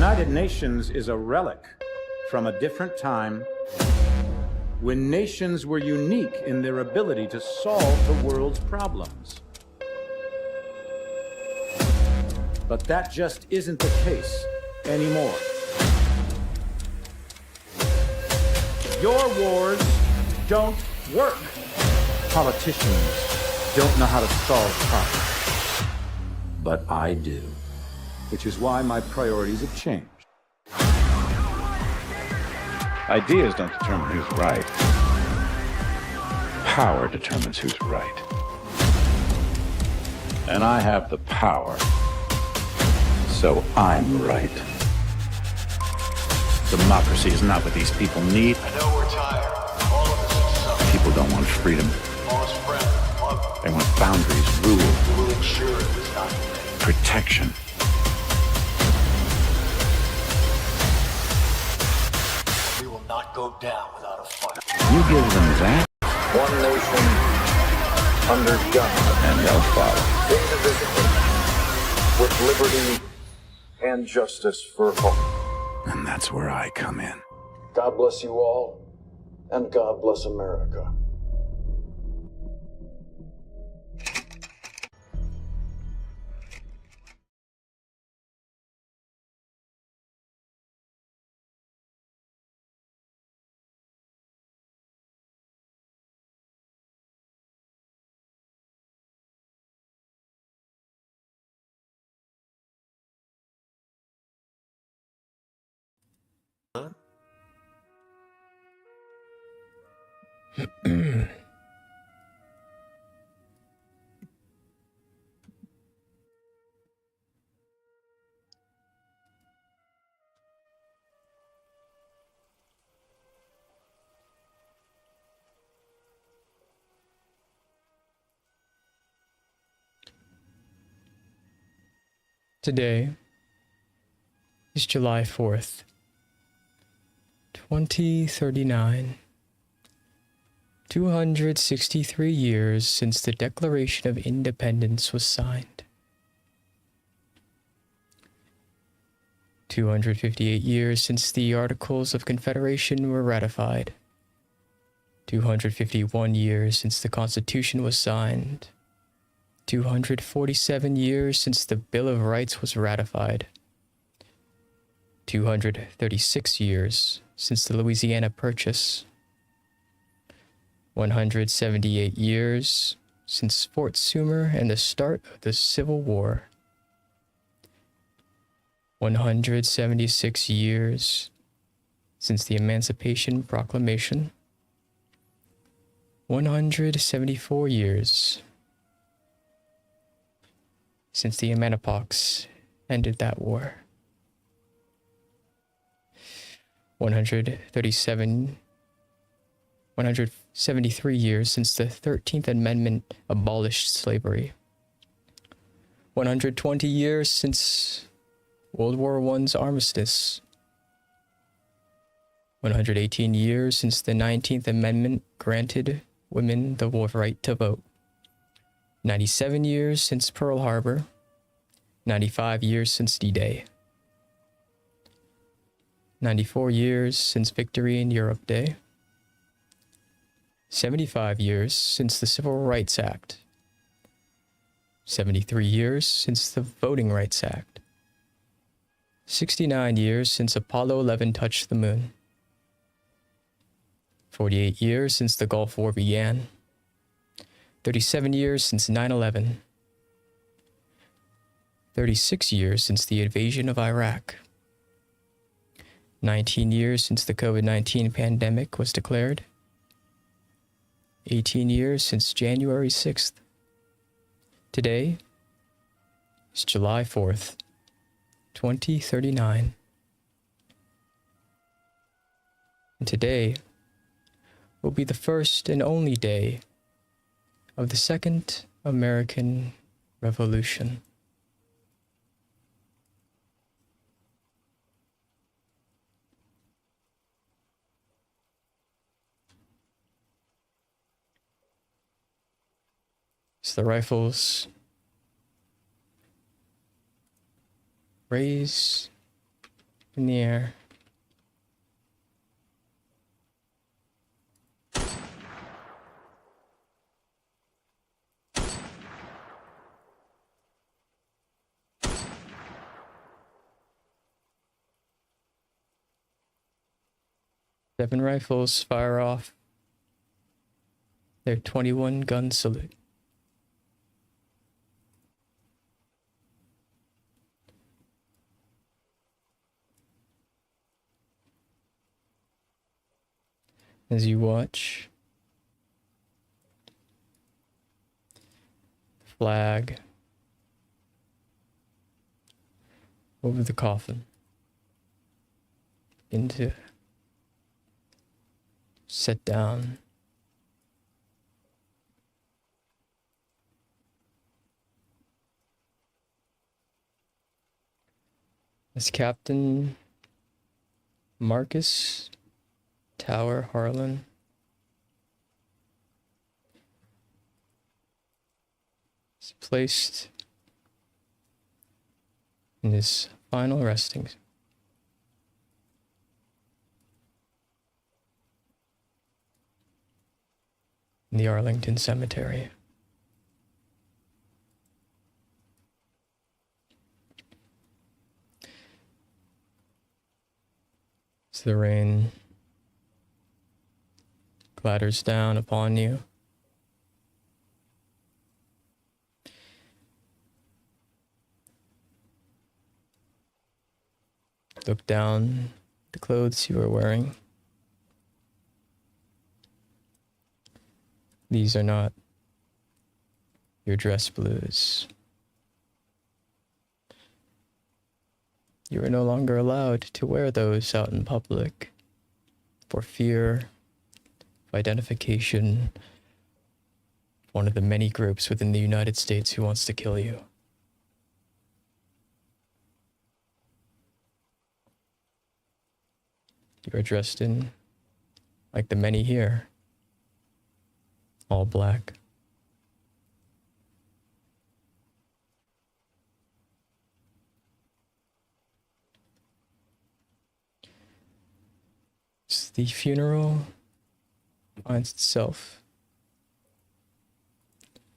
United Nations is a relic from a different time when nations were unique in their ability to solve the world's problems. But that just isn't the case anymore. Your wars don't work. Politicians don't know how to solve problems. But I do. Which is why my priorities have changed. Ideas don't determine who's right. Power determines who's right. And I have the power, so I'm right. Democracy is not what these people need. I know we're tired. All of us are suffering. People don't want freedom. Lost friend, mother. They want boundaries, rule, We will ensure it was not protection. We will not go down without a fight. You give them that, One nation under God, and they'll follow. indivisible, with liberty and justice for all. And that's where I come in. God bless you all, and God bless America. Today is July 4th, 2039. 263 years since the Declaration of Independence was signed. 258 years since the Articles of Confederation were ratified. 251 years since the Constitution was signed. 247 years since the Bill of Rights was ratified. 236 years since the Louisiana Purchase. 178 years since Fort Sumter and the start of the Civil War. 176 years since the Emancipation Proclamation. 174 years since the Emancipox ended that war. 173 years since the 13th Amendment abolished slavery. 120 years since World War I's armistice. 118 years since the 19th Amendment granted women the right to vote. 97 years since Pearl Harbor. 95 years since D-Day. 94 years since Victory in Europe Day. 75 years since the Civil Rights Act. 73 years since the Voting Rights Act. 69 years since Apollo 11 touched the moon. 48 years since the Gulf War began. 37 years since 9/11. 36 years since the invasion of Iraq. 19 years since the COVID-19 pandemic was declared. 18 years since January 6th. Today is July 4th, 2039. And today will be the first and only day of the Second American Revolution. As the rifles raise in the air. Seven rifles fire off their 21 gun salute. As you watch the flag over the coffin into set down. As Captain Marcus Tower Harlan is placed in his final resting in the Arlington Cemetery. As the rain clatters down upon you, look down the clothes you are wearing. These are not your dress blues. You are no longer allowed to wear those out in public for fear of identification. One of the many groups within the United States who wants to kill you. You are dressed in, like the many here, all black. The funeral finds itself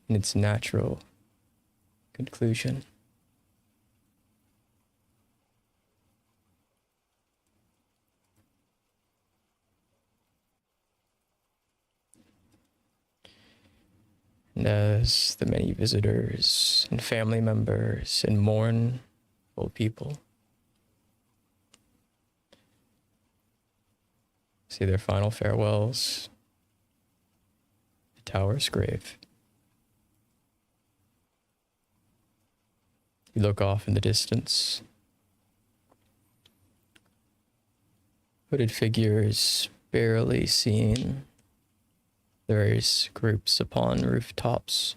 in its natural conclusion. And as the many visitors and family members and mournful people say their final farewells, the tower's grave. You look off in the distance. Hooded figures barely seen. Various groups upon rooftops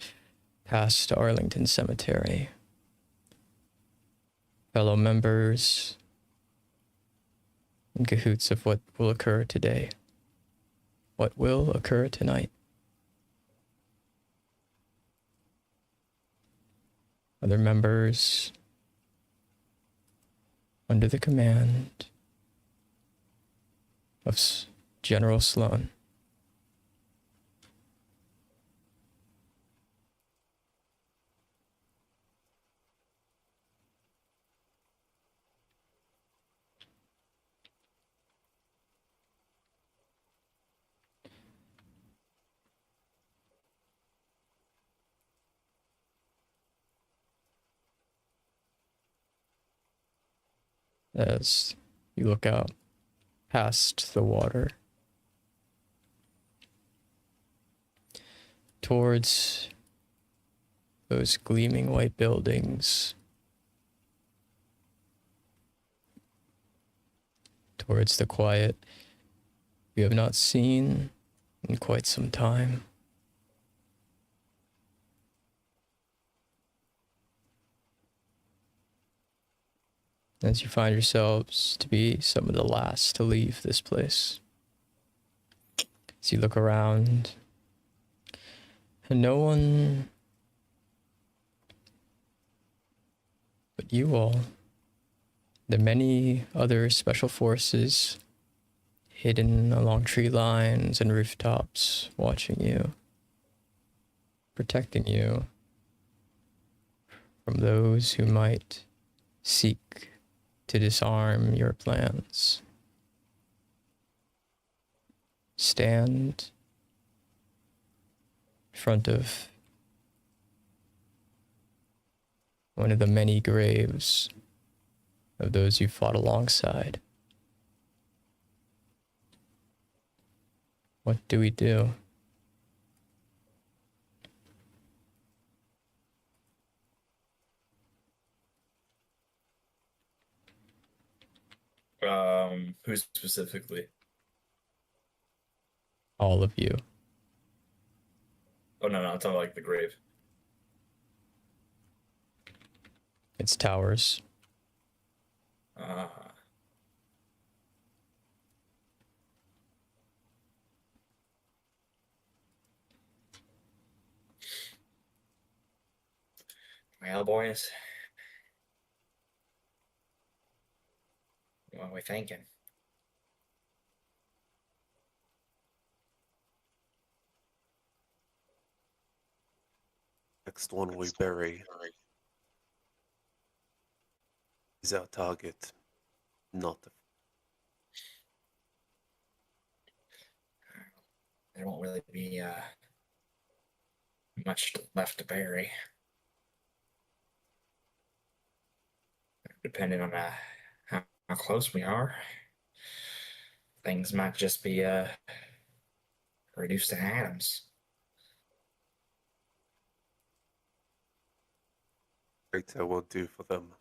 past Arlington Cemetery. Fellow members in cahoots of what will occur today. What will occur tonight. Other members under the command of General Sloan. As you look out past the water towards those gleaming white buildings, towards the quiet you have not seen in quite some time. As you find yourselves to be some of the last to leave this place. As you look around, and no one but you all The many other special forces hidden along tree lines and rooftops, watching you, protecting you from those who might seek to disarm your plans. Stand in front of one of the many graves of those you fought alongside. What do we do? Who specifically? All of you. Oh no, I'm talking like the grave. It's towers. Well, boys, what are we thinking? Next one we bury is our target, not the... There won't really be much left to bury, depending on how close we are. Things might just be reduced to atoms. Traitor will do for them.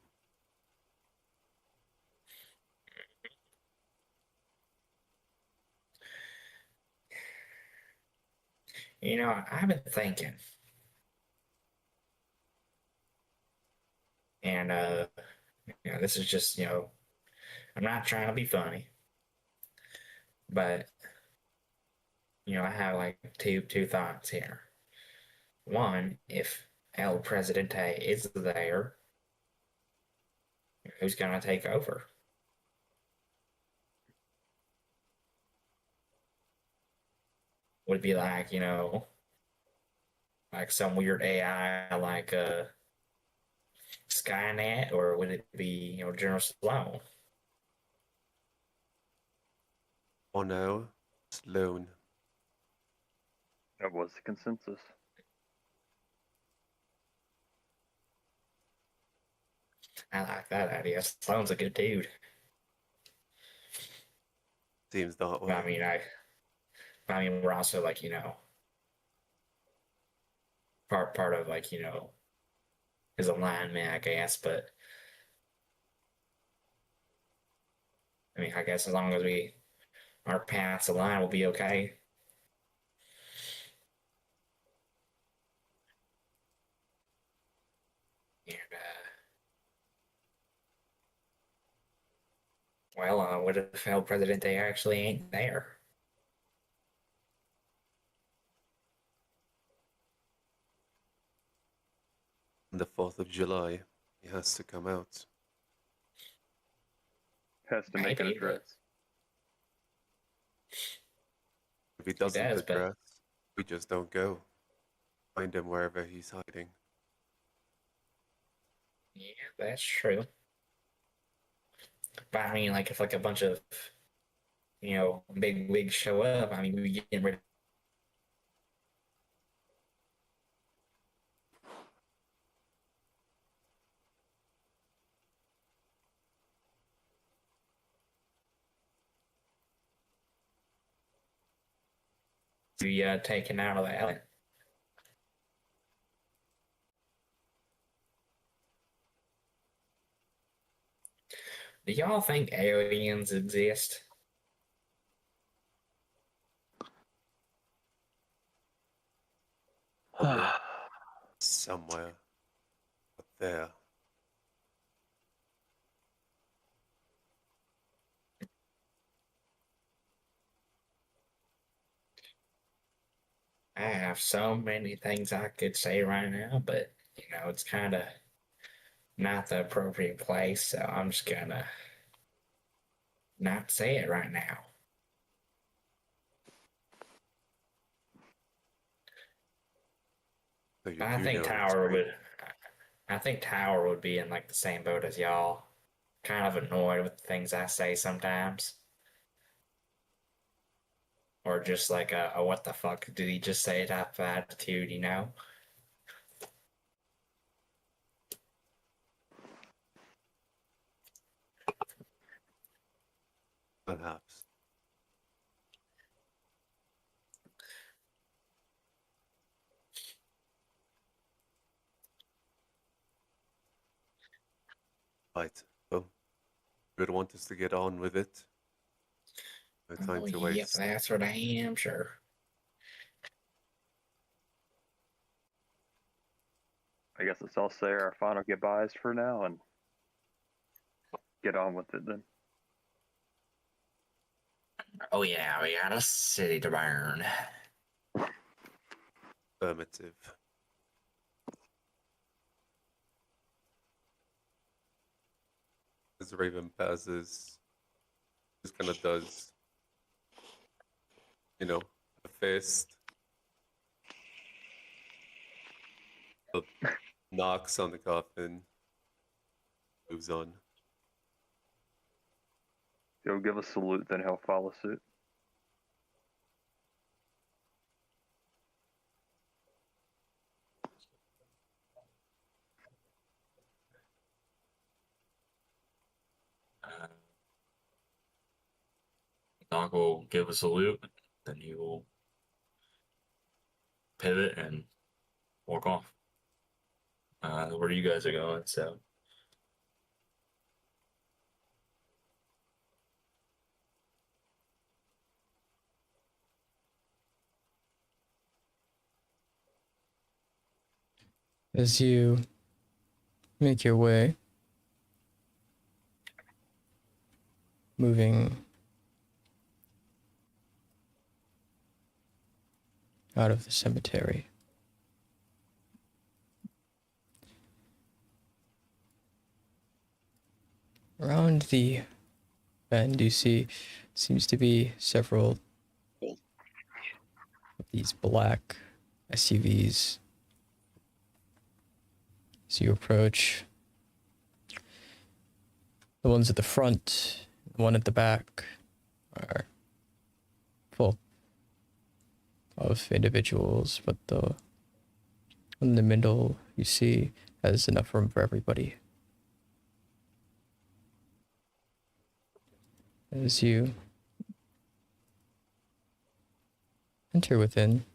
You know, I've been thinking, and this is just, I'm not trying to be funny, but I have like two thoughts here. One, if El Presidente is there, who's gonna take over? Would it be like, like some weird AI like Skynet, or would it be, General Sloan? Oh no, Sloan. That was the consensus. I like that idea. Sloan's a good dude. Seems that way. But I mean, we're also like, part of like, his alignment, I guess. But I mean, I guess as long as our paths align, we'll be okay. And well, what if El Presidente actually ain't there? On the 4th of July, he has to come out. Has to make an Maybe, address. If he doesn't does, but- address, we just don't go. Find him wherever he's hiding. Yeah, that's true. But I mean, like, if like a bunch of, big wigs show up, I mean, we get rid of. Be taken out of the island. Do y'all think aliens exist? Somewhere up there. I have so many things I could say right now, but it's kind of not the appropriate place, so I'm just gonna not say it right now. So you But I do think know it's Tower free. would. I think Tower would be in like the same boat as y'all. Kind of annoyed with the things I say sometimes, or just like a what the fuck did he just say type of attitude, you know? Perhaps. Right. Well, would want us to get on with it. No time Oh, to yep, waste. that's what I am, sure. I guess let's all say our final goodbyes for now and get on with it then. Oh yeah, we got a city to burn. Affirmative. As Raven passes, just kind of does, you know, a fist. Knocks on the coffin. Moves on. He'll give a salute, then he'll follow suit. Doc will give a salute, then he will pivot and walk off. Where you guys are going, so. As you make your way, moving out of the cemetery, around the bend you see seems to be several of these black SUVs. As you approach, the ones at the front, the one at the back are full of individuals, but the one in the middle you see has enough room for everybody. As you enter within,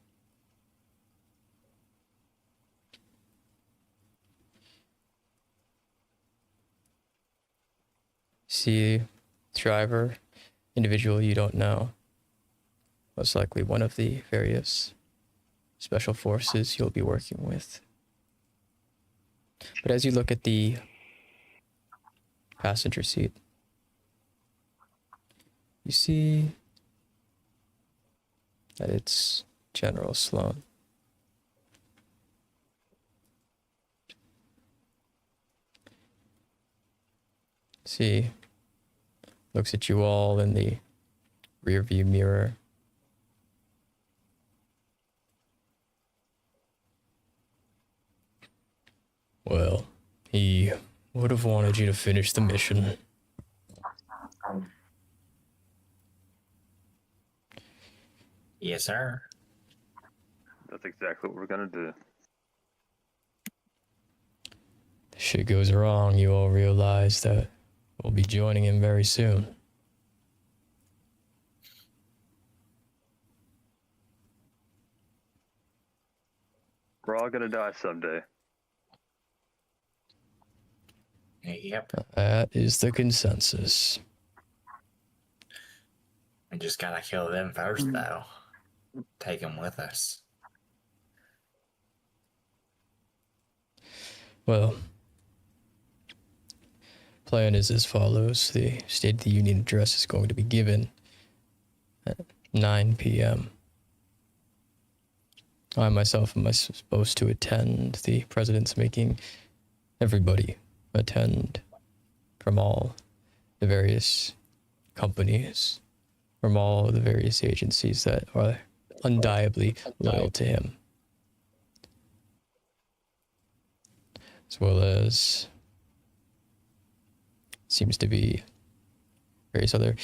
see driver, individual you don't know, most likely one of the various special forces you'll be working with. But as you look at the passenger seat, you see that it's General Sloan. See, looks at you all in the rearview mirror. Well, he would have wanted you to finish the mission. Yes, sir. That's exactly what we're gonna do. If shit goes wrong, you all realize that we'll be joining him very soon. We're all gonna die someday. Yep. That is the consensus. We just gotta kill them first, though. Take them with us. Well, plan is as follows. The State of the Union address is going to be given at 9 p.m. I myself am supposed to attend. The president's making everybody attend from all the various companies, from all the various agencies that are undeniably loyal to him, as well as seems to be various other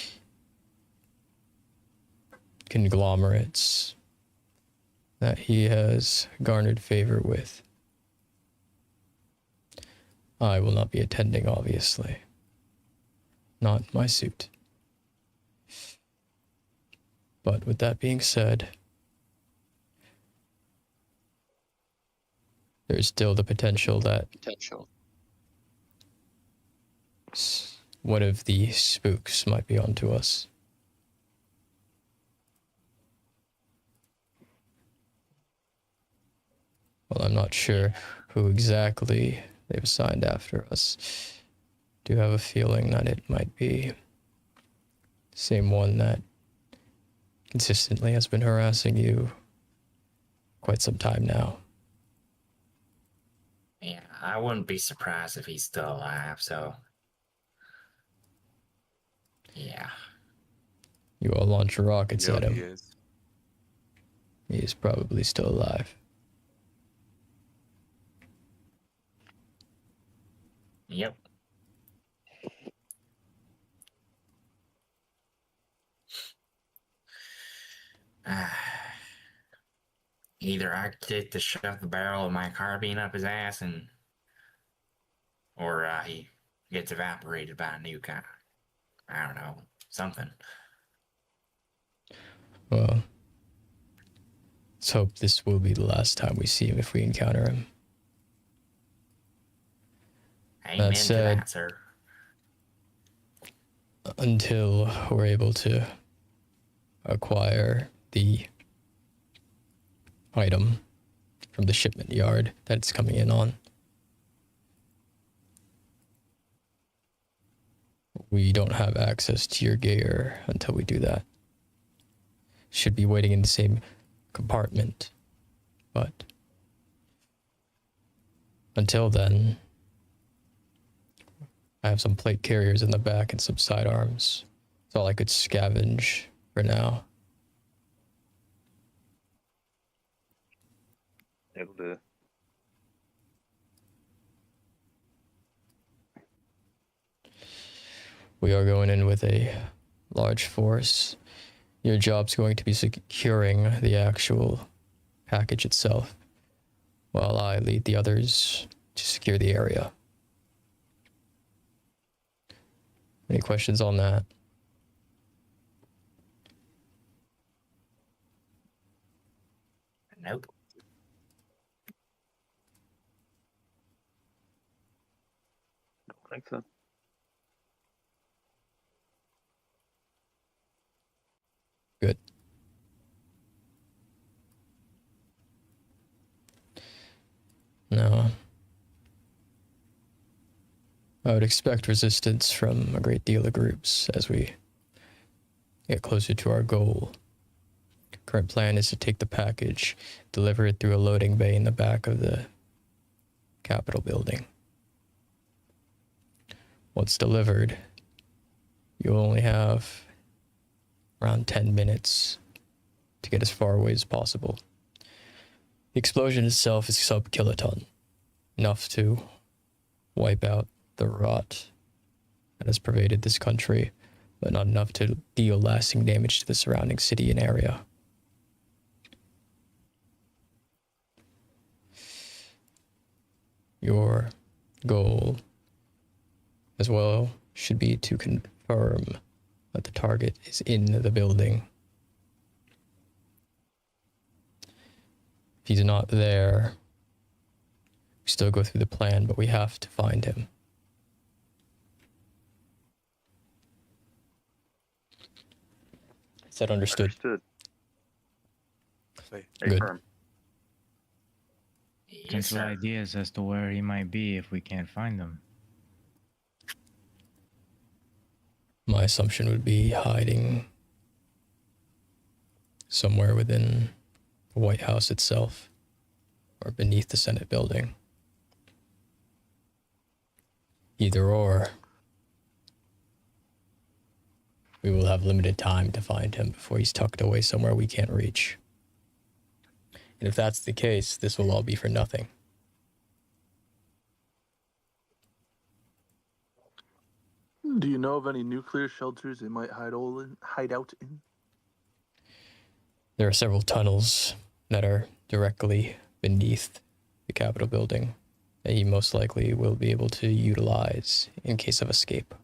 conglomerates that he has garnered favor with. I will not be attending, obviously. Not my suit. But with that being said, there's still the potential that one of the spooks might be onto us. Well, I'm not sure who exactly they've assigned after us. Do have a feeling that it might be the same one that consistently has been harassing you quite some time now. Yeah, I wouldn't be surprised if he's still alive, so. Yeah. You all launch rockets at Yeah, him. he is. He is probably still alive. Yep. Either I get to shove the barrel of my carbine up his ass or he gets evaporated by a new guy. I don't know. Something. Well, let's hope this will be the last time we see him if we encounter him. Amen to said, that, sir. Until we're able to acquire the item from the shipment yard that it's coming in on, we don't have access to your gear until we do that. Should be waiting in the same compartment, but until then, I have some plate carriers in the back and some sidearms. That's all I could scavenge for now. Able to. We are going in with a large force. Your job's going to be securing the actual package itself, while I lead the others to secure the area. Any questions on that? Nope. Don't think so. Good. No. I would expect resistance from a great deal of groups as we get closer to our goal. Current plan is to take the package, deliver it through a loading bay in the back of the Capitol building. Once delivered, you'll only have around 10 minutes to get as far away as possible. The explosion itself is sub-kiloton, enough to wipe out the rot that has pervaded this country, but not enough to deal lasting damage to the surrounding city and area. Your goal as well should be to confirm that the target is in the building. If he's not there, we still go through the plan, but we have to find him. Is that understood? Understood. Wait, Good. Affirm. Yes, Potential sir. ideas as to where he might be if we can't find him. My assumption would be hiding somewhere within the White House itself or beneath the Senate building. Either or. We will have limited time to find him before he's tucked away somewhere we can't reach. And if that's the case, this will all be for nothing. Do you know of any nuclear shelters they might hide out in? There are several tunnels that are directly beneath the Capitol building that he most likely will be able to utilize in case of escape.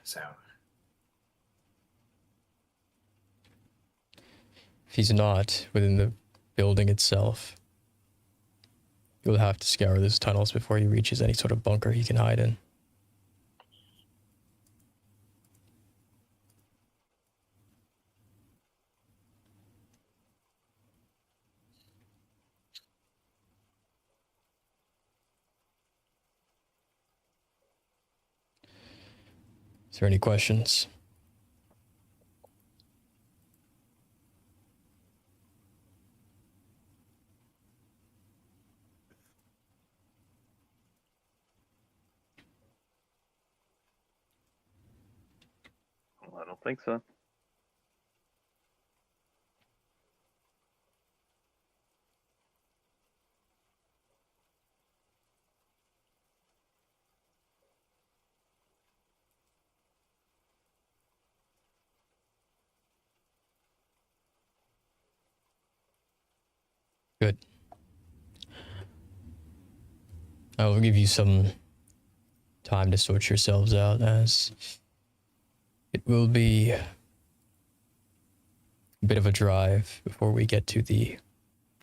So, If he's not within the building itself, you'll have to scour those tunnels before he reaches any sort of bunker he can hide in. Is there any questions? Well, I don't think so. Good. I will give you some time to sort yourselves out, as it will be a bit of a drive before we get to the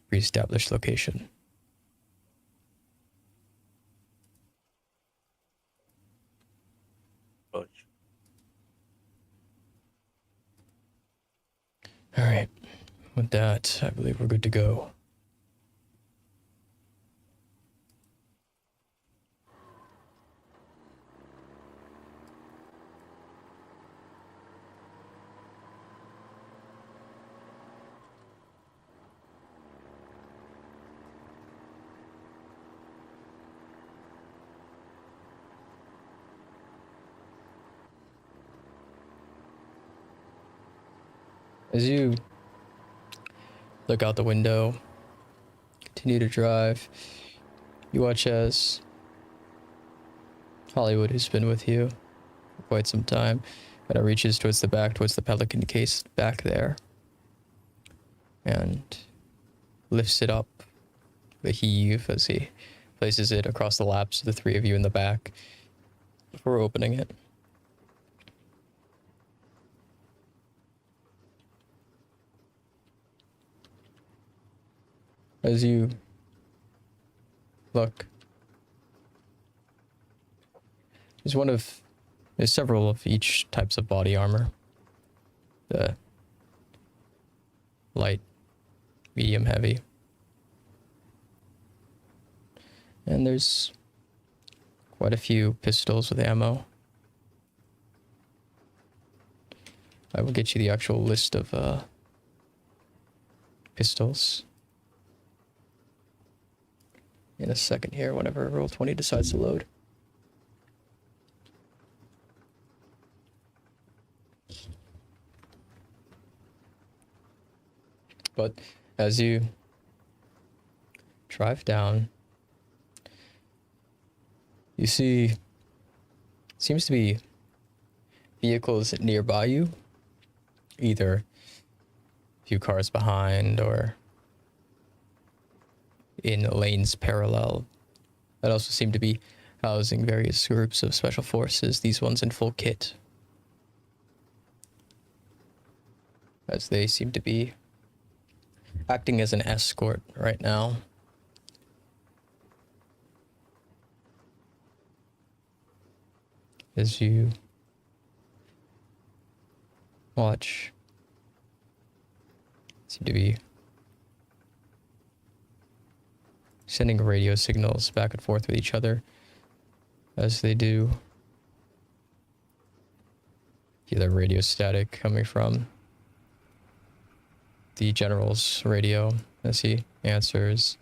pre-established location. Fudge. All right. With that, I believe we're good to go. As you look out the window, continue to drive, you watch as Hollywood, who's been with you for quite some time, kind of reaches towards the back, towards the pelican case back there, and lifts it up with a heave as he places it across the laps of the three of you in the back before opening it. As you look, there's several of each types of body armor. The light, medium, heavy. And there's quite a few pistols with ammo. I will get you the actual list of pistols in a second here, whenever Roll20 decides to load. But as you drive down, you see, seems to be vehicles nearby you, either a few cars behind or in lanes parallel, that also seem to be housing various groups of special forces, these ones in full kit, as they seem to be acting as an escort right now. As you watch, seem to be sending radio signals back and forth with each other as they do. Hear the radio static coming from the general's radio as he answers.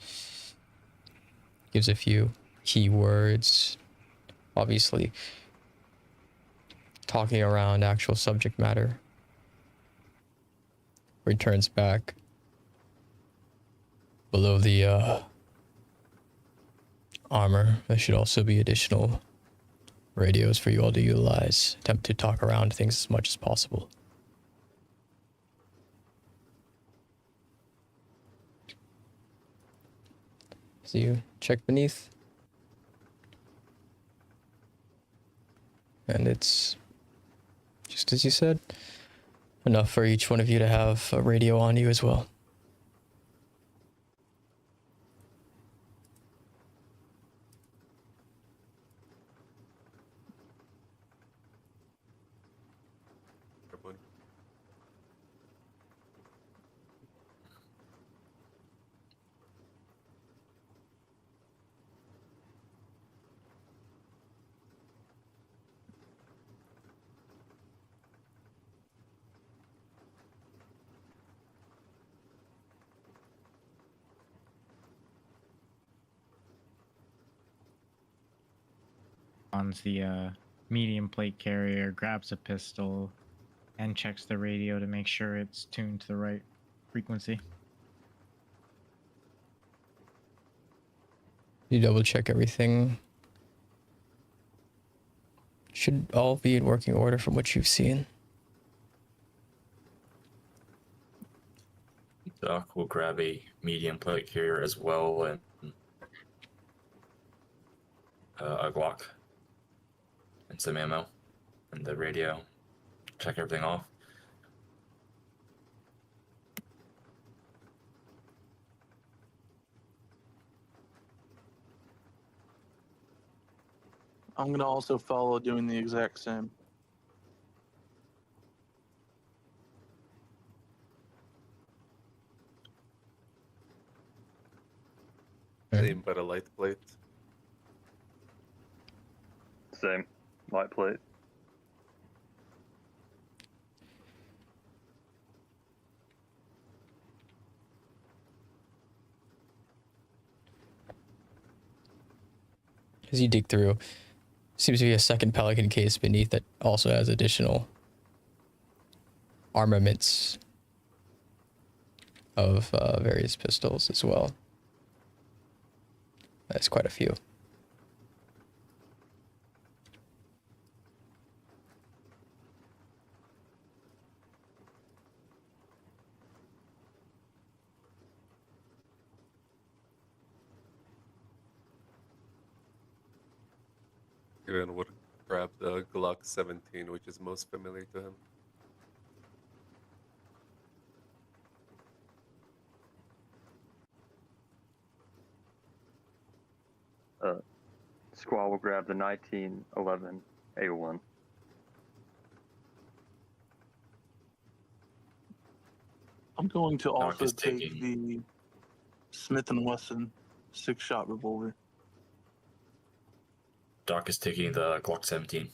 Gives a few keywords, obviously talking around actual subject matter. Returns back. Below the armor, there should also be additional radios for you all to utilize. Attempt to talk around things as much as possible. So you check beneath. And it's just as you said, enough for each one of you to have a radio on you as well. Everyone. On the medium plate carrier, grabs a pistol, and checks the radio to make sure it's tuned to the right frequency. You double check everything. Should all be in working order from what you've seen. Doc will grab a medium plate carrier as well and a Glock and some ammo and the radio. Check everything off. I'm gonna also follow doing the exact same. Same, but a light plate. Same. Light plate. As you dig through, seems to be a second Pelican case beneath that also has additional armaments of various pistols as well. That's quite a few. Kieran would grab the Glock 17, which is most familiar to him. Squall will grab the 1911 A1. I'm going to also is take taking- the Smith & Wesson 6-shot revolver. Doc is taking the Glock 17.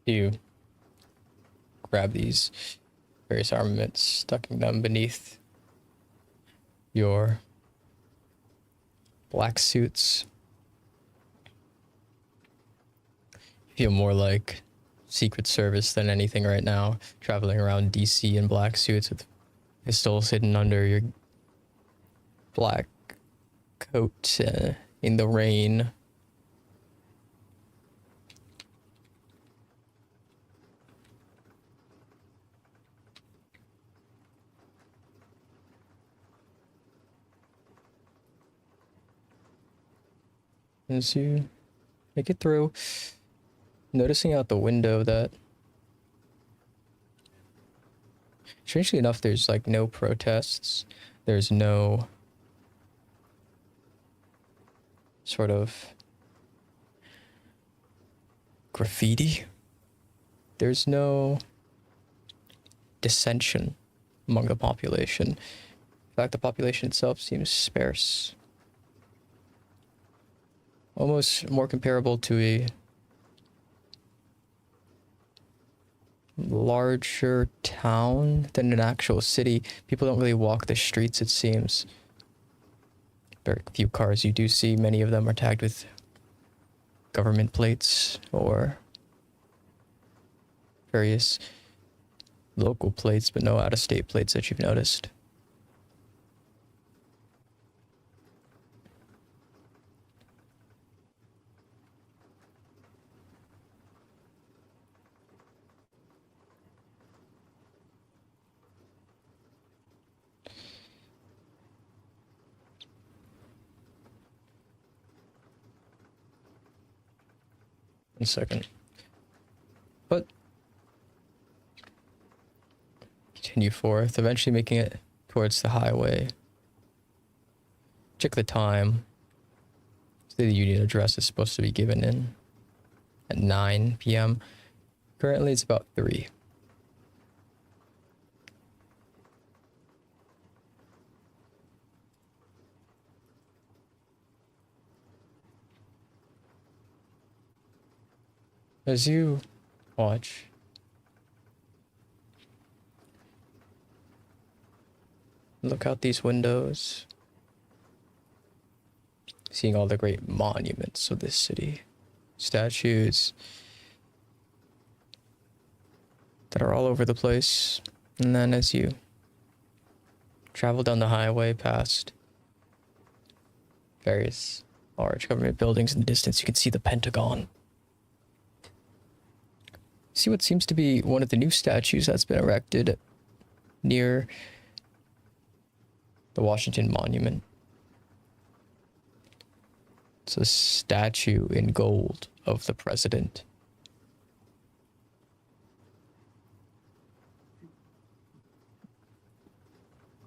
You grab these various armaments, tucking them beneath your black suits. Feel more like Secret Service than anything right now, traveling around DC in black suits with pistols hidden under your black coat in the rain. As you make it through, noticing out the window that, strangely enough, there's like no protests. There's no sort of graffiti. There's no dissension among the population. In fact, the population itself seems sparse. Almost more comparable to a larger town than an actual city. People don't really walk the streets, it seems. Very few cars you do see, many of them are tagged with government plates or various local plates, but no out-of-state plates that you've noticed. One second. But continue forth, eventually making it towards the highway. Check the time. The union address is supposed to be given in at 9 p.m. Currently it's about 3. As you watch, look out these windows, seeing all the great monuments of this city, statues that are all over the place. And then as you travel down the highway past various large government buildings in the distance, you can see the Pentagon. See what seems to be one of the new statues that's been erected near the Washington Monument. It's a statue in gold of the president.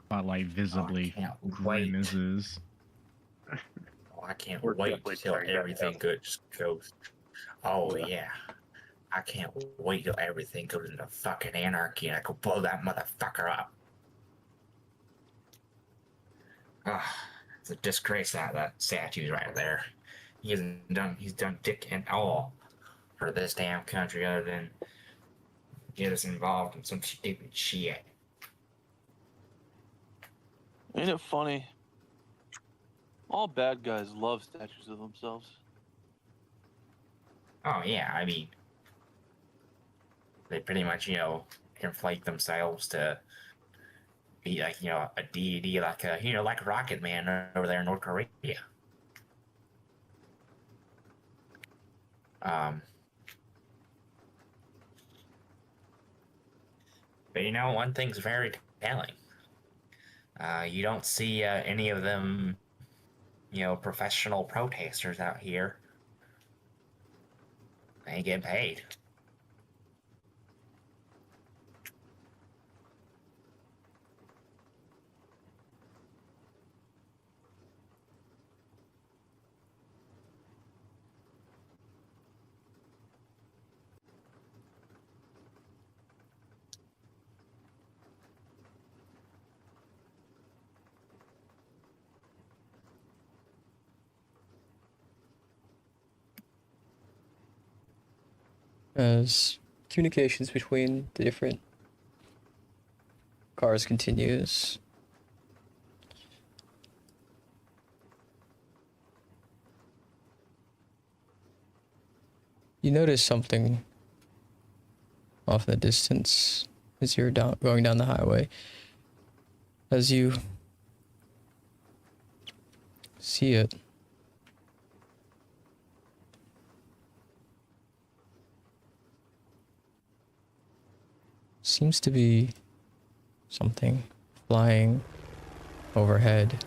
Spotlight visibly grimaces. Oh, I can't We're wait definitely till tearing down the everything house. goes. Oh yeah. I can't wait till everything goes into fucking anarchy and I go blow that motherfucker up. Ah, it's a disgrace that statue's right there. He's done dick and all for this damn country other than get us involved in some stupid shit. Ain't it funny? All bad guys love statues of themselves. Oh yeah, I mean, they pretty much, inflate themselves to be like, a deity, like like Rocket Man over there in North Korea. But one thing's very telling. You don't see any of them, professional protesters out here. They ain't getting paid. As communications between the different cars continues, you notice something off in the distance as you're going down the highway. As you see it, seems to be something flying overhead.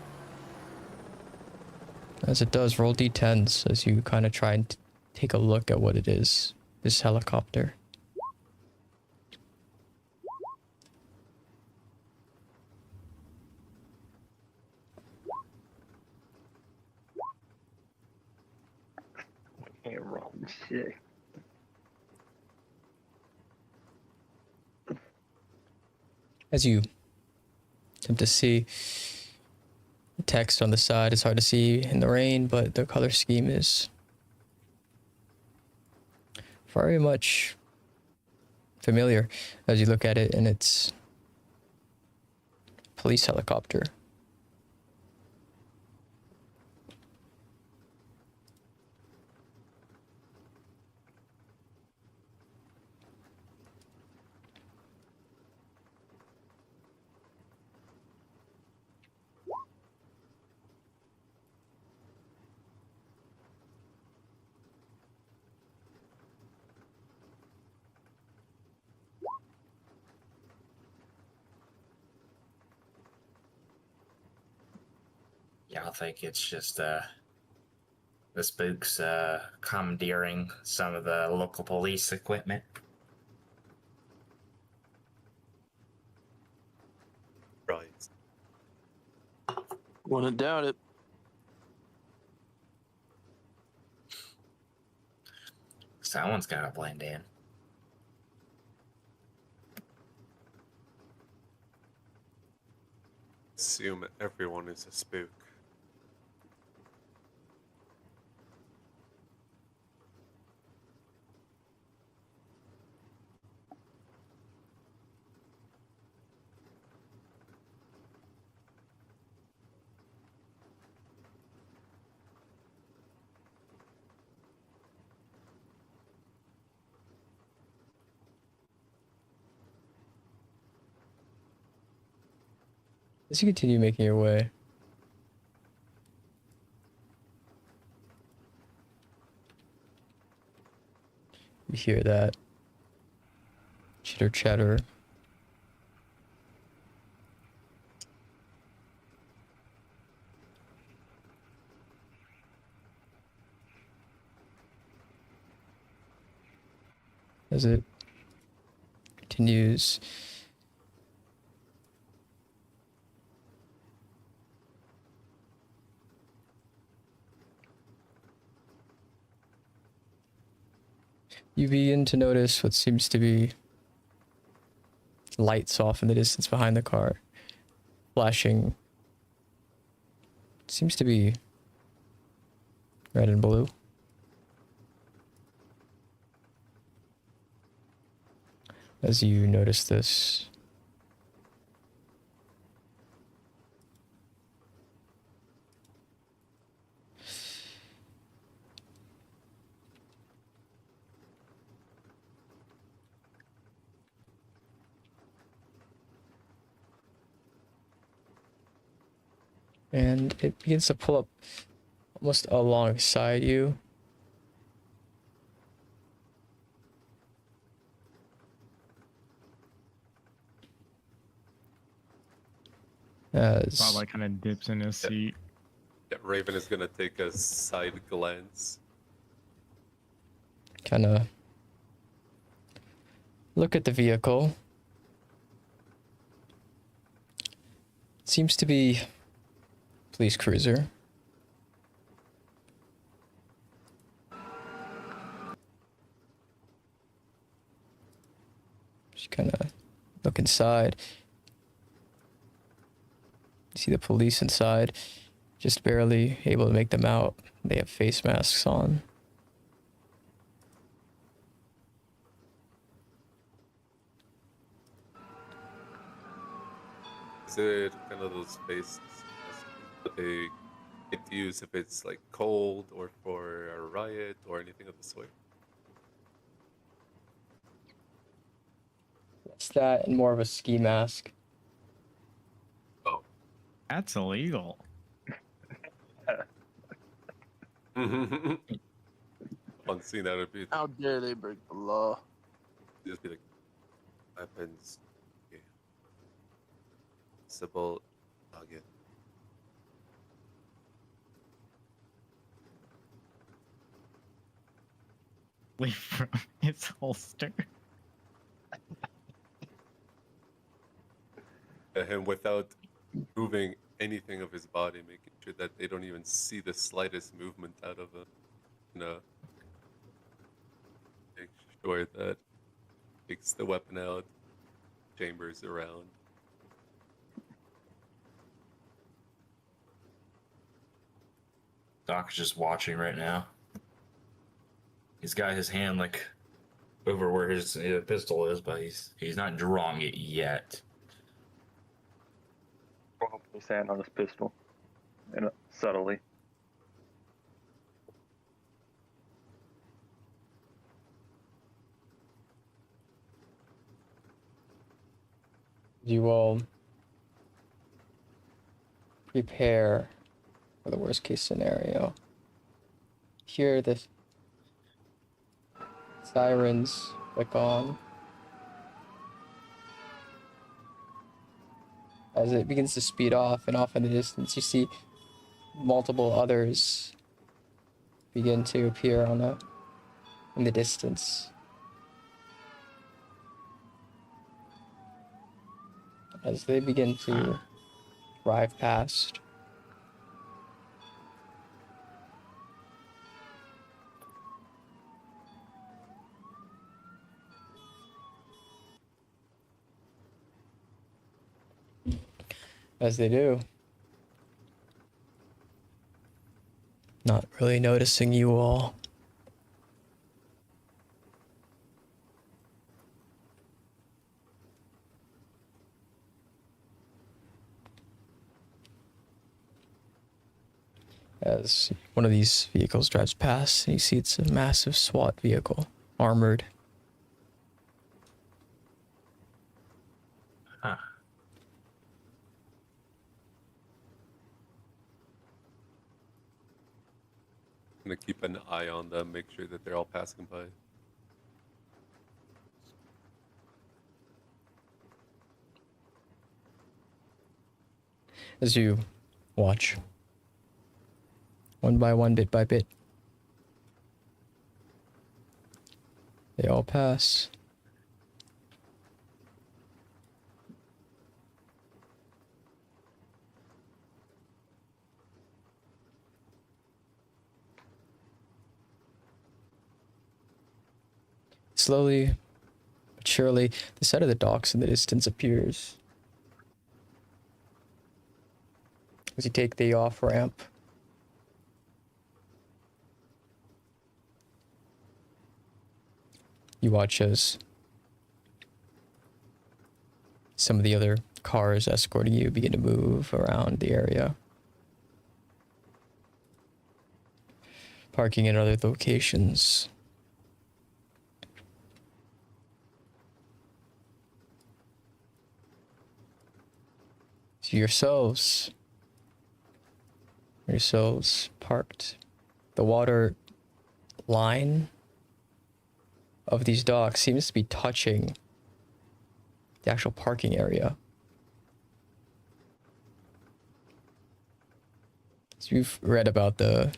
As it does, roll d10s as you kind of try and take a look at what it is. This helicopter. Shit. As you attempt to see the text on the side, it's hard to see in the rain, but the color scheme is very much familiar as you look at it, and it's a police helicopter. Yeah, I think it's just the spooks commandeering some of the local police equipment. Right. Wouldn't doubt it. Someone's got to blend in. Assume everyone is a spook. As you continue making your way, you hear that chitter chatter. As it continues. You begin to notice what seems to be lights off in the distance behind the car, flashing. Seems to be red and blue. As you notice this, and it begins to pull up almost alongside you. As Spotlight kind of dips in his seat. Yeah, Raven is gonna take a side glance. kind of look at the vehicle. Seems to be police cruiser. Just kind of look inside. You see the police inside, just barely able to make them out. They have face masks on. Is it kind of those faces that they get to use if it's like cold or for a riot or anything of the sort? It's that and more of a ski mask. Oh. That's illegal. On scene, that would be How dare they break the law? just be like weapons. Okay. Possible target. Away from his holster. And without moving anything of his body, making sure that they don't even see the slightest movement out of him. No. Where that takes the weapon out, chambers around. Doc's just watching right now. He's got his hand like over where his pistol is, but he's not drawing it yet. We'll put his hand on his pistol, and subtly. You all prepare for the worst case scenario. Hear the sirens click on as it begins to speed off, and off in the distance you see multiple others begin to appear in the distance. As they begin to drive past. As they do. Not really noticing you all. As one of these vehicles drives past, and you see it's a massive SWAT vehicle, armored. Huh. I'm gonna keep an eye on them, make sure that they're all passing by. As you watch, one by one, bit by bit, they all pass. Slowly but surely, the side of the docks in the distance appears. As you take the off-ramp, you watch as some of the other cars escorting you begin to move around the area, parking in other locations. So yourselves parked. The water line of these docks seems to be touching the actual parking area. So you've read about the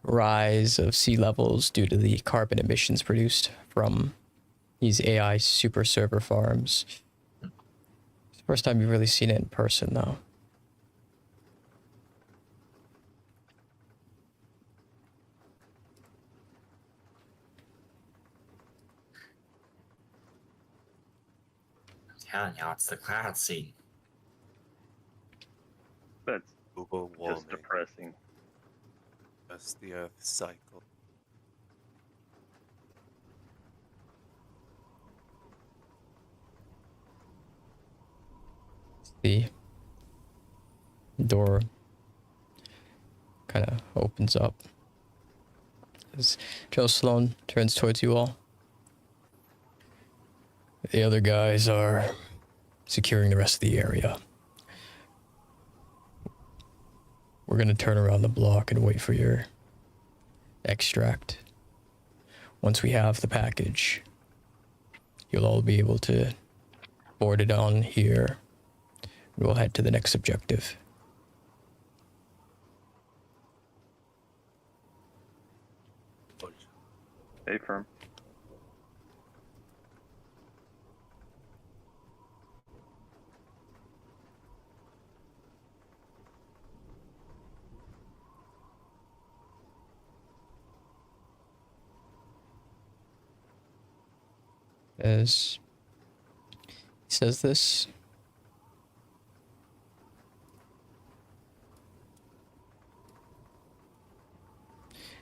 rise of sea levels due to the carbon emissions produced from these AI super server farms. It's the first time you've really seen it in person, though. Telling you, it's the cloud scene. That's Global warming. just depressing. Just the Earth cycle. The door kind of opens up as Joe Sloan turns towards you all. The other guys are securing the rest of the area. We're going to turn around the block and wait for your extract. Once we have the package, you'll all be able to board it on here. We'll head to the next objective. Stay firm. as he says this.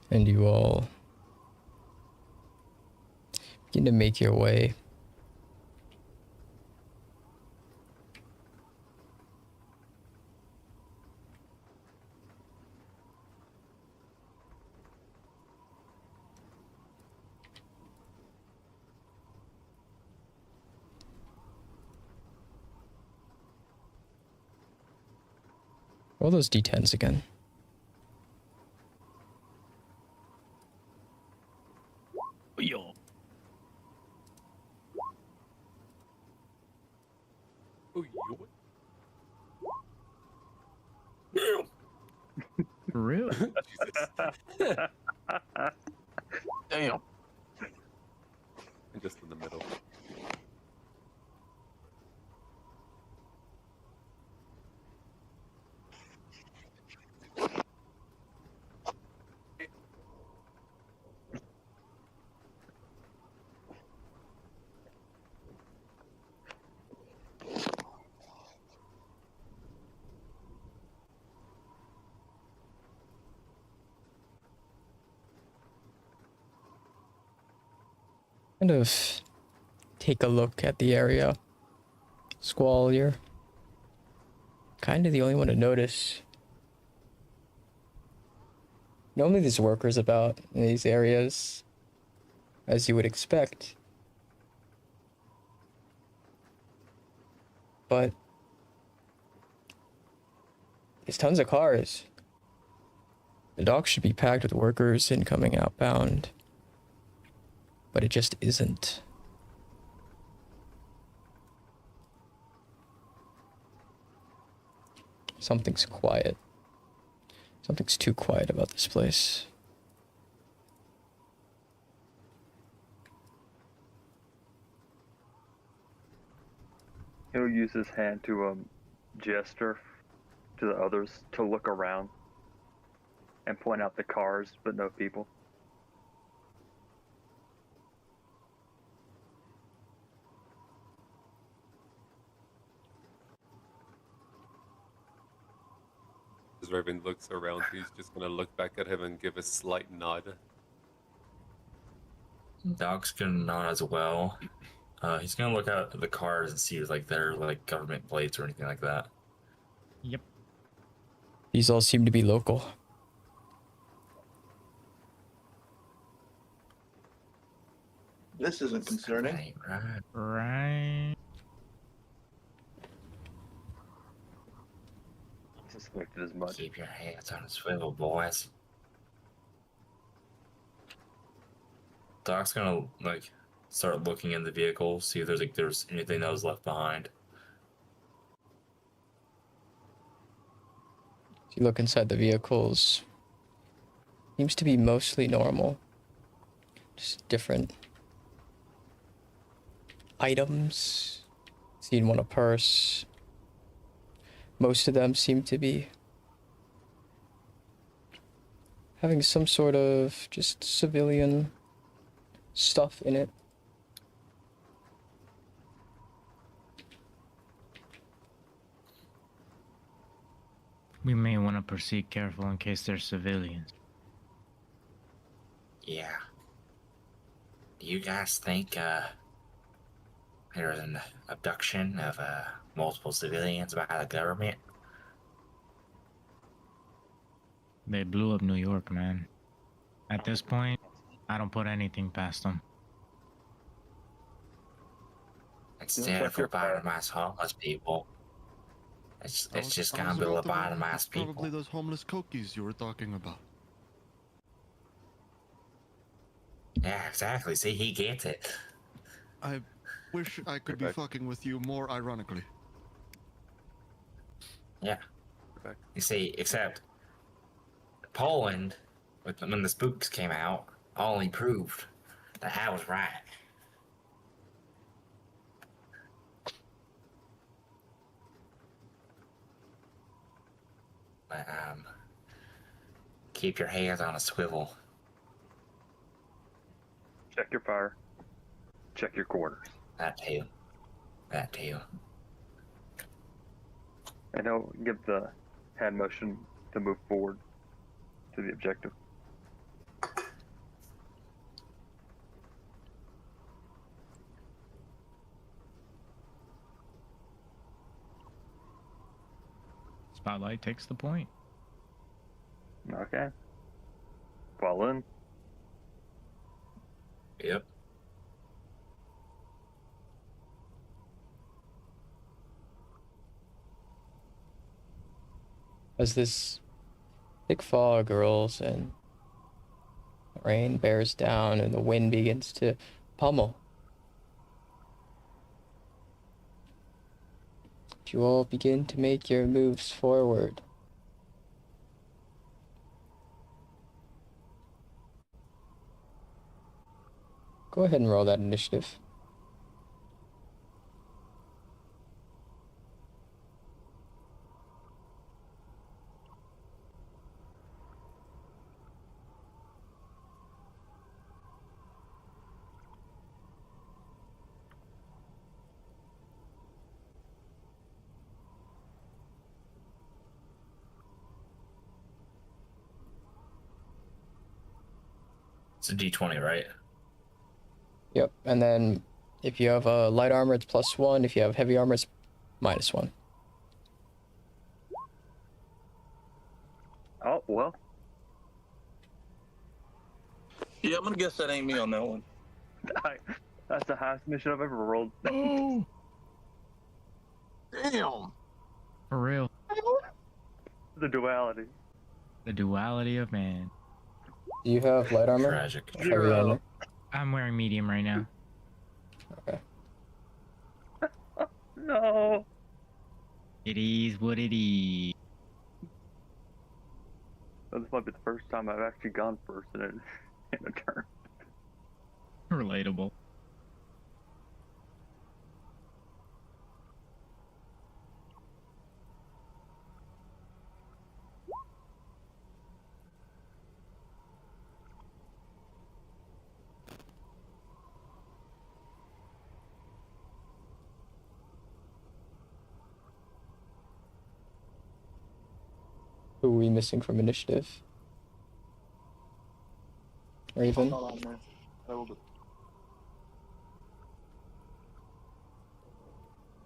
And you all begin to make your way roll those d10s again. Yo. Oh, For real? Damn. And just in the middle. Kind of take a look at the area. Squall, you're kind of the only one to notice. Normally there's workers about in these areas, as you would expect. But there's tons of cars. The dock should be packed with workers incoming, outbound. But it just isn't. Something's quiet. Something's too quiet about this place. He'll use his hand to gesture to the others to look around and point out the cars, but no people. As Raven looks around, he's just gonna look back at him and give a slight nod. Doc's gonna nod as well. He's gonna look out at the cars and see if like they're like government plates or anything like that. Yep. These all seem to be local. This isn't concerning. Right. Right. Suspected as much. Keep your hands on a swivel, boys. Doc's gonna like start looking in the vehicle, see if there's anything that was left behind. If you look inside the vehicles, seems to be mostly normal. Just different items. Seen one a purse. Most of them seem to be having some sort of just civilian stuff in it. We may want to proceed careful in case they're civilians. Yeah. Do you guys think there was an abduction of multiple civilians by the government? They blew up New York, man. At this point, I don't put anything past them. Instead of lobotomized homeless people, it's just gonna be lobotomized people. Probably those homeless cokies you were talking about. Yeah, exactly. See, he gets it. I wish I could be fucking with you more ironically. Yeah. You see, except Poland, when the spooks came out, only proved that I was right. But, keep your hands on a swivel. Check your fire. check your corners. That too. That too. And he'll give the hand motion to move forward to the objective. Spotlight takes the point. Okay. Fall in. Yep. As this thick fog rolls and rain bears down and the wind begins to pummel, you all begin to make your moves forward. Go ahead and roll that initiative. It's a D20, right? Yep, and then if you have light armor, it's +1. If you have heavy armor, it's -1. Oh, well. Yeah, I'm gonna guess that ain't me on that one. That's the highest mission I've ever rolled. Oh! Damn! For real. The duality. The duality of man. Do you have light armor? Tragic. Heavy armor? I'm wearing medium right now. Okay. No. It is what it is. This might be the first time I've actually gone first in a turn. Relatable. Who are we missing from initiative? Raven?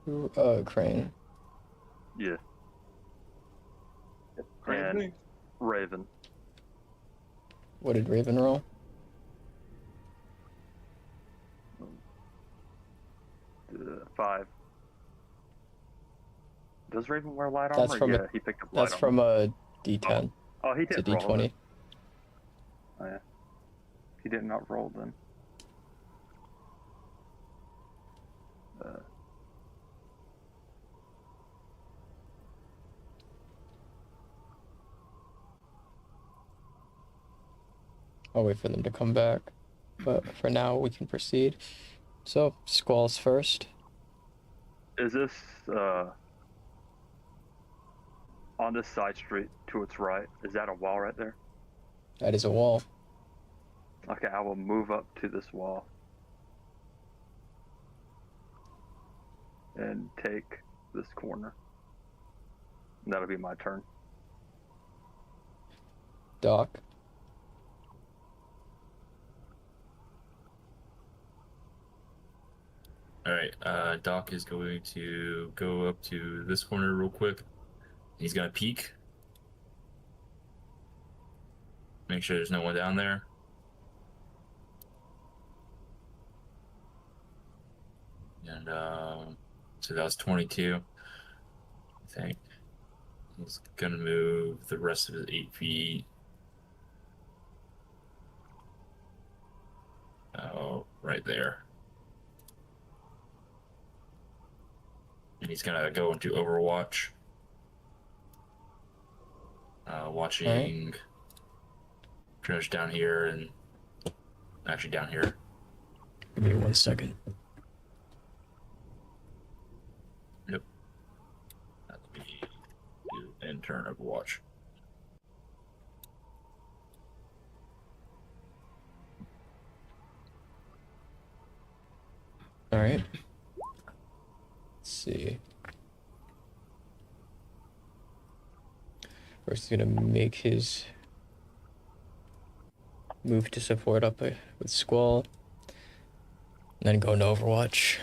Who? Crane. Yeah. And Raven. What did Raven roll? Five. Does Raven wear light armor? That's from yeah, he picked up light that's armor. from a D10. Oh, he It's a did roll. D20. Then. Oh, yeah. He did not roll then. I'll wait for them to come back. But for now, we can proceed. So, Squall's first. Is this on this side street to its right? Is that a wall right there? That is a wall. Okay, I will move up to this wall and take this corner. That'll be my turn. Doc. Alright, Doc is going to go up to this corner real quick. He's gonna peek. Make sure there's no one down there. And, so that was 22. I think. He's gonna move the rest of his 8 feet. Oh, right there. And he's gonna go into Overwatch. Watching Kronash down here and actually down here. Give me 1 second. Yep. That'll be in turn Overwatch. Alright. Let's see. First, he's gonna make his move to support up with Squall. And then go into Overwatch.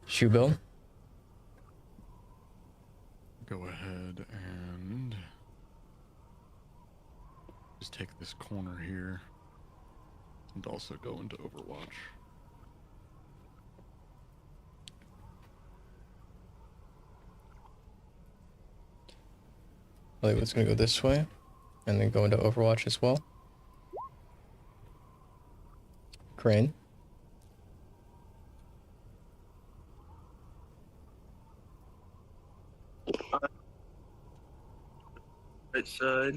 Shoebill. Go ahead and just take this corner here and also go into Overwatch. Hollywood's gonna go this way and then go into Overwatch as well. Crane. Right side.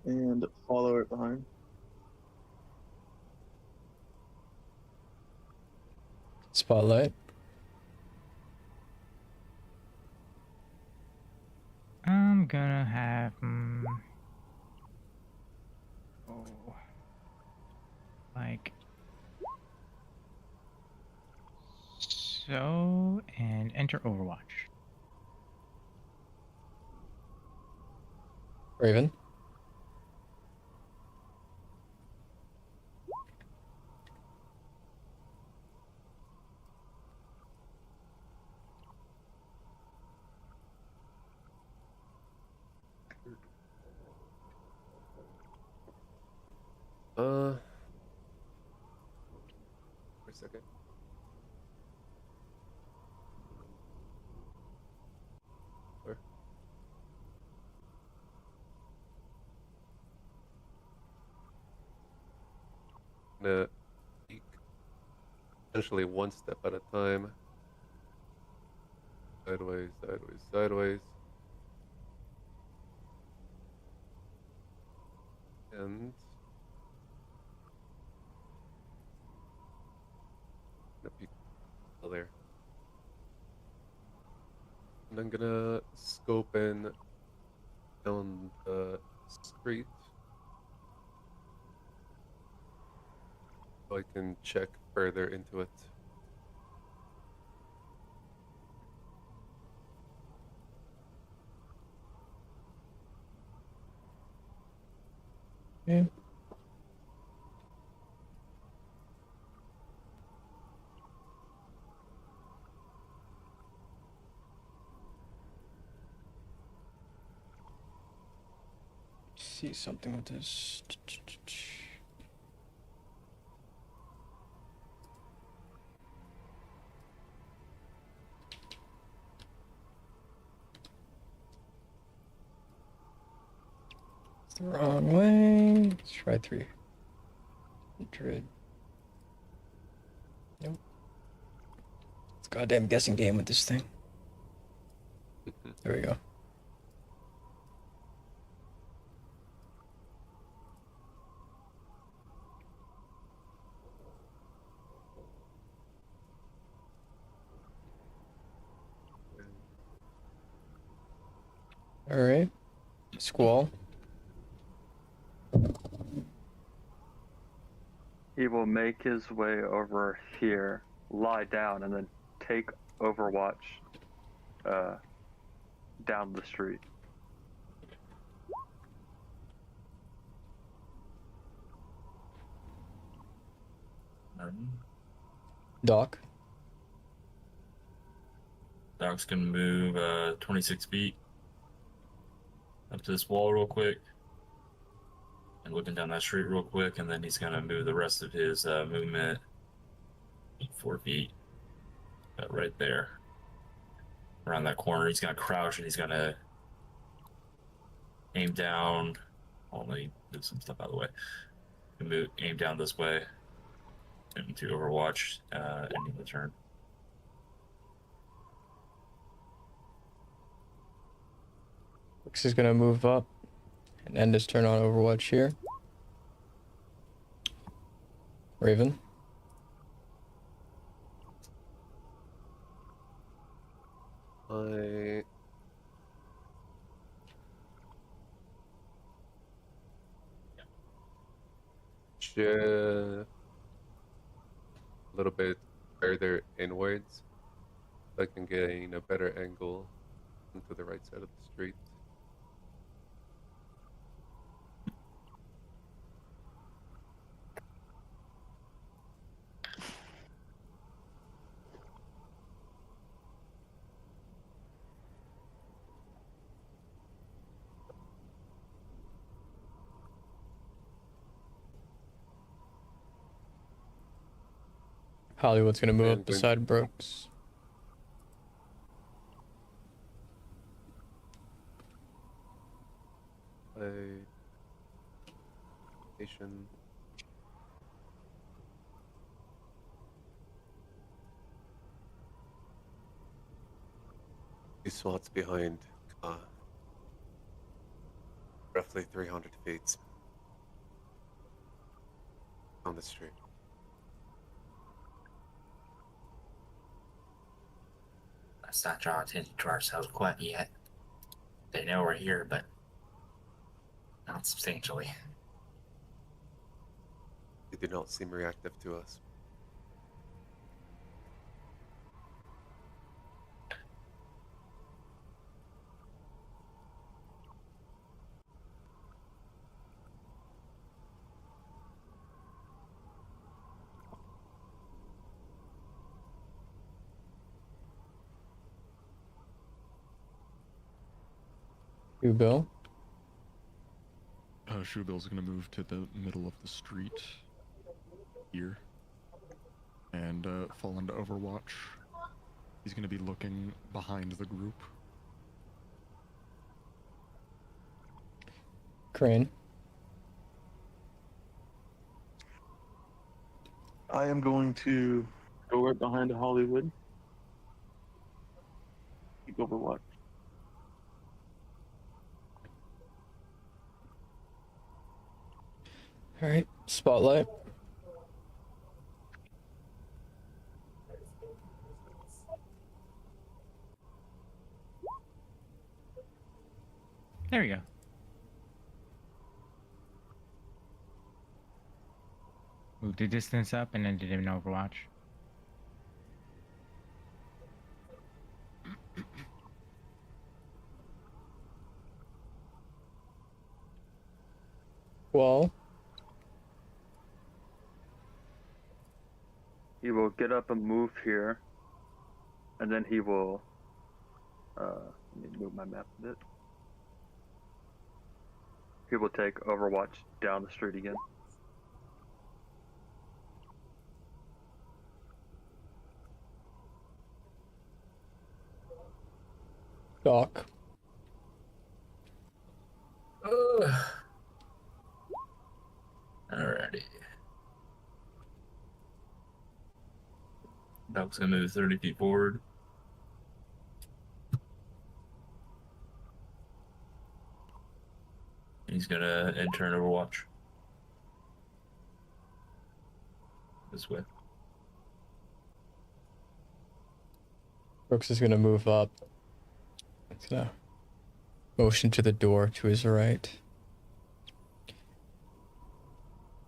And follow it behind. Spotlight. I'm gonna have like so, and enter Overwatch. Raven. For a second. Where? Gonna peek essentially one step at a time. Sideways, sideways, sideways. And gonna peek there. And I'm gonna scope in down the street so I can check further into it. Yeah. See something with this. It's the wrong way. Let's try 300. Nope. It's a goddamn guessing game with this thing. There we go. All right. Squall. He will make his way over here, lie down, and then take Overwatch down the street. Doc. Doc's gonna move 26 feet up to this wall real quick. And looking down that street real quick, and then he's gonna move the rest of his movement 4 feet. Right there. Around that corner. He's gonna crouch and he's gonna aim down. I'll let me move some stuff out of the way. Aim down this way into Overwatch, ending the turn. Lux is gonna move up and end his turn on Overwatch here. Raven. I a little bit further inwards so I can gain a better angle into the right side of the street. Hollywood's gonna move And up going beside Brooks. play station. He swats behind roughly 300 feet on the street. Let's not draw attention to ourselves quite yet. They know we're here, but not substantially. They do not seem reactive to us. Bill. Shoebill's gonna move to the middle of the street here and fall into Overwatch. He's gonna be looking behind the group. Crane. I am going to go right behind Hollywood. Keep Overwatch. All right, spotlight. There we go. Move the distance up and then did an Overwatch. Wall. He will get up and move here, and then he will. Let me move my map a bit. He will take Overwatch down the street again. Doc. Alrighty. Doc's gonna move 30 feet forward. He's gonna enter an Overwatch. This way. Brooks is gonna move up. He's gonna motion to the door to his right.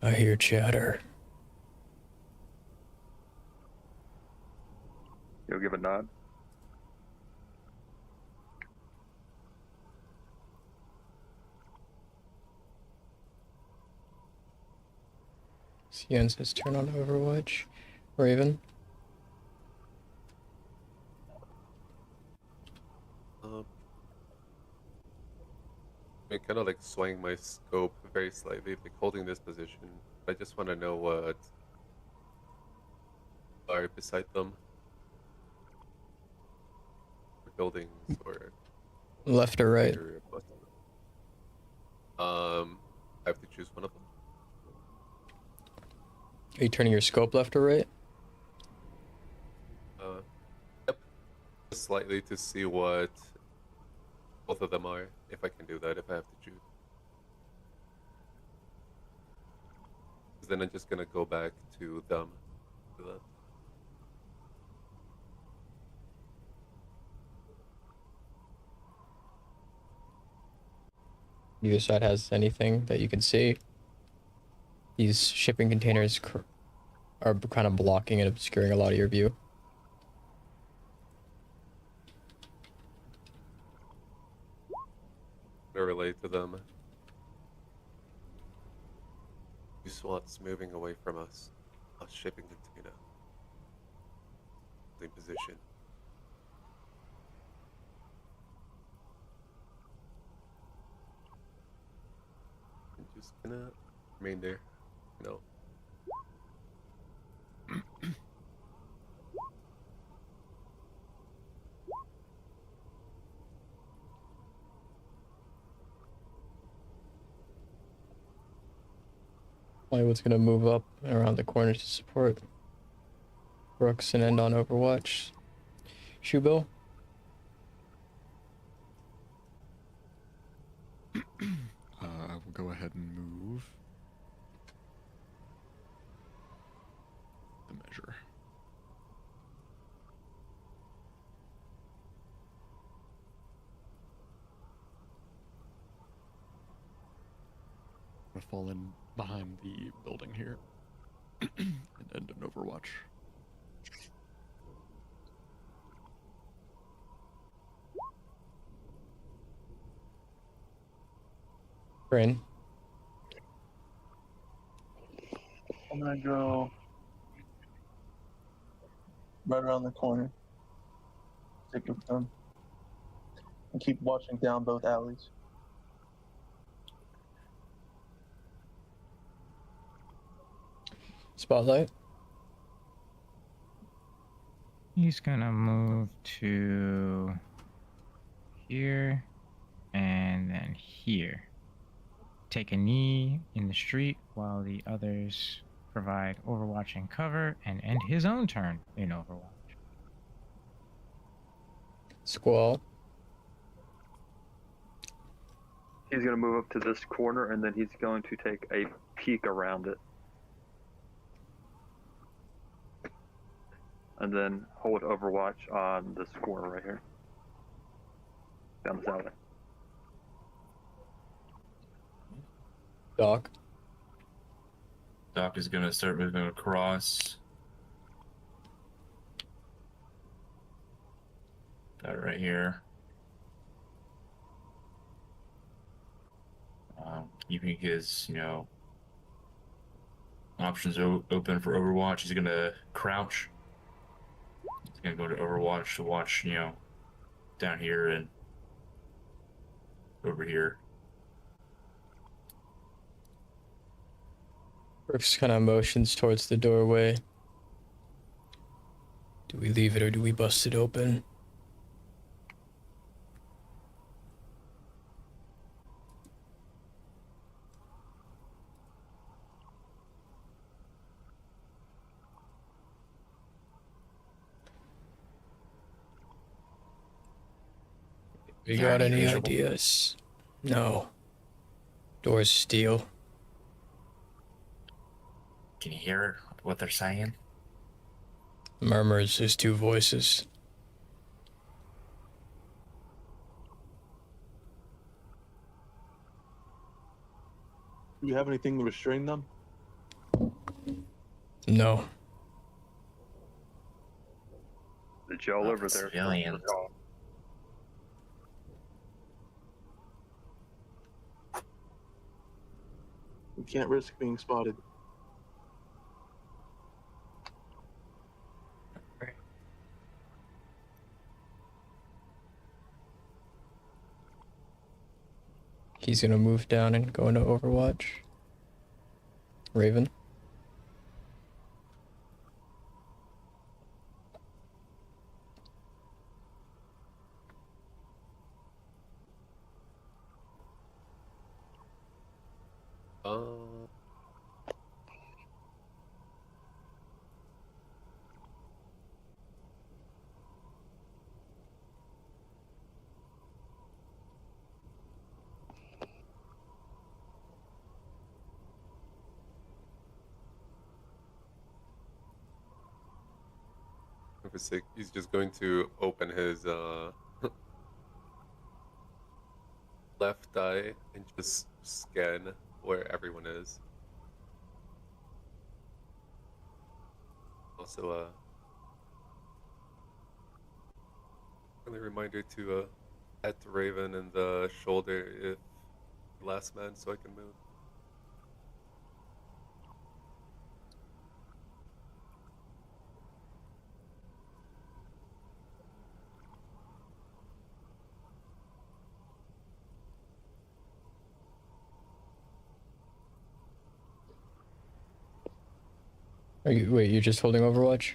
I hear chatter. You'll give a nod. He ends his turn on Overwatch. Raven. I kind of like swaying my scope very slightly, like holding this position. I just want to know what are beside them. Buildings or Left or right? I have to choose one of them. Are you turning your scope left or right? Yep. Slightly to see what both of them are, if I can do that, if I have to choose. Then I'm just gonna go back to them. To that. Neither side has anything that you can see. These shipping containers are kind of blocking and obscuring a lot of your view. I relate to them. Two SWATs moving away from us. A shipping container. In position. I'm just gonna remain there. No. Hollywood's gonna move up and around the corner to support Brooks and end on Overwatch. Shoebill? I will go ahead and move the measure. I'm gonna fall in behind the building here and end an Overwatch. Brain. I'm gonna go right around the corner. Stick with them. And keep watching down both alleys. Spotlight. He's gonna move to here and then here. Take a knee in the street while the others provide Overwatch and cover and end his own turn in Overwatch. Squall. He's going to move up to this corner, and then he's going to take a peek around it. And then hold Overwatch on this corner right here. Down this alley. Doc. Doc is going to start moving across. That right here. Keeping his, options open for Overwatch. He's going to crouch. He's going to go to Overwatch to watch, down here and over here. Brooks kind of motions towards the doorway. Do we leave it or do we bust it open? We got any ideas? No. Doors steel. Can you hear what they're saying? Murmurs his two voices. Do you have anything to restrain them? No. The jail over there. Civilians. We can't risk being spotted. He's gonna move down and go into Overwatch. Raven. He's just going to open his left eye and just scan where everyone is. Also, friendly reminder to add to Raven in the shoulder if last man, so I can move. Wait, you're just holding Overwatch?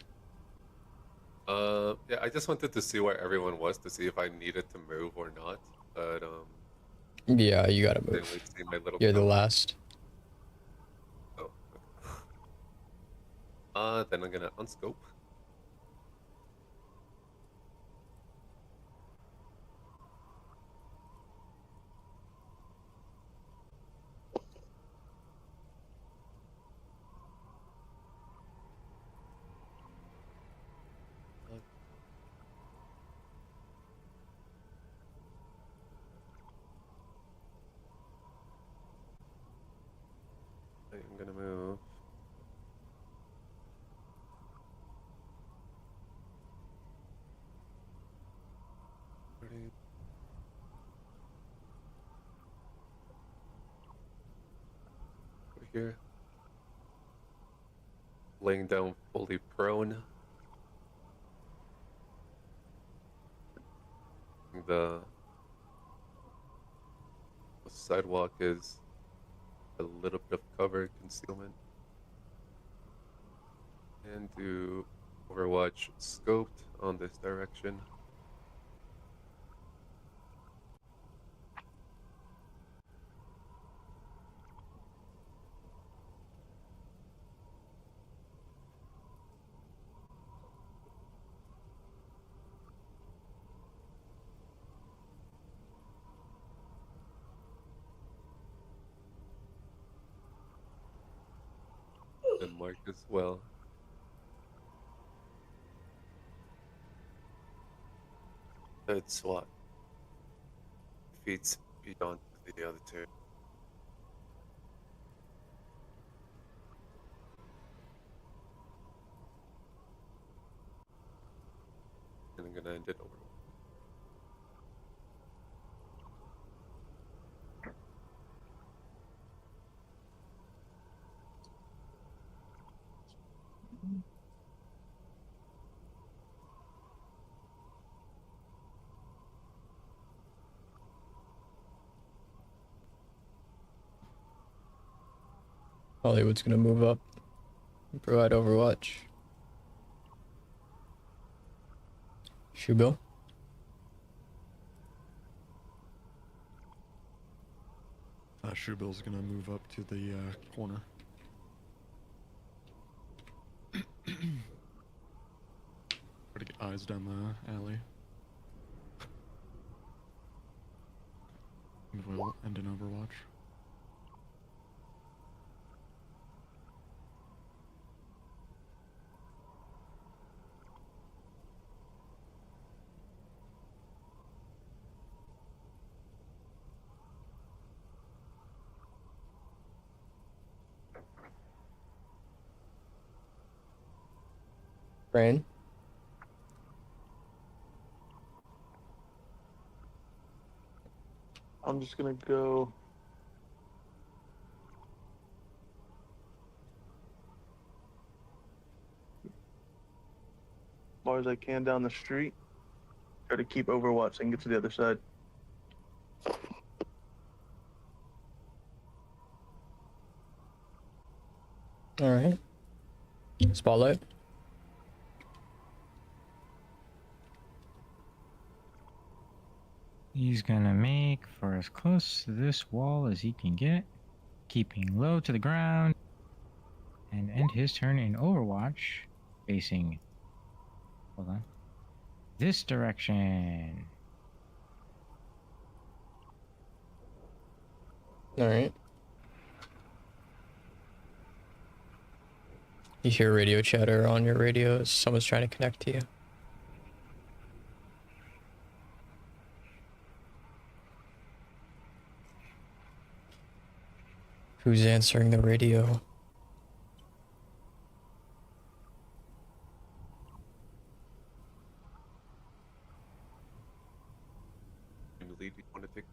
Yeah, I just wanted to see where everyone was to see if I needed to move or not. But Yeah, you gotta didn't move. really see my little You're the cone. last. Oh, okay. Then I'm gonna unscope. I'm gonna move. Over here. Laying down fully prone. The sidewalk is a little bit of cover concealment. And do Overwatch scoped on this direction. And mark as well. Third SWAT feeds beyond the other two. And I'm gonna end it over. Hollywood's gonna move up and provide Overwatch. Shubil? Shubil's gonna move up to the corner. Try to get eyes down the alley. And we'll end an Overwatch. Rain? I'm just gonna go as far as I can down the street. Try to keep Overwatch and get to the other side. Alright. Spotlight? He's gonna make for as close to this wall as he can get, keeping low to the ground, and end his turn in Overwatch, facing, hold on, this direction. Alright. You hear radio chatter on your radio as someone's trying to connect to you. Who's answering the radio?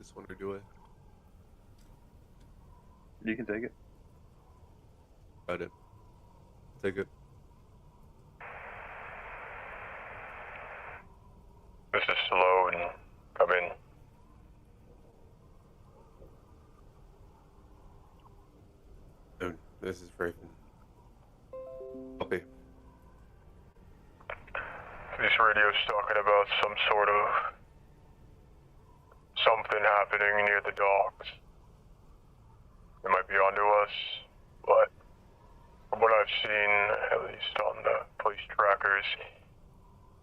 this one, or do I? You can take it. Got it. Take it. This is slow and come in. No, this is Raven. Copy. This radio's talking about some sort of something happening near the docks. It might be onto us, but from what I've seen, at least on the police trackers,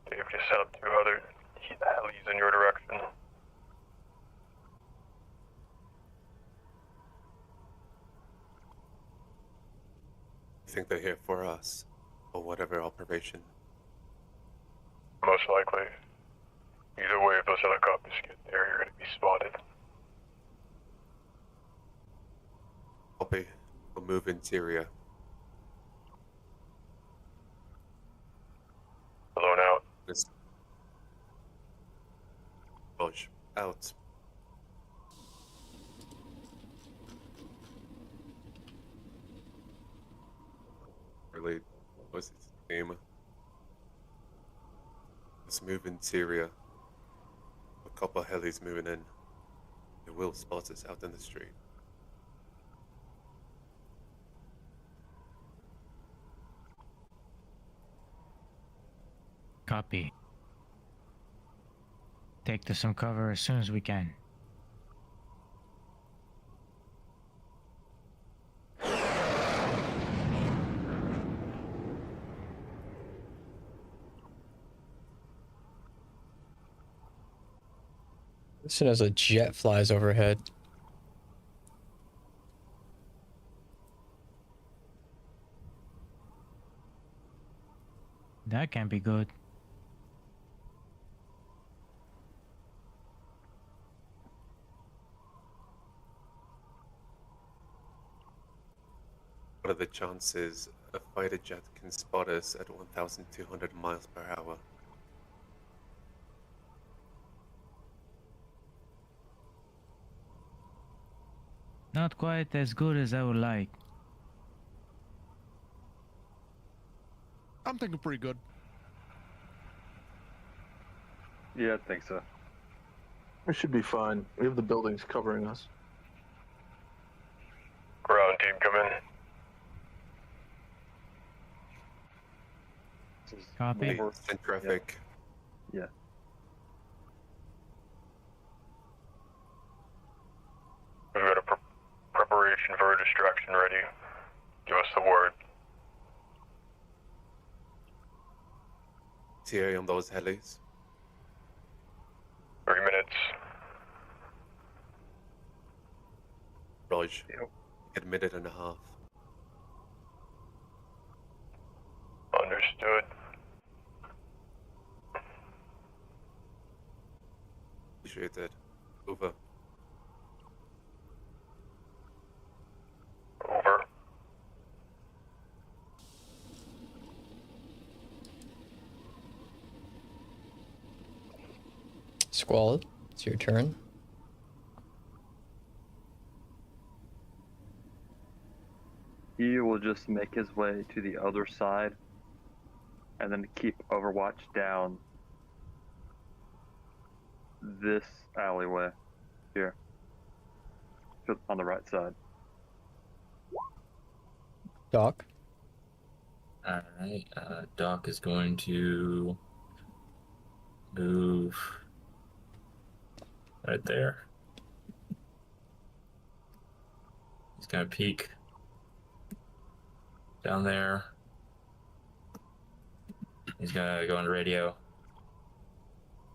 they've just sent up 2 other helis in your direction. I think they're here for us, or whatever operation. Most likely. Either way, if those helicopters get there, you're gonna be spotted. Copy. We'll move interior. Alone out. This. Dodge. Out. Really, what's his name? Let's move interior. A couple of helis moving in. They will spot us out in the street. Copy. Take to some cover as soon as we can. Listen as a jet flies overhead. That can't be good. What are the chances a fighter jet can spot us at 1,200 miles per hour? Not quite as good as I would like. I'm thinking pretty good. Yeah, I think so. We should be fine. We have the buildings covering us. Ground team, come in. Copy. In traffic. Yeah. We've got a preparation for a distraction ready. Give us the word. TA on those helis. 3 minutes. Raj. Yep. Get a minute and a half. Understood. Appreciate it. Over. Over. Squalid, it's your turn. He will just make his way to the other side and then keep Overwatch down this alleyway here on the right side. Doc. Alright, Doc is going to move right there. He's gonna peek down there. He's gonna go on radio.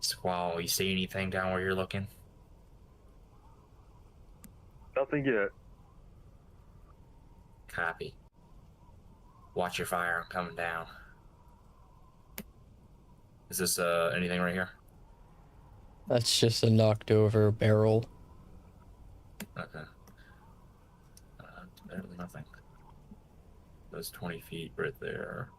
Squall, you see anything down where you're looking? Nothing yet. Copy. Watch your fire, I'm coming down. Is this anything right here? That's just a knocked over barrel. Okay. Barely nothing. That's 20 feet right there.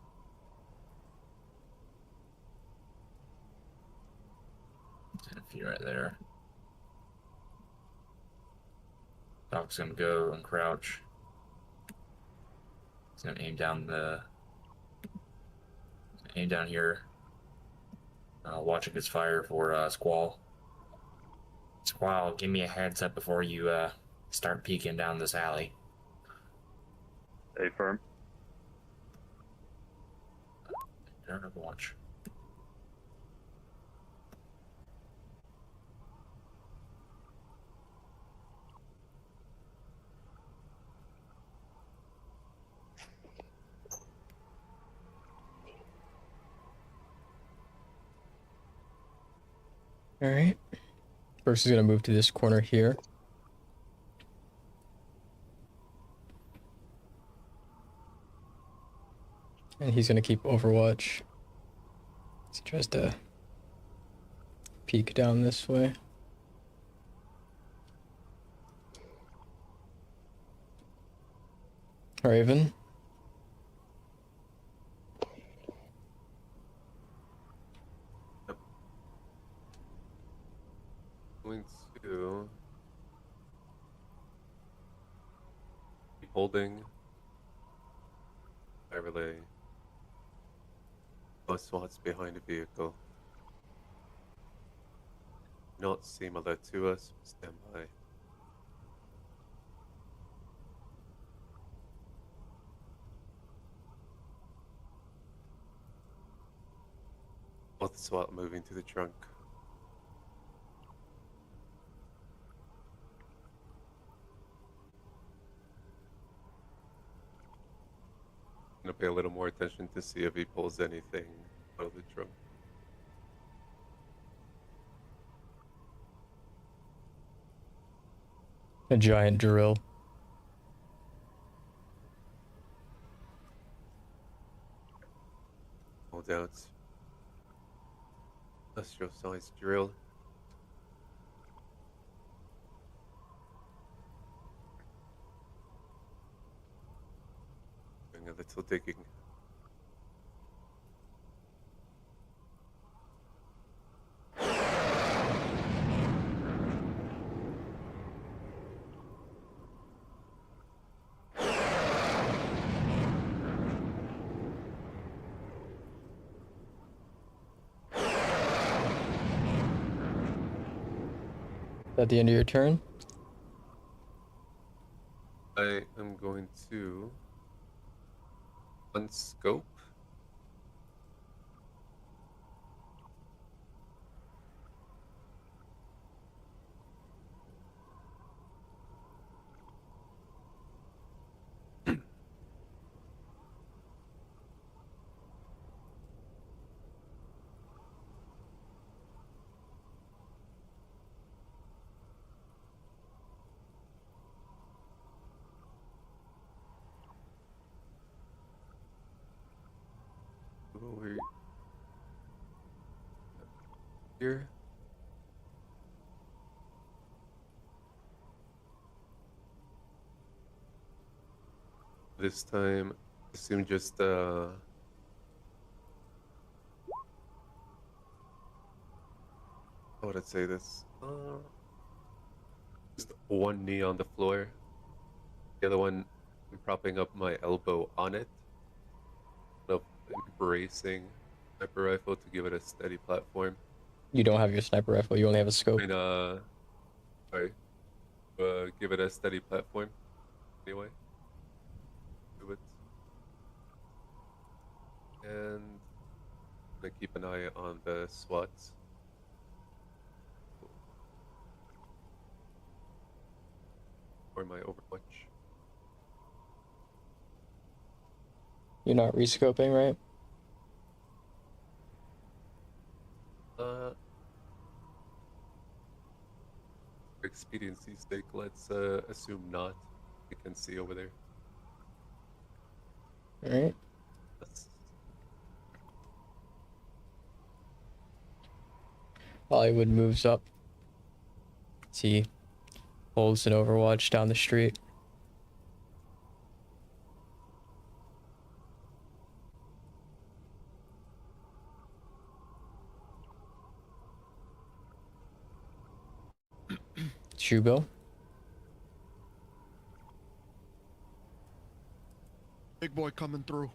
10 feet right there. Doc's gonna go and crouch. He's gonna aim down here. Watching his fire for Squall. Squall, give me a heads up before you start peeking down this alley. Stay firm. Turn of watch. All right. First is gonna move to this corner here. And he's gonna keep Overwatch. He tries to peek down this way. Raven. Going to keep holding. I relay. Both SWATs behind the vehicle. Not similar to us. Stand by. Both SWAT moving to the trunk. Gonna pay a little more attention to see if he pulls anything out of the trunk. A giant drill. No doubts. Industrial sized drill. Doing a little digging. At the end of your turn? I am going to unscope. Over here. This time, assume just how would I say this? Just one knee on the floor. The other one, I'm propping up my elbow on it. Embracing sniper rifle to give it a steady platform. You don't have your sniper rifle, you only have a scope. And sorry. Give it a steady platform. Anyway. Do it. And I'm gonna keep an eye on the SWATs. Or my Overwatch. You're not rescoping, right? For expediency's sake, let's assume not. You can see over there. Alright. Hollywood moves up. He holds an Overwatch down the street. Shubo. Big boy coming through.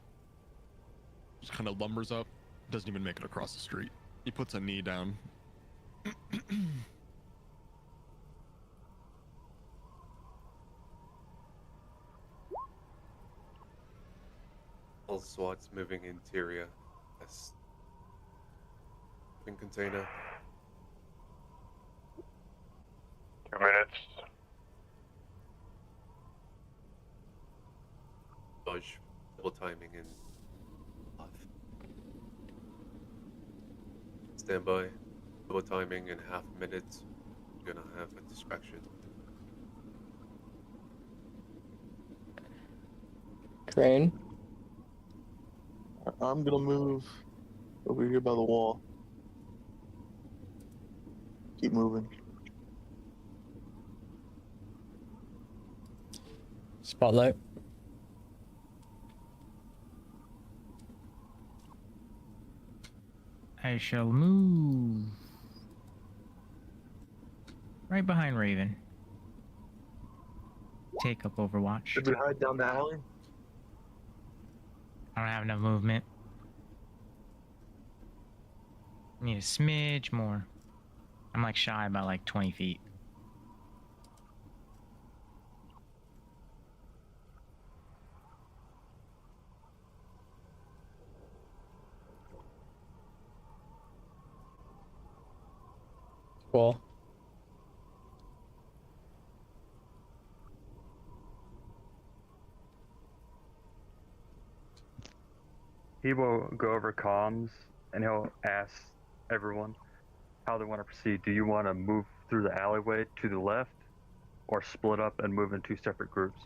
Just kind of lumbers up. Doesn't even make it across the street. He puts a knee down. All SWAT's moving interior. Yes. In container. 2 minutes. Dodge. Double timing in 5. Stand by. Double timing in half a minute. We're gonna have a distraction. Train. I'm gonna move over here by the wall. Keep moving. Spotlight. I shall move right behind Raven. Take up Overwatch. Should we hide down the alley? I don't have enough movement. Need a smidge more. I'm like shy by like 20 feet. Cool. He will go over comms and he'll ask everyone how they want to proceed. Do you want to move through the alleyway to the left or split up and move in 2 separate groups?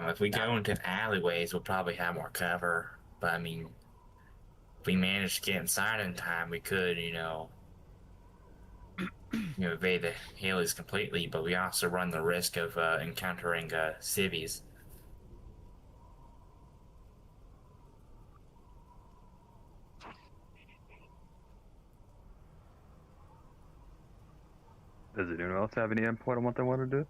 If we go into alleyways, we'll probably have more cover. But I mean, if we manage to get inside in time, we could, evade the Haleys completely. But we also run the risk of encountering civvies. Does anyone else have any input on what they want to do?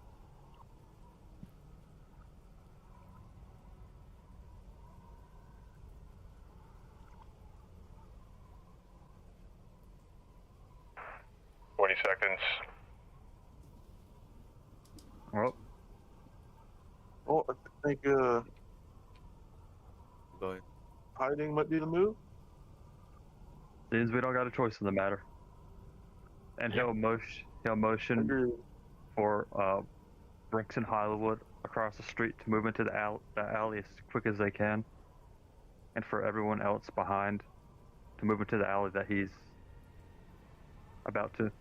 Seconds. Well, Oh, I think Bye. hiding might be the move. seems we don't got a choice in the matter. And he'll motion Agreed. for Brooks and Hollywood across the street to move into the alley as quick as they can, and for everyone else behind to move into the alley that he's about to.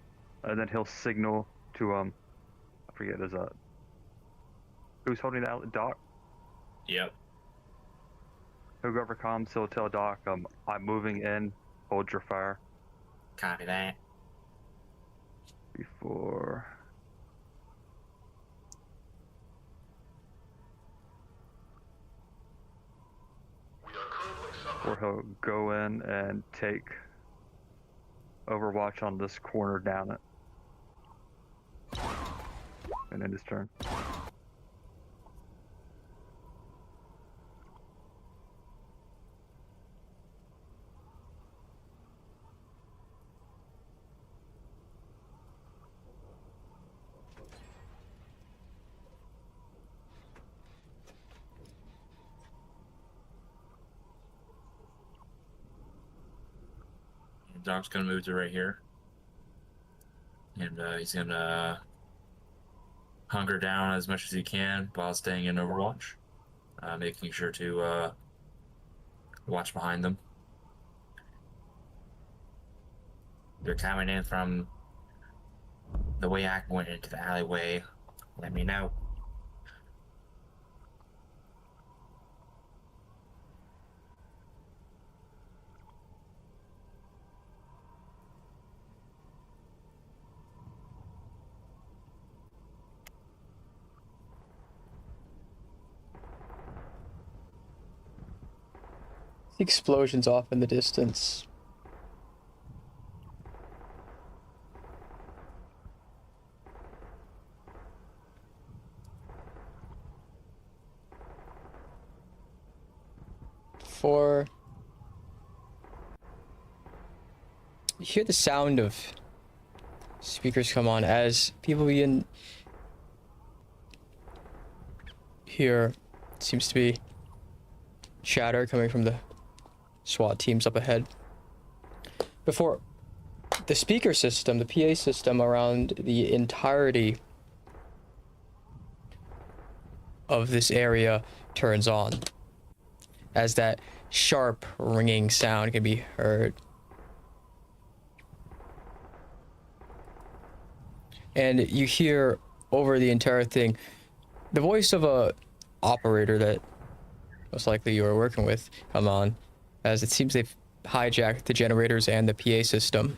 And then he'll signal to I forget who's holding the alley? Doc. Yep. He'll go over comms. He'll tell Doc, I'm moving in. Hold your fire. Copy that. Before. Or he'll go in and take Overwatch on this corner down it. And end his turn. Doc's gonna move to right here. And he's gonna hunker down as much as he can while staying in Overwatch. Making sure to watch behind them. They're coming in from the way I went into the alleyway. Let me know. The explosion's off in the distance. You hear the sound of speakers come on as people begin hear, seems to be chatter coming from the SWAT teams up ahead. Before the speaker system, the PA system around the entirety of this area turns on, as that sharp ringing sound can be heard. And you hear over the entire thing the voice of a operator that most likely you are working with come on, as it seems they've hijacked the generators and the PA system.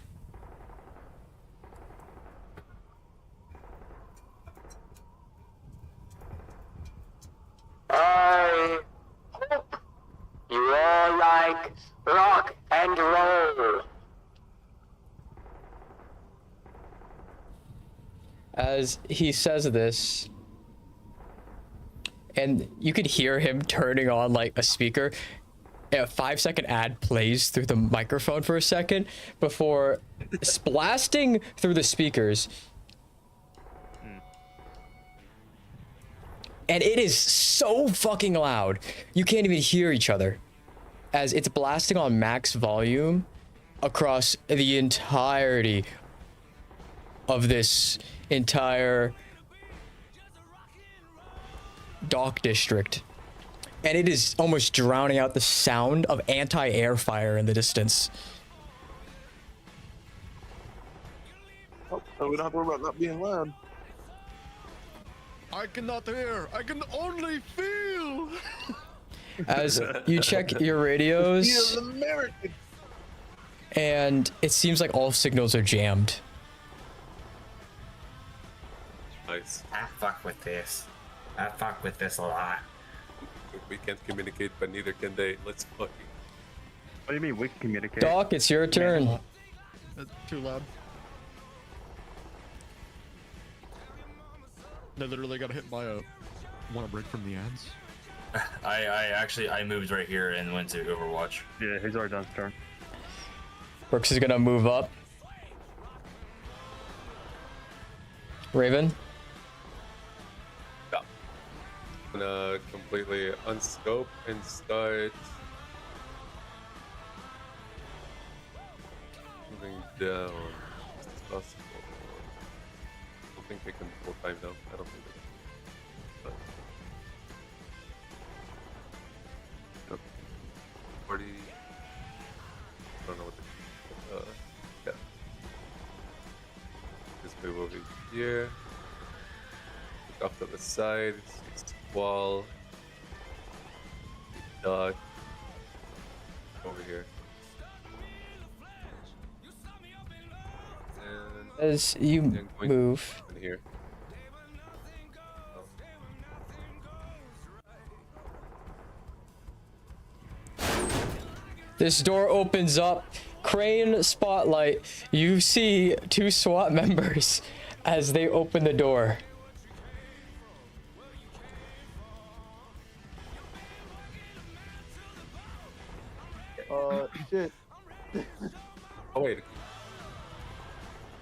I hope you all like rock and roll. As he says this, and you could hear him turning on like a speaker. A 5-second ad plays through the microphone for a second before blasting through the speakers. And it is so fucking loud, you can't even hear each other, as it's blasting on max volume across the entirety of this entire dock district. And it is almost drowning out the sound of anti-air fire in the distance. Oh, we don't have to worry about not being loud. I cannot hear. I can only feel. As you check your radios, Feel American. and it seems like all signals are jammed. Nice. I fuck with this. I fuck with this a lot. We can't communicate, but neither can they. Let's fucking. What do you mean we can communicate? Doc, it's your turn. That's too loud. They literally got hit by a. Want to break from the ads? I moved right here and went to Overwatch. Yeah, he's already done his turn. Brooks is gonna move up. Raven? I'm gonna completely unscope and start moving down as much as possible. I don't think they can full time now. I don't think they can. But, nope. 40. I don't know what they yeah. Just move over here. Look off to the side. Wall, dot, over here. And As you move, in here. this door opens up. Crane spotlight. You see two SWAT members as they open the door. Shit. Oh wait.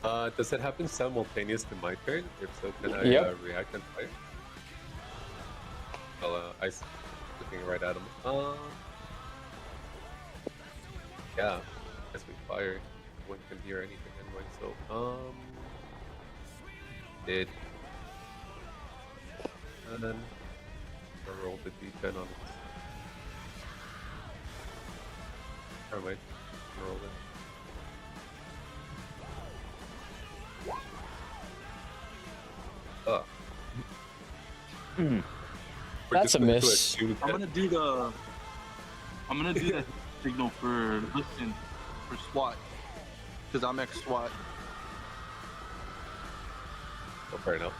Does it happen simultaneous to my turn? If so, can I react and fire? Well, ice looking right at him. Yeah. As we fire, one can hear anything anyway. So did. And then I rolled the D10 on it. Never mind. Roll it. Oh. That's a miss. I'm gonna do the signal for listen for SWAT because I'm ex-SWAT. Oh, fair enough.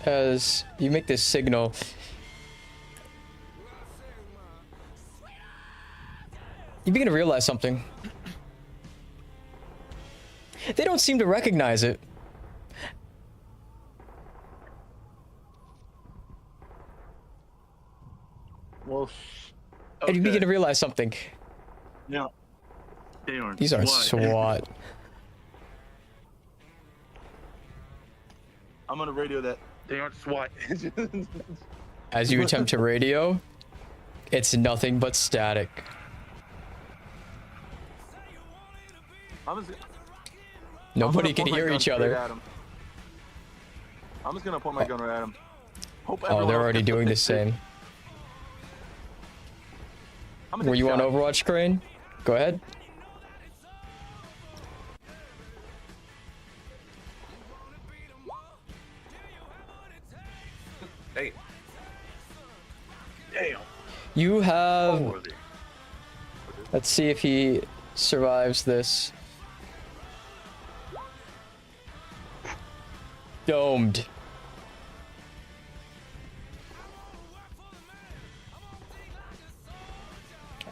as you make this signal, you begin to realize something. They don't seem to recognize it. Well, And you begin to realize something. Yeah. They aren't These aren't SWAT. I'm gonna radio that. They aren't SWAT. As you attempt to radio, it's nothing but static. Nobody can hear each other. I'm just gonna point my gun right at him. Oh, they're already doing the same. Were you on Overwatch, Crane? Go ahead. Hey. Damn. You have... Let's see if he survives this. Domed.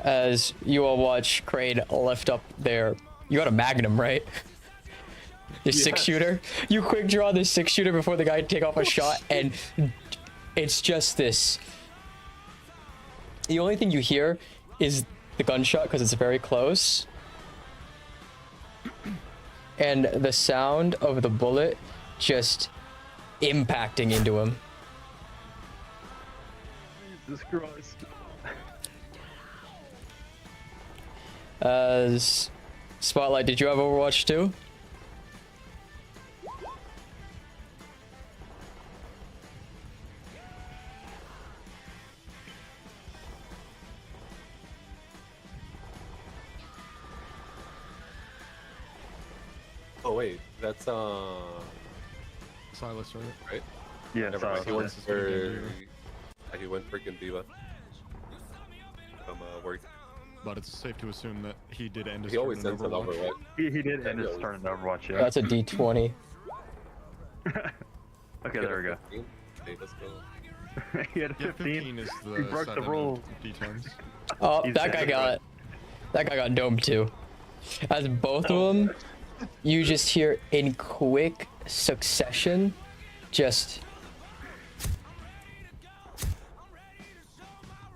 As you all watch Crane lift up there. You got a Magnum, right? Your Yes. 6-shooter? You quick draw this 6-shooter before the guy take off a shot, and it's just this. The only thing you hear is the gunshot because it's very close. And the sound of the bullet just impacting into him. Jesus Christ. As Spotlight, did you have Overwatch 2? Oh wait, that's Silas, right? Right? Yeah, Never mind. Silas. He went freaking diva. From work. But it's safe to assume that he did end his He always turn in ends an Overwatch. Overwatch. He did end his turn in Overwatch, yeah. That's a D20. Okay, there we go. Okay, let's go. He had a Yeah, 15. 15 is the He broke the seven rule. D10s. Oh, He's that guy dead. got domed too. As both of them, you just hear in quick succession, just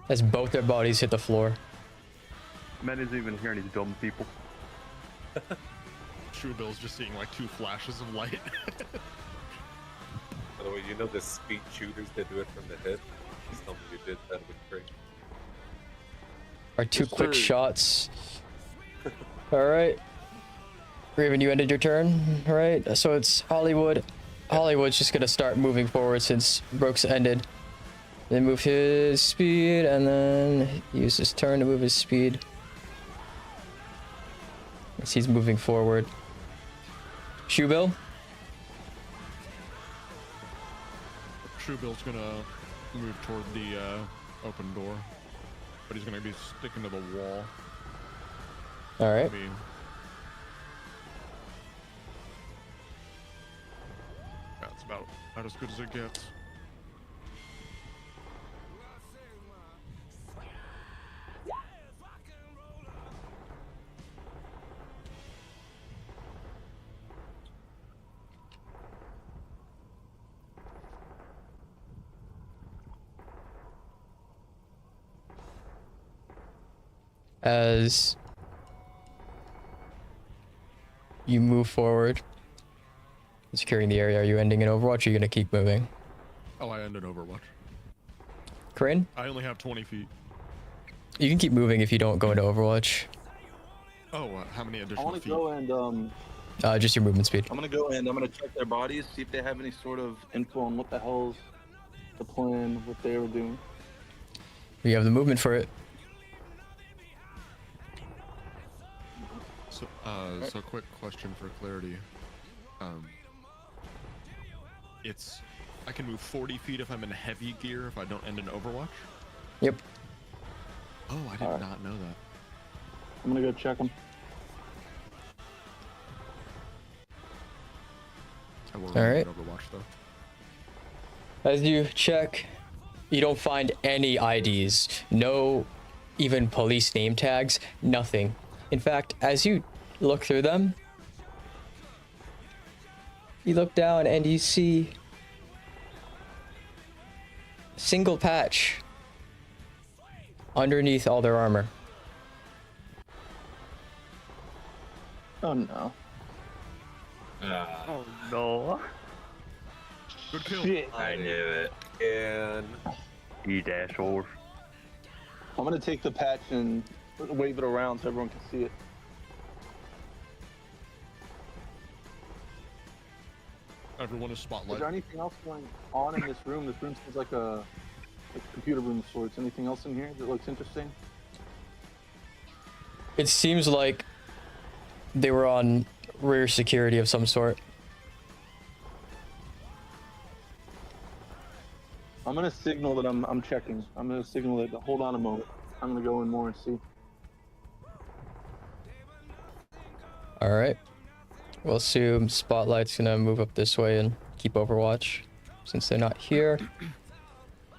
as both their bodies hit the floor. Man isn't even hearing these dumb people. Bill's just seeing like 2 flashes of light. By the way, you know the speed shooters that do it from the hip? Just tell me you did that with Craig. Our 2 Yes, quick sir. shots. Alright. Raven, you ended your turn. Alright, so it's Hollywood. Hollywood's just gonna start moving forward since Brooks ended. Then move his speed, and then use his turn to move his speed. As he's moving forward. Shoebill? Bill's gonna move toward the open door, but he's gonna be sticking to the wall. Alright. Maybe- That's about as good as it gets. As you move forward, securing the area, are you ending in Overwatch or are you gonna keep moving? Oh, I ended Overwatch. Crane? I only have 20 feet. You can keep moving if you don't go into Overwatch. Oh, how many I additional want to feet? go and Just your movement speed. I'm gonna go and I'm gonna check their bodies, see if they have any sort of info on what the hell's the plan, what they were doing. You have the movement for it. So quick question for clarity. I can move 40 feet if I'm in heavy gear if I don't end in Overwatch? Yep. Oh, I did not know that. I'm gonna go check them. I will All right. Overwatch though. As you check, you don't find any IDs, no even police name tags, nothing. In fact, as you look through them, you look down and you see a single patch underneath all their armor. Oh no. Oh no. Good kill. Shit. I knew it. And E-4. I'm gonna take the patch and wave it around so everyone can see it. Everyone is Is spotlight. there anything else going on in this room? This room seems like a computer room of sorts. Anything else in here that looks interesting? It seems like they were on rear security of some sort. I'm gonna signal that I'm checking. I'm gonna signal that. Hold on a moment. I'm gonna go in more and see. All right. We'll assume Spotlight's gonna move up this way and keep Overwatch since they're not here.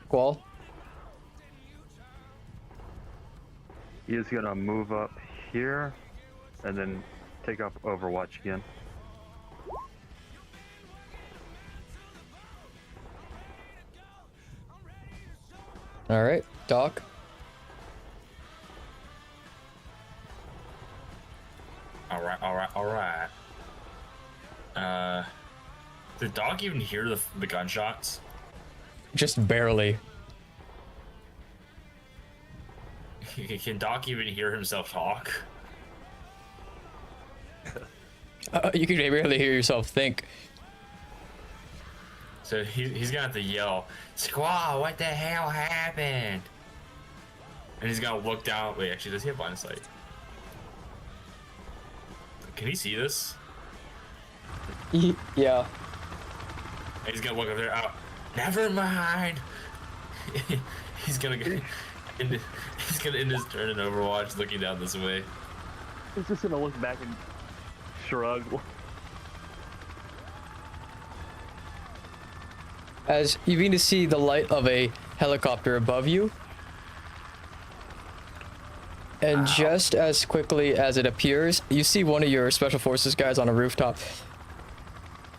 Qual? He is gonna move up here and then take up Overwatch again. All right, Doc. All right. Did Doc even hear the gunshots? Just barely. Can Doc even hear himself talk? You can barely hear yourself think. So he's gonna have to yell, "Squaw, what the hell happened?" And he's gonna look down. Wait, actually, does he have line of sight? Can he see this? Yeah. And he's gonna look up there. Oh, never mind. He's gonna get. He's gonna end his turn in Overwatch, looking down this way. He's just gonna look back and shrug. As you begin to see the light of a helicopter above you. And just as quickly as it appears, you see one of your special forces guys on a rooftop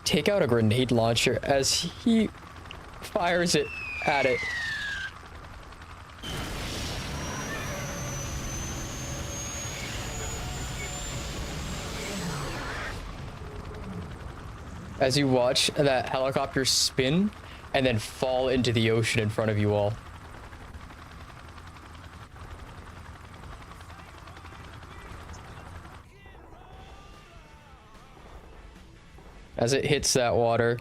take out a grenade launcher as he fires it at it. As you watch that helicopter spin and then fall into the ocean in front of you all. As it hits that water,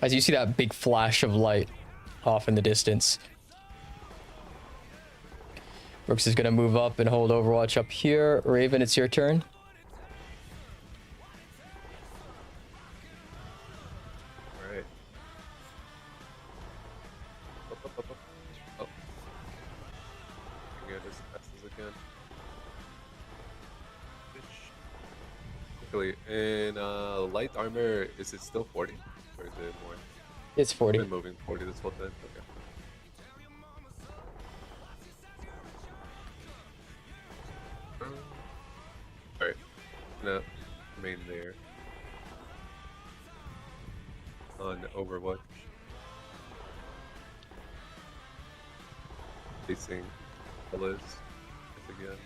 as you see that big flash of light off in the distance, Brooks is gonna move up and hold Overwatch up here. Raven, it's your turn. Alright. Up. Oh. Get as fast as I can. Quickly. In light armor, is it still 40? Or is it more? It's 40. I've been moving 40 this whole time. Okay. Alright. No. Remain there. On Overwatch. Facing Liz again.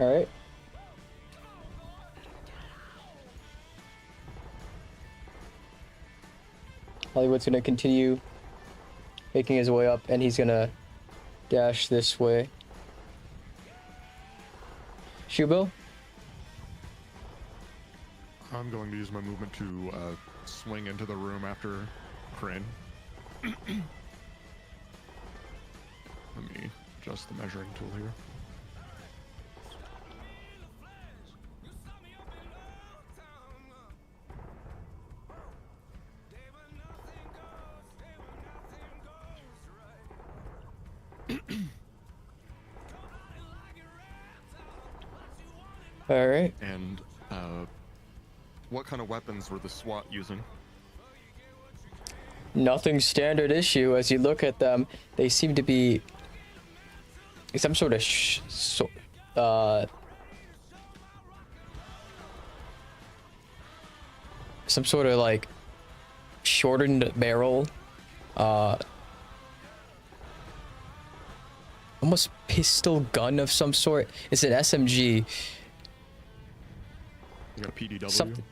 All right. Hollywood's gonna continue making his way up, and he's gonna dash this way. Shubo? I'm going to use my movement to swing into the room after Crane. Let me adjust the measuring tool here. All right. And what kind of weapons were the SWAT using? Nothing standard issue. As you look at them, they seem to be some sort of some sort of like shortened barrel, almost pistol gun of some sort. It's an SMG. You got a PDW?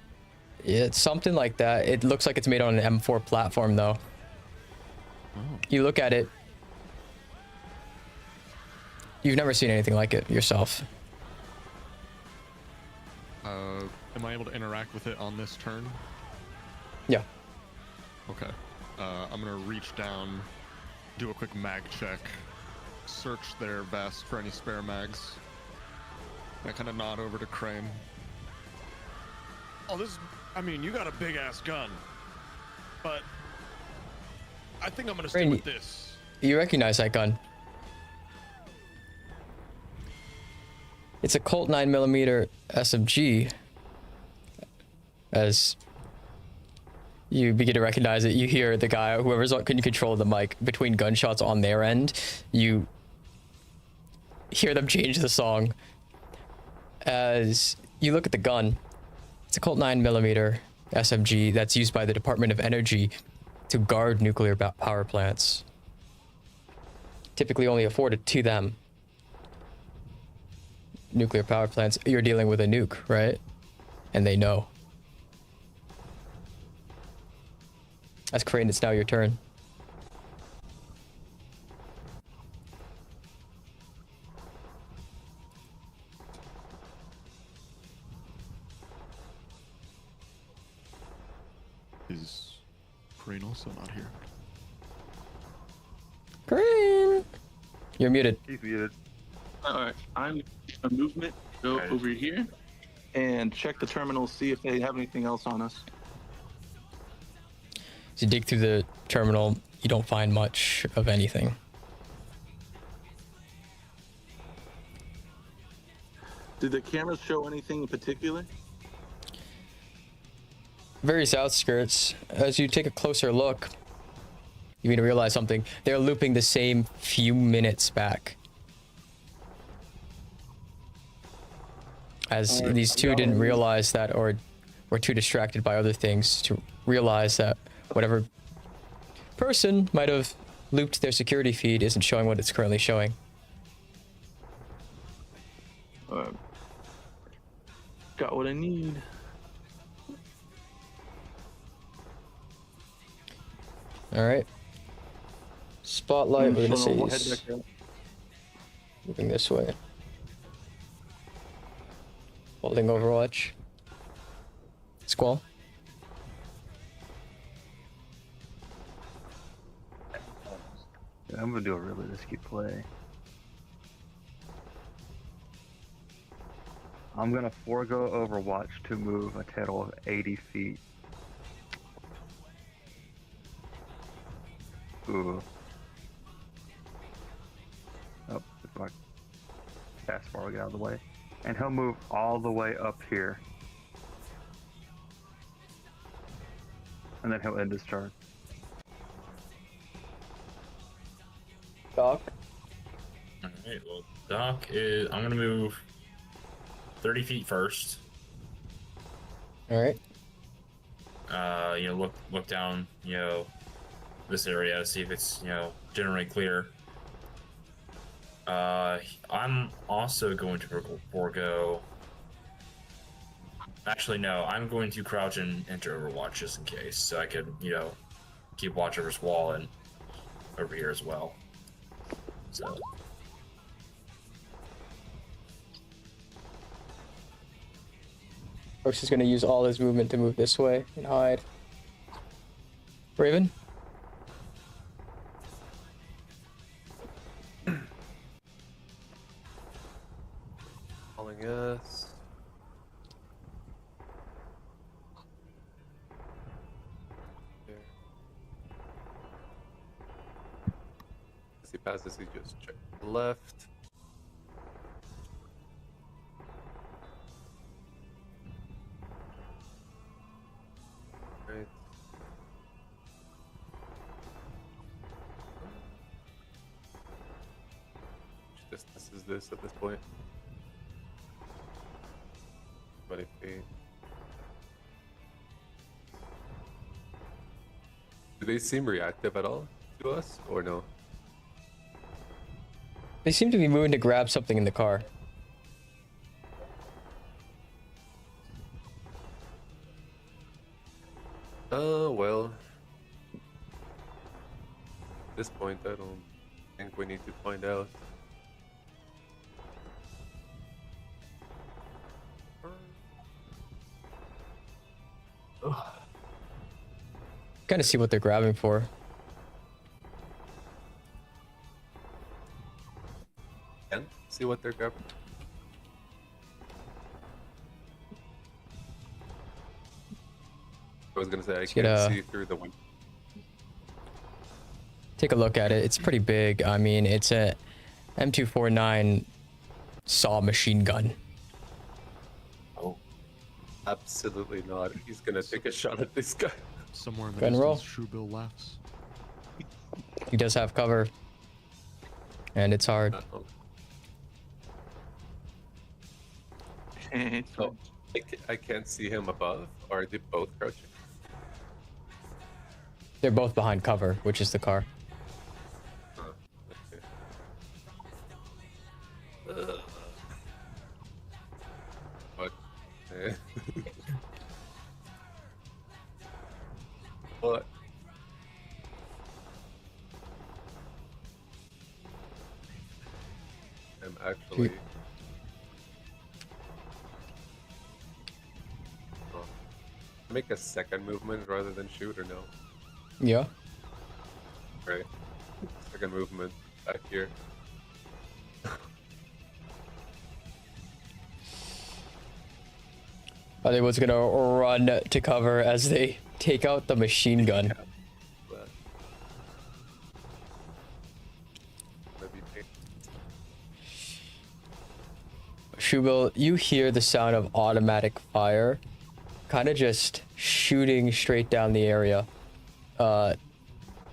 Yeah, it's something like that. It looks like it's made on an M4 platform, though. Oh. You look at it. You've never seen anything like it yourself. Am I able to interact with it on this turn? Yeah. Okay. I'm gonna reach down, do a quick mag check, search their vest for any spare mags. I kind of nod over to Crane. Oh, I mean, you got a big ass gun, but I think I'm gonna stick with this. You recognize that gun? It's a Colt 9mm SMG. As you begin to recognize it, you hear the guy, whoever's in control of the mic, between gunshots on their end, you hear them change the song. As you look at the gun, it's a Colt 9mm SMG that's used by the Department of Energy to guard nuclear power plants. Typically only afforded to them. Nuclear power plants, you're dealing with a nuke, right? And they know. As Crane, it's now your turn. Is Crane also not here? Crane! You're muted. He's muted. Alright, I'm a movement, go over here and check the terminal, see if they have anything else on us. As you dig through the terminal, you don't find much of anything. Did the cameras show anything in particular? Various outskirts. As you take a closer look, you begin to realize something. They're looping the same few minutes back. As these two didn't realize that, or were too distracted by other things to realize that whatever person might have looped their security feed isn't showing what it's currently showing. Got what I need. All right. Spotlight, we're gonna say is moving this way. Holding Overwatch. Squall. I'm gonna do a really risky play. I'm gonna forego Overwatch to move a total of 80 feet. Ooh. Oh, if I fast forward, get out of the way. And he'll move all the way up here. And then he'll end his turn. Doc. Alright, well, Doc is. I'm gonna move 30 feet first. Alright. Look down, this area, see if it's, generally clear. I'm also going to forego. Actually, no, I'm going to crouch and enter Overwatch just in case, so I can, keep watch over this wall and over here as well. So. Brooks is going to use all his movement to move this way and hide. Raven? Calling us. There. As he passes, he just check left. is this at this point? 20 feet. Do they seem reactive at all to us, or no? They seem to be moving to grab something in the car. Oh, well. At this point, I don't think we need to find out. Kind of see what they're grabbing for. Can see what they're grabbing. I was gonna say I can't see through the window. Take a look at it. It's pretty big. I mean, it's a M249 saw machine gun. Oh, absolutely not. He's gonna take a shot at this guy. Somewhere in the Gun roll. distance, Shoebill laughs. He does have cover. And it's hard. Oh, I can't see him above. Are they both crouching? They're both behind cover, which is the car. Okay. What? What? I'm actually... Make a second movement rather than shoot, or no? Yeah. Right. Second movement back here. I was gonna run to cover as they take out the machine gun. Shubil, you hear the sound of automatic fire, kind of just shooting straight down the area,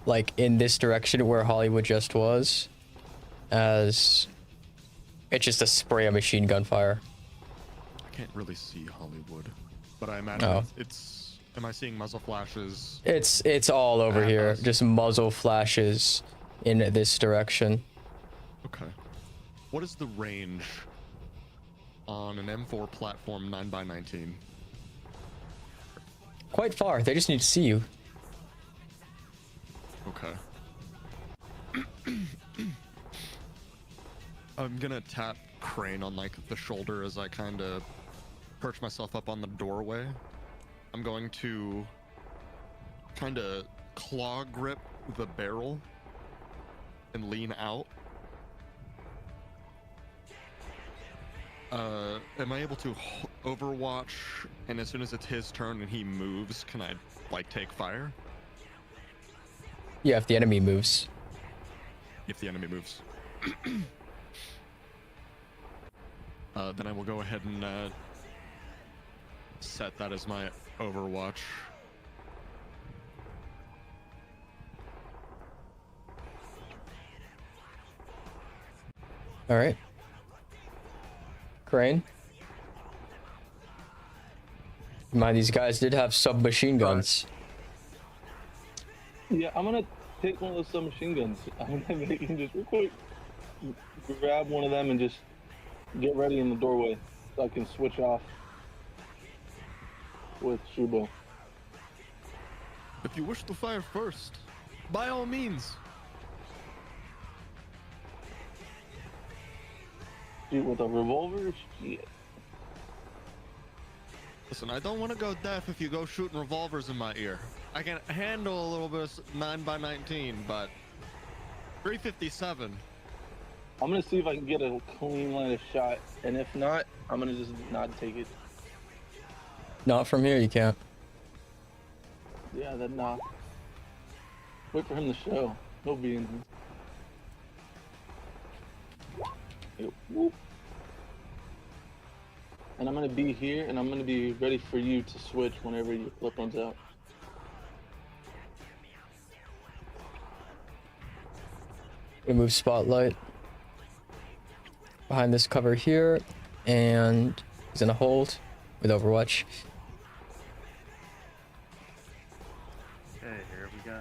like in this direction where Hollywood just was, as it's just a spray of machine gun fire. I can't really see Hollywood, but I imagine it's. Am I seeing muzzle flashes? It's all over here, just muzzle flashes in this direction. Okay. What is the range on an M4 platform 9x19? Quite far. They just need to see you. Okay. I'm gonna tap Crane on like the shoulder as I kind of perch myself up on the doorway. I'm going to kind of claw grip the barrel and lean out. Am I able to overwatch, and as soon as it's his turn and he moves, can I like take fire? Yeah, if the enemy moves. If the enemy moves. Then I will go ahead and set that as my overwatch. All right. Crane. Mind, these guys did have submachine guns. Yeah, I'm gonna take one of those submachine guns. I'm gonna make him just real quick grab one of them and just get ready in the doorway so I can switch off with Shubo. If you wish to fire first, by all means. Shoot with a revolver? Shit. Listen, I don't want to go deaf if you go shooting revolvers in my ear. I can handle a little bit of 9x19, but 357. I'm gonna see if I can get a clean line of shot, and if not, I'm gonna just not take it. Not from here, you can't. Yeah, then not. Wait for him to show. He'll be in here. Yep, whoop. And I'm gonna be here, and I'm gonna be ready for you to switch whenever your clip runs out. Remove spotlight. behind this cover here, and he's in a hold with Overwatch. Okay, here we go.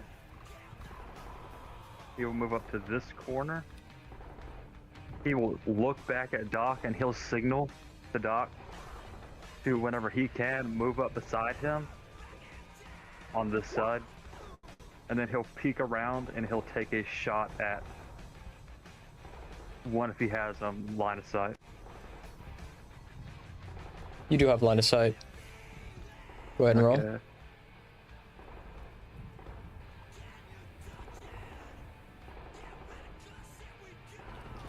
He will move up to this corner. He will look back at Doc and he'll signal to Doc to, whenever he can, move up beside him on this side. And then he'll peek around and he'll take a shot at one if he has line of sight. You do have line of sight. Go ahead and roll. Okay.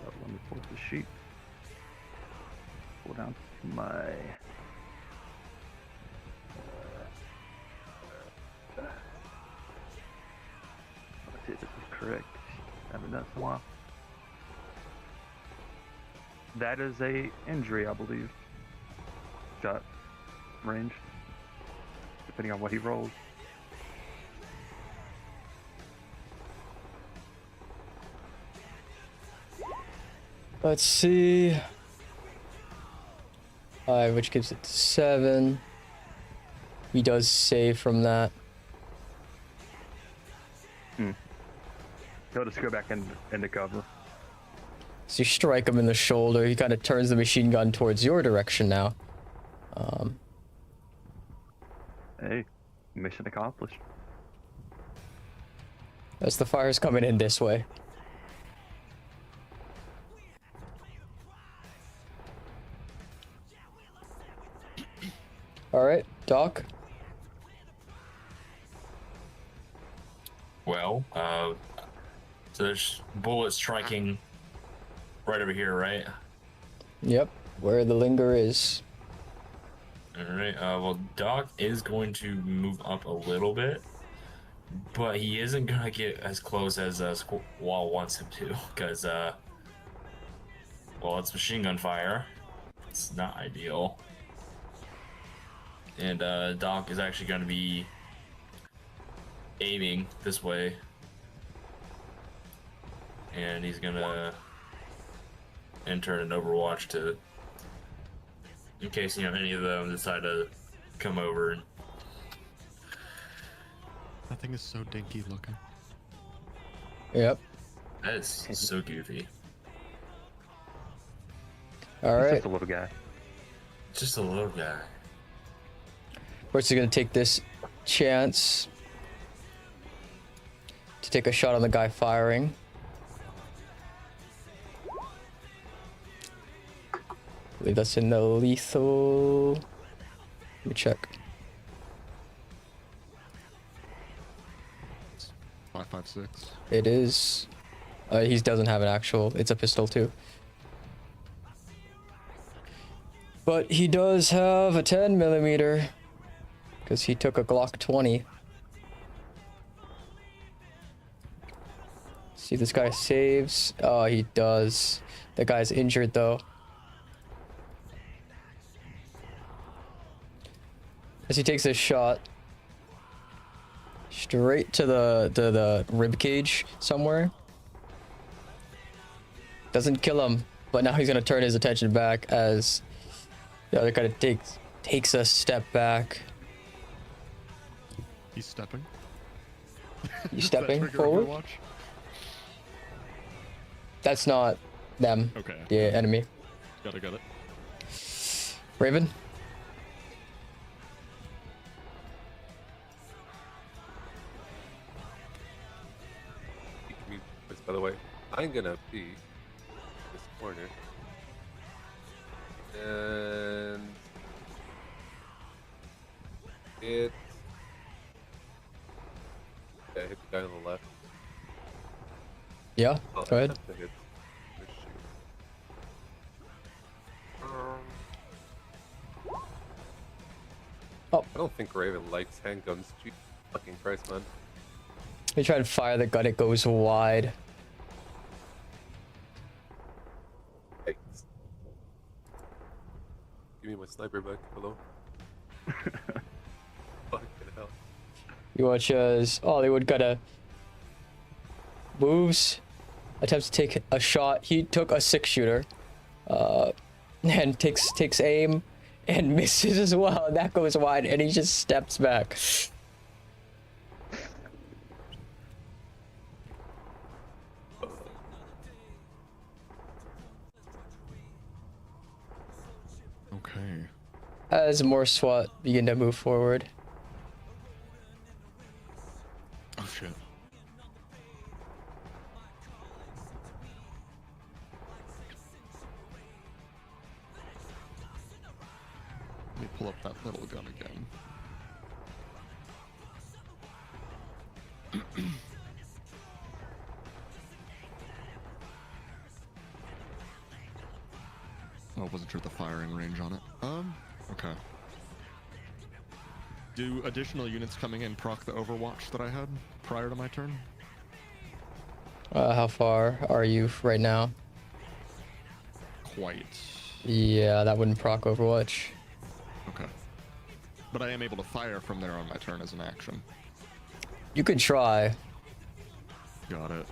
Let me pull up the sheet. Pull down to my... let's see if this is correct. I haven't done this in a while. That is a injury, I believe. Shot range, depending on what he rolls. Let's see. 5, which gives it 7. He does save from that. He'll just go back into cover. So you strike him in the shoulder. He kind of turns the machine gun towards your direction now. Hey, mission accomplished. As the fire's coming in this way. All right, Doc. Well, so there's bullets striking right over here, right? Yep, where the linger is. Alright, well, Doc is going to move up a little bit, but he isn't gonna get as close as Wall wants him to, because, well, it's machine gun fire. It's not ideal. And, Doc is actually gonna be aiming this way. And he's gonna enter an Overwatch to, in case, you know, any of them decide to come over. And that thing is so dinky looking. Yep. that is so goofy. All right. Just a little guy. Just a little guy. First, he's gonna take this chance to take a shot on the guy firing. I believe that's in the lethal. Let me check. 5.56. It is. He doesn't have an actual. It's a pistol too. But he does have a 10mm because he took a Glock 20. See if this guy saves. Oh, he does. The guy's injured though. As he takes a shot straight to the rib cage somewhere. Doesn't kill him, but now he's gonna turn his attention back as the other kind of takes a step back. He's stepping. He's stepping forward. That's not them. Okay. The enemy. Got it. Raven. By the way, I'm gonna be this corner, and hit the guy on the left. Yeah, go ahead. Oh, I don't think Raven likes handguns. Jesus fucking Christ, man. You try and fire the gun, it goes wide. Give me my sniper back. Hello. Fucking hell. You watch as Hollywood kinda moves, attempts to take a shot. He took a 6-shooter. And takes aim and misses as well. And that goes wide, and he just steps back. Okay. As more SWAT begin to move forward. Oh shit. Let me pull up that little gun again. Oh, I wasn't sure the firing range on it. Okay. Do additional units coming in proc the overwatch that I had prior to my turn? How far are you right now? Quite. Yeah, that wouldn't proc Overwatch. Okay. But I am able to fire from there on my turn as an action. You could try. Got it.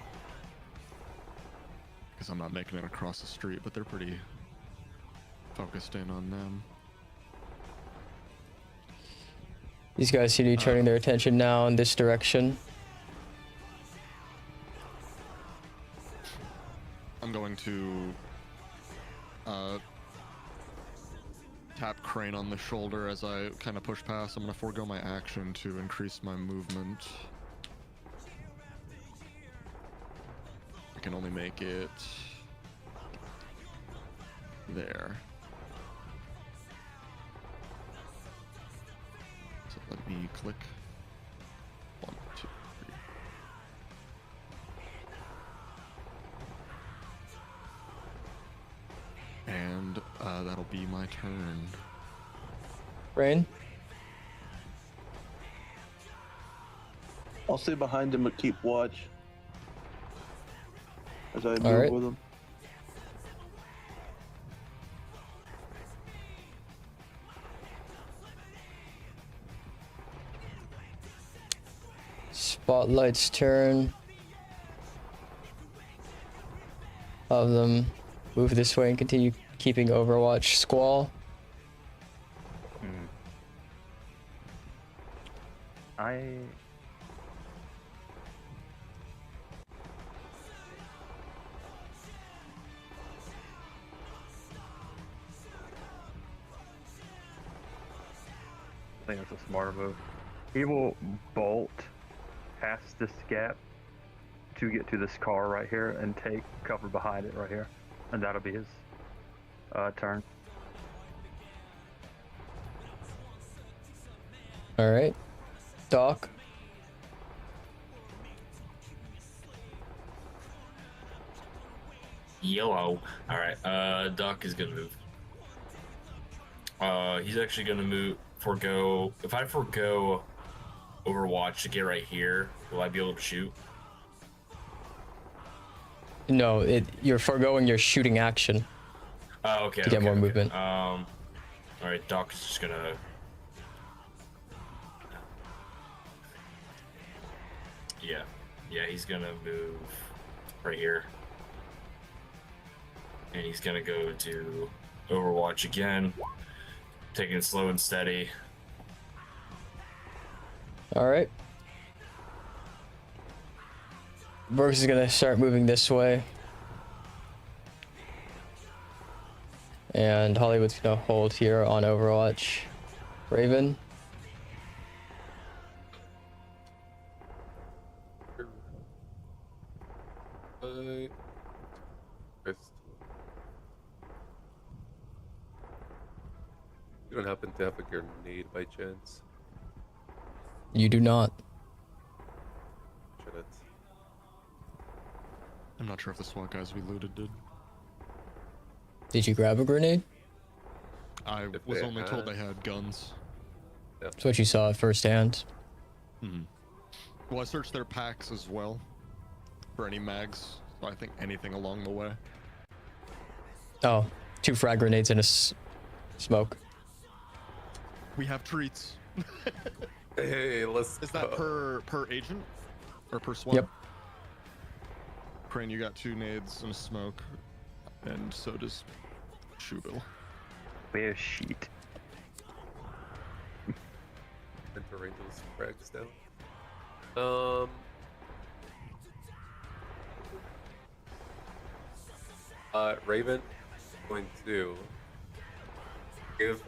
Because I'm not making it across the street, but they're pretty focused in on them. These guys seem to be turning their attention now in this direction. I'm going to tap Crane on the shoulder as I kind of push past. I'm going to forego my action to increase my movement. I can only make it there. So let me click. 1, 2, 3. And that'll be my turn. Rain? I'll stay behind him and keep watch as I move right. with him. Spotlight's turn. Of them move this way and continue keeping Overwatch. Squall. I think it's a smarter move. He will bolt past this gap to get to this car right here and take cover behind it right here, and that'll be his turn. All right. Doc. Yellow. Alright, Doc is gonna move. He's actually gonna forego. If I forego Overwatch to get right here, will I be able to shoot? No, you're foregoing your shooting action. Oh, okay. To get more movement. Alright, Doc is just gonna. Yeah, he's gonna move right here. And he's gonna go to Overwatch again, taking it slow and steady. All right. Brooks is gonna start moving this way. And Hollywood's gonna hold here on Overwatch. Raven. You don't happen to have a grenade by chance? You do not. Shit it. I'm not sure if the SWAT guys we looted did. Did you grab a grenade? I was only told they had guns. That's what you saw at first hand. Hmm. Well, I searched their packs as well for any mags. So I think anything along the way. Oh, 2 frag grenades and a smoke. We have treats. Hey, let's. Is that per agent or per SWAT? Yep. Crane, you got 2 nades and a smoke, and so does Shooble. Bear sheet. And to rain those frags down. Raven going to give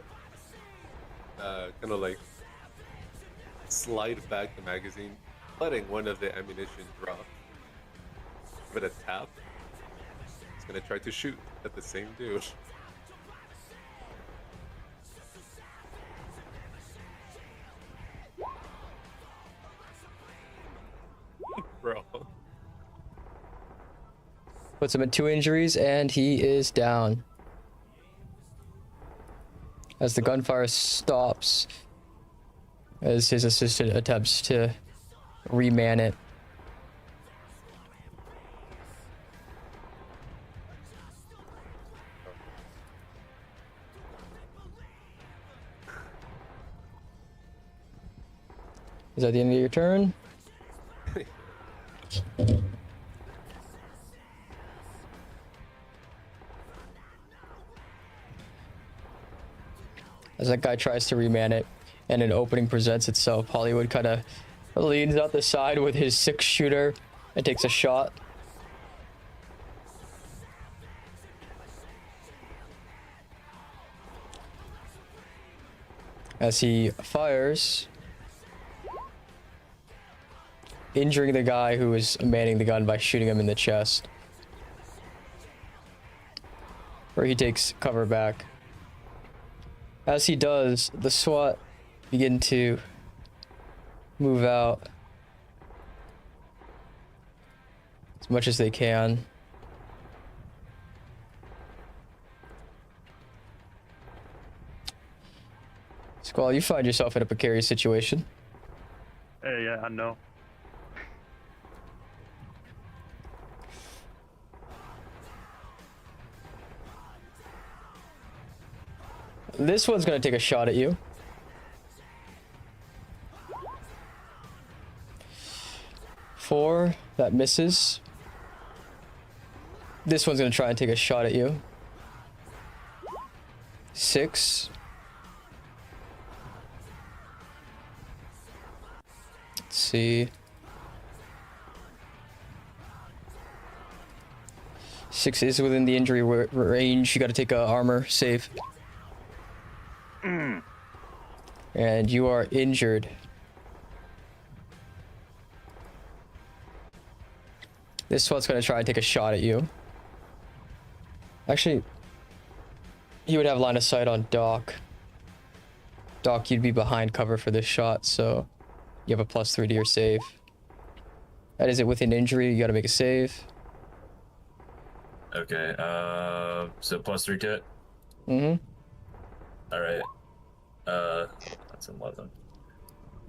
kind of like slide back the magazine, letting one of the ammunition drop. Give it a tap. It's gonna try to shoot at the same dude. Bro. Puts him at 2 injuries, and he is down. As the gunfire stops, as his assistant attempts to reman it. Is that the end of your turn? As that guy tries to reman it and an opening presents itself, Hollywood kind of leans out the side with his 6-shooter and takes a shot. As he fires, injuring the guy who is manning the gun by shooting him in the chest, where he takes cover back. As he does, the SWAT begin to move out as much as they can. Squall, you find yourself in a precarious situation. Hey, yeah, I know. This one's gonna take a shot at you. Four, that misses. This one's gonna try and take a shot at you. 6. Let's see. 6 is within the injury range. You gotta take a armor save. And you are injured. This one's gonna try and take a shot at you. Actually, he would have line of sight on Doc. Doc, you'd be behind cover for this shot, so you have a +3 to your save. That is it within injury. You gotta make a save. Okay, so +3 to it? Mm-hmm. Alright. That's 11.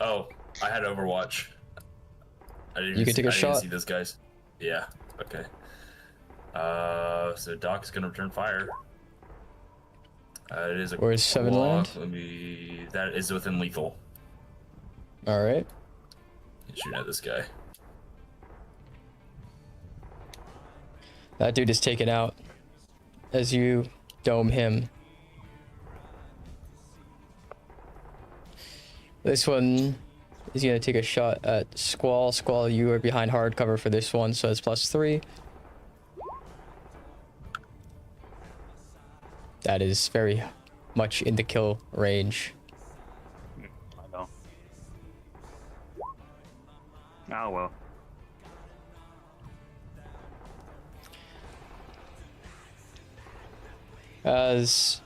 Oh, I had Overwatch. You can take a shot. I didn't see those guys. Yeah, okay. So Doc's gonna return fire. It is a Where's 7 land? That is within lethal. Alright. Shooting at this guy. That dude is taken out as you dome him. This one is gonna take a shot at Squall. Squall, you are behind hard cover for this one, so it's +3. That is very much in the kill range. I know. Oh well. As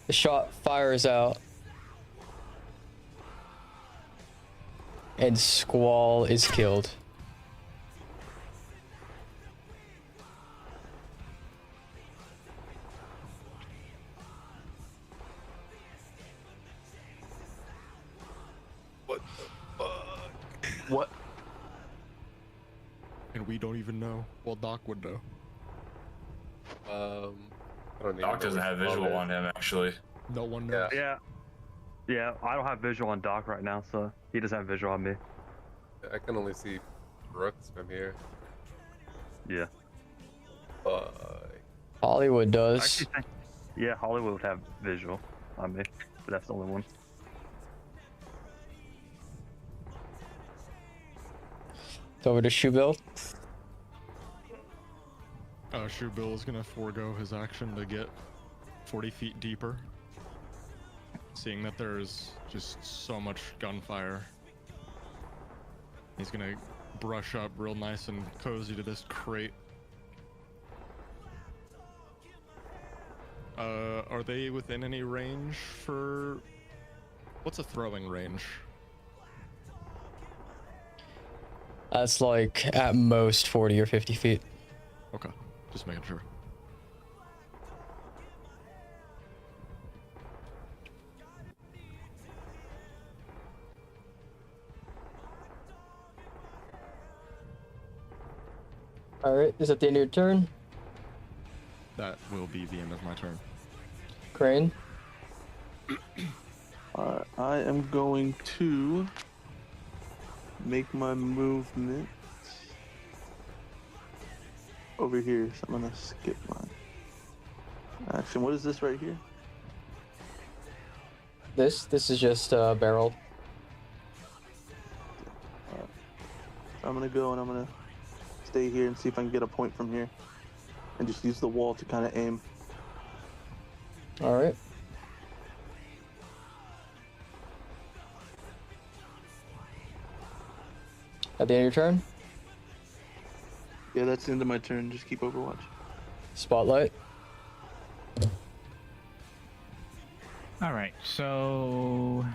the shot fires out and Squall is killed. What the fuck? What? And we don't even know. Well, Doc would know. I don't even Doc doesn't have visual on him, actually. No one knows. Yeah, I don't have visual on Doc right now, so he doesn't have visual on me. I can only see Brooks from here. Yeah. Hollywood I does. actually think, yeah, Hollywood would have visual on me, but that's the only one. Over to Shoebill. Shoebill is gonna forego his action to get 40 feet deeper, seeing that there's just so much gunfire. He's gonna brush up real nice and cozy to this crate. Are they within any range for... What's a throwing range? That's like at most 40 or 50 feet. Okay, just making sure. Alright, is that the end of your turn? That will be the end of my turn. Crane? I am going to make my movement over here, so I'm gonna skip my action. What is this right here? This is just barrel. I'm gonna go and I'm gonna stay here and see if I can get a point from here, and just use the wall to kind of aim. Alright. At the end of your turn? Yeah, that's the end of my turn. Just keep Overwatch. Spotlight. All right, so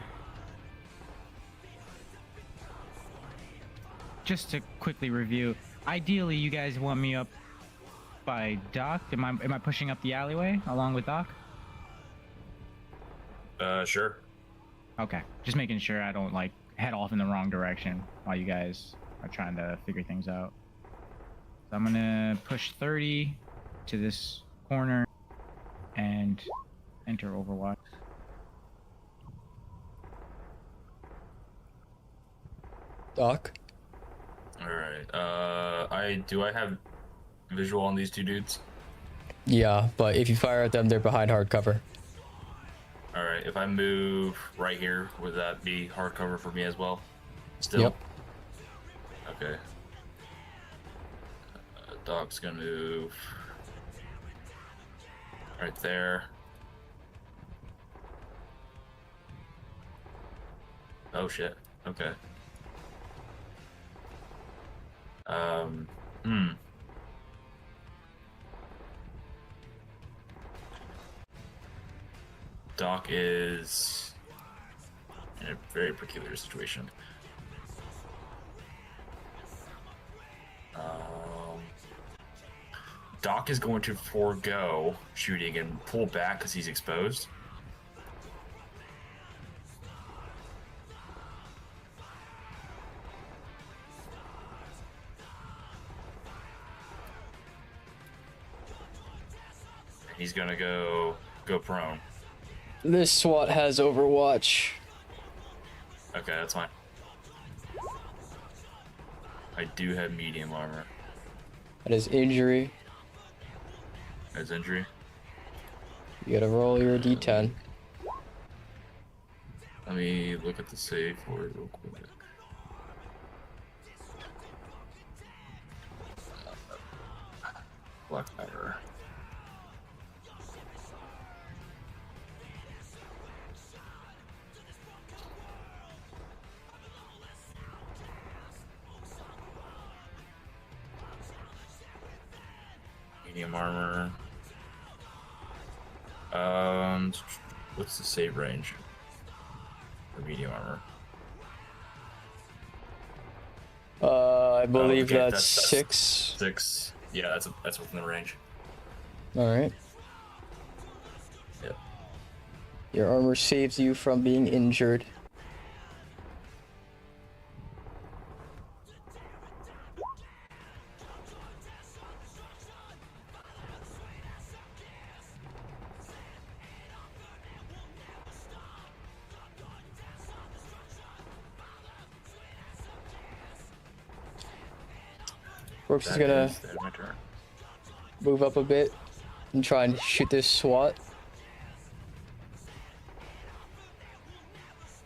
just to quickly review, ideally you guys want me up by Doc. Am I pushing up the alleyway along with Doc? Sure. Okay, just making sure I don't like head off in the wrong direction while you guys are trying to figure things out. So I'm gonna push 30 to this corner and enter Overwatch. Doc? Alright, I have visual on these two dudes? Yeah, but if you fire at them, they're behind hard cover. Alright, if I move right here, would that be hard cover for me as well? Still? Yep. Okay. Doc's gonna move right there. Oh shit, okay. Doc is in a very peculiar situation. Doc is going to forego shooting and pull back because he's exposed. He's gonna go prone. This SWAT has Overwatch. Okay, that's fine. I do have medium armor. That is injury. That's injury. You gotta roll your d10. Let me look at the save for it real quick. BLACKPOWDER. Medium armor. What's the save range for medium armor? I believe okay, that's 6. 6. Yeah, that's within the range. Alright. Yep. Your armor saves you from being injured. Brooks is That gonna ends then my turn. move up a bit and try and shoot this SWAT.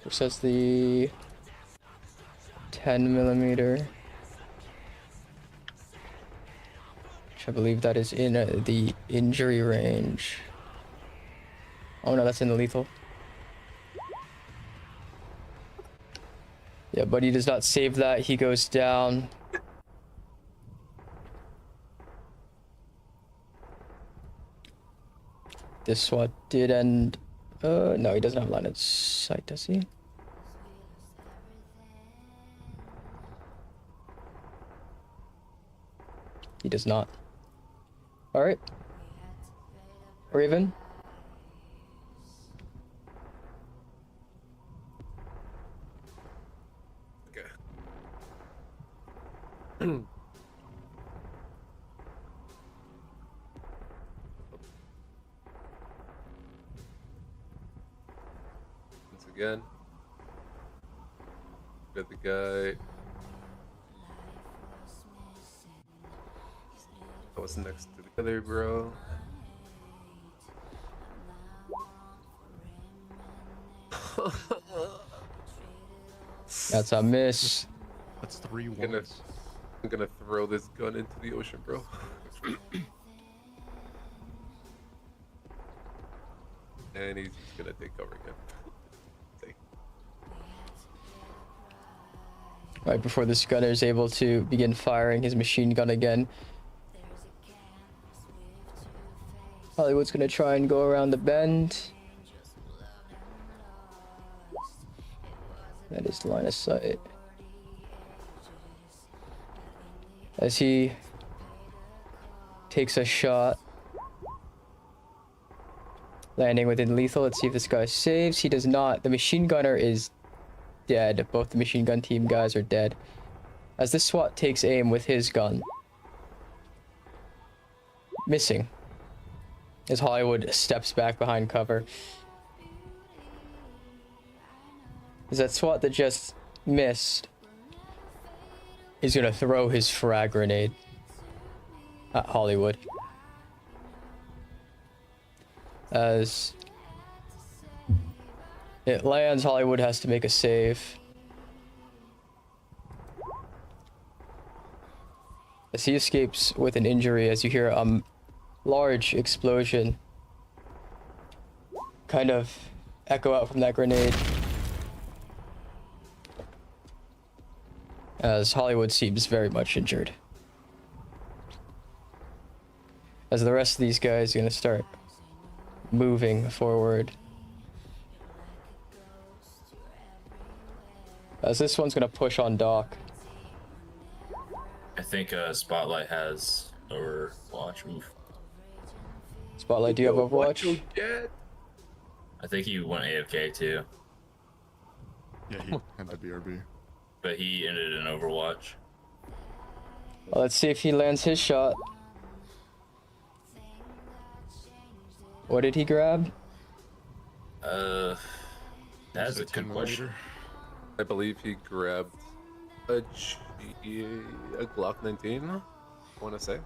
Brooks has the 10mm, which I believe that is in the injury range. Oh no, that's in the lethal. Yeah, but he does not save that. He goes down. This SWAT did end. No, he doesn't have line of sight, does he? He does not. Alright. Raven. Okay. Once again. Got the guy. That was next to the other bro. That's a miss. That's 3 I'm gonna throw this gun into the ocean, bro. And he's just gonna take cover again. Right before this gunner is able to begin firing his machine gun again, Hollywood's gonna try and go around the bend. That is line of sight. As he takes a shot, landing within lethal. Let's see if this guy saves. He does not. The machine gunner is dead. Both the machine gun team guys are dead. As this SWAT takes aim with his gun. Missing. As Hollywood steps back behind cover. Is that SWAT that just missed? He's gonna throw his frag grenade at Hollywood. As it lands, Hollywood has to make a save. As he escapes with an injury, as you hear a large explosion kind of echo out from that grenade. As Hollywood seems very much injured. As the rest of these guys are gonna start moving forward. As this one's gonna push on Doc. I think Spotlight has Overwatch. Oof. Spotlight, do you have Overwatch? I think he went AFK too. Yeah, he had the BRB. But he ended in Overwatch. Well, let's see if he lands his shot. What did he grab? That's a good question. I believe he grabbed a Glock 19, I want to say.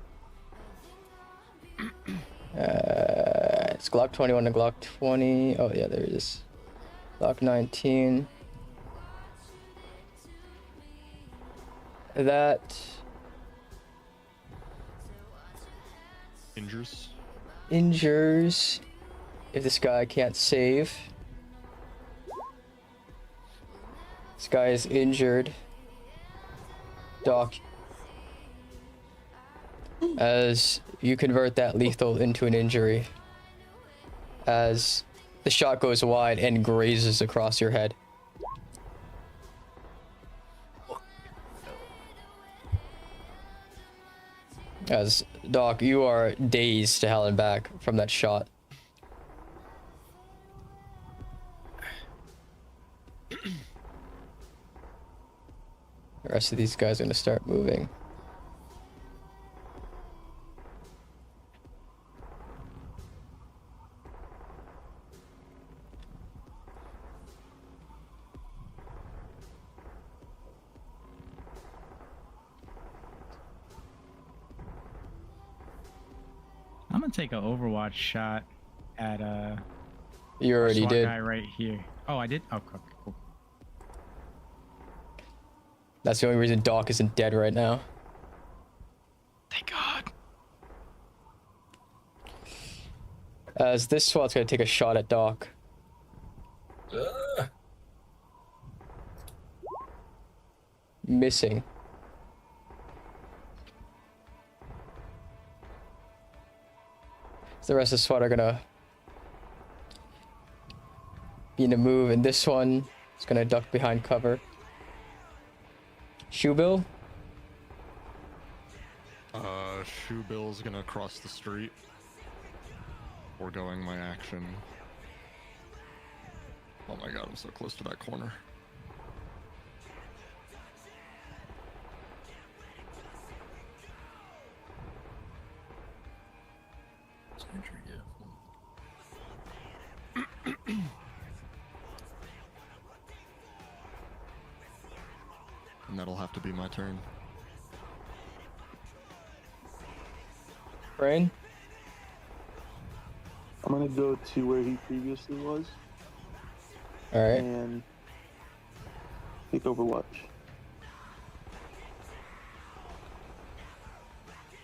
It's Glock 21 and Glock 20. Oh yeah, there it is. Glock 19. That injures if this guy can't save. This guy is injured. Doc, as you convert that lethal into an injury, as the shot goes wide and grazes across your head. As Doc, you are dazed to hell and back from that shot. The rest of these guys are gonna start moving. I'm gonna take an Overwatch shot at You already SWAT did. guy right here. Oh, I did. Oh, okay, cool. That's the only reason Doc isn't dead right now. Thank God. As this SWAT's gonna take a shot at Doc. Missing. The rest of the SWAT are gonna be in a move, and this one is gonna duck behind cover. Shoebill? Shoebill's gonna cross the street. Foregoing my action. Oh my god, I'm so close to that corner. And that'll have to be my turn. Brain? I'm gonna go to where he previously was. Alright. And take Overwatch.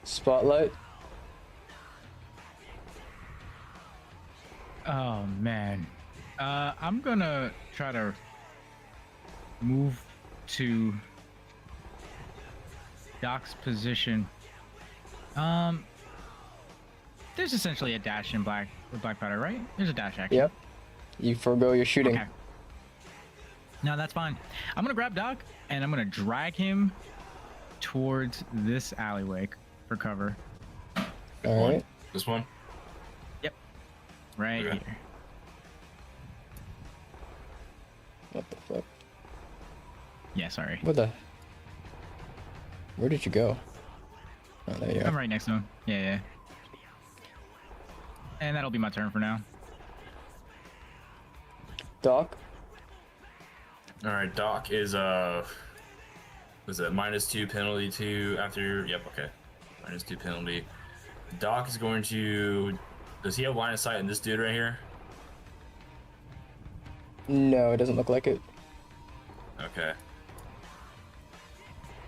Spotlight? Oh man. I'm gonna try to move to Doc's position. There's essentially a dash in BLACKPOWDER, right? There's a dash action. Yep. You forego your shooting. Okay. No, that's fine. I'm gonna grab Doc and I'm gonna drag him towards this alleyway for cover. Alright. This one? Yep. Right Okay. here. What the fuck? Yeah, sorry. What the? Where did you go? Oh, there you I'm are. right next to him. Yeah, yeah. And that'll be my turn for now. Doc? Alright, Doc is was it -2 penalty to after yep, okay. -2 penalty. Doc is going to does he have line of sight in this dude right here? No, it doesn't look like it. Okay.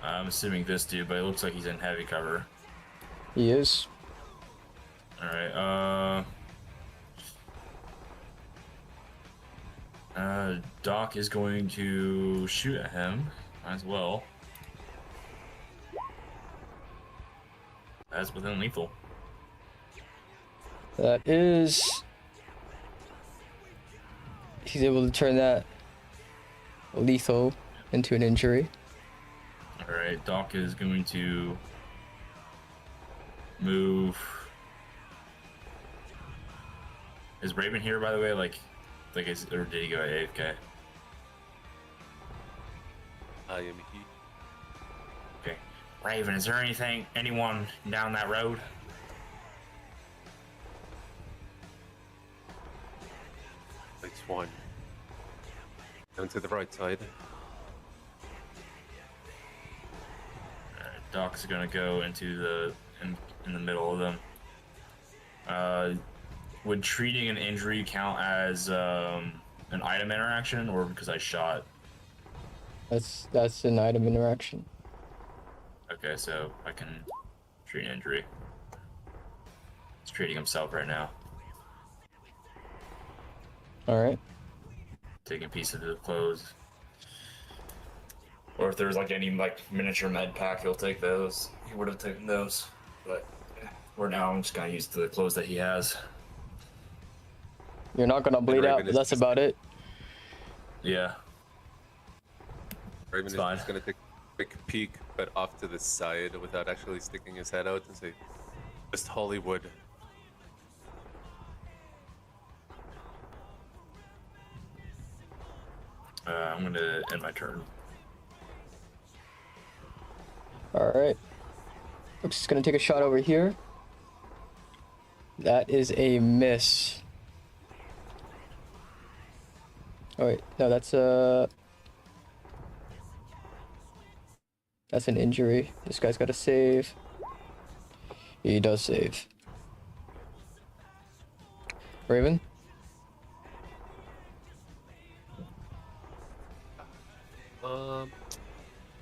I'm assuming this dude, but it looks like he's in heavy cover. He is. Alright, Doc is going to shoot at him as well. That's within lethal. That is... He's able to turn that lethal into an injury. Alright, Doc is going to move. Is Raven here, by the way? Like or did he go AFK? I am he. Okay. Raven, is there anyone down that road? It's one. Down to the right side. Alright, Doc's gonna go into the in the middle of them. Would treating an injury count as an item interaction, or because I shot? That's an item interaction. Okay, so I can treat an injury. He's treating himself right now. Alright. Taking pieces of the clothes. Or if there's like any like miniature med pack, he'll take those. He would have taken those. But for now, I'm just gonna use the clothes that he has. You're not gonna bleed out, but that's about it. Yeah. Raven is just gonna take a quick peek, but off to the side without actually sticking his head out and say, just Hollywood. I'm gonna end my turn. Alright. Looks just gonna take a shot over here. That is a miss. Oh wait, no, that's an injury. This guy's got to save. He does save. Raven?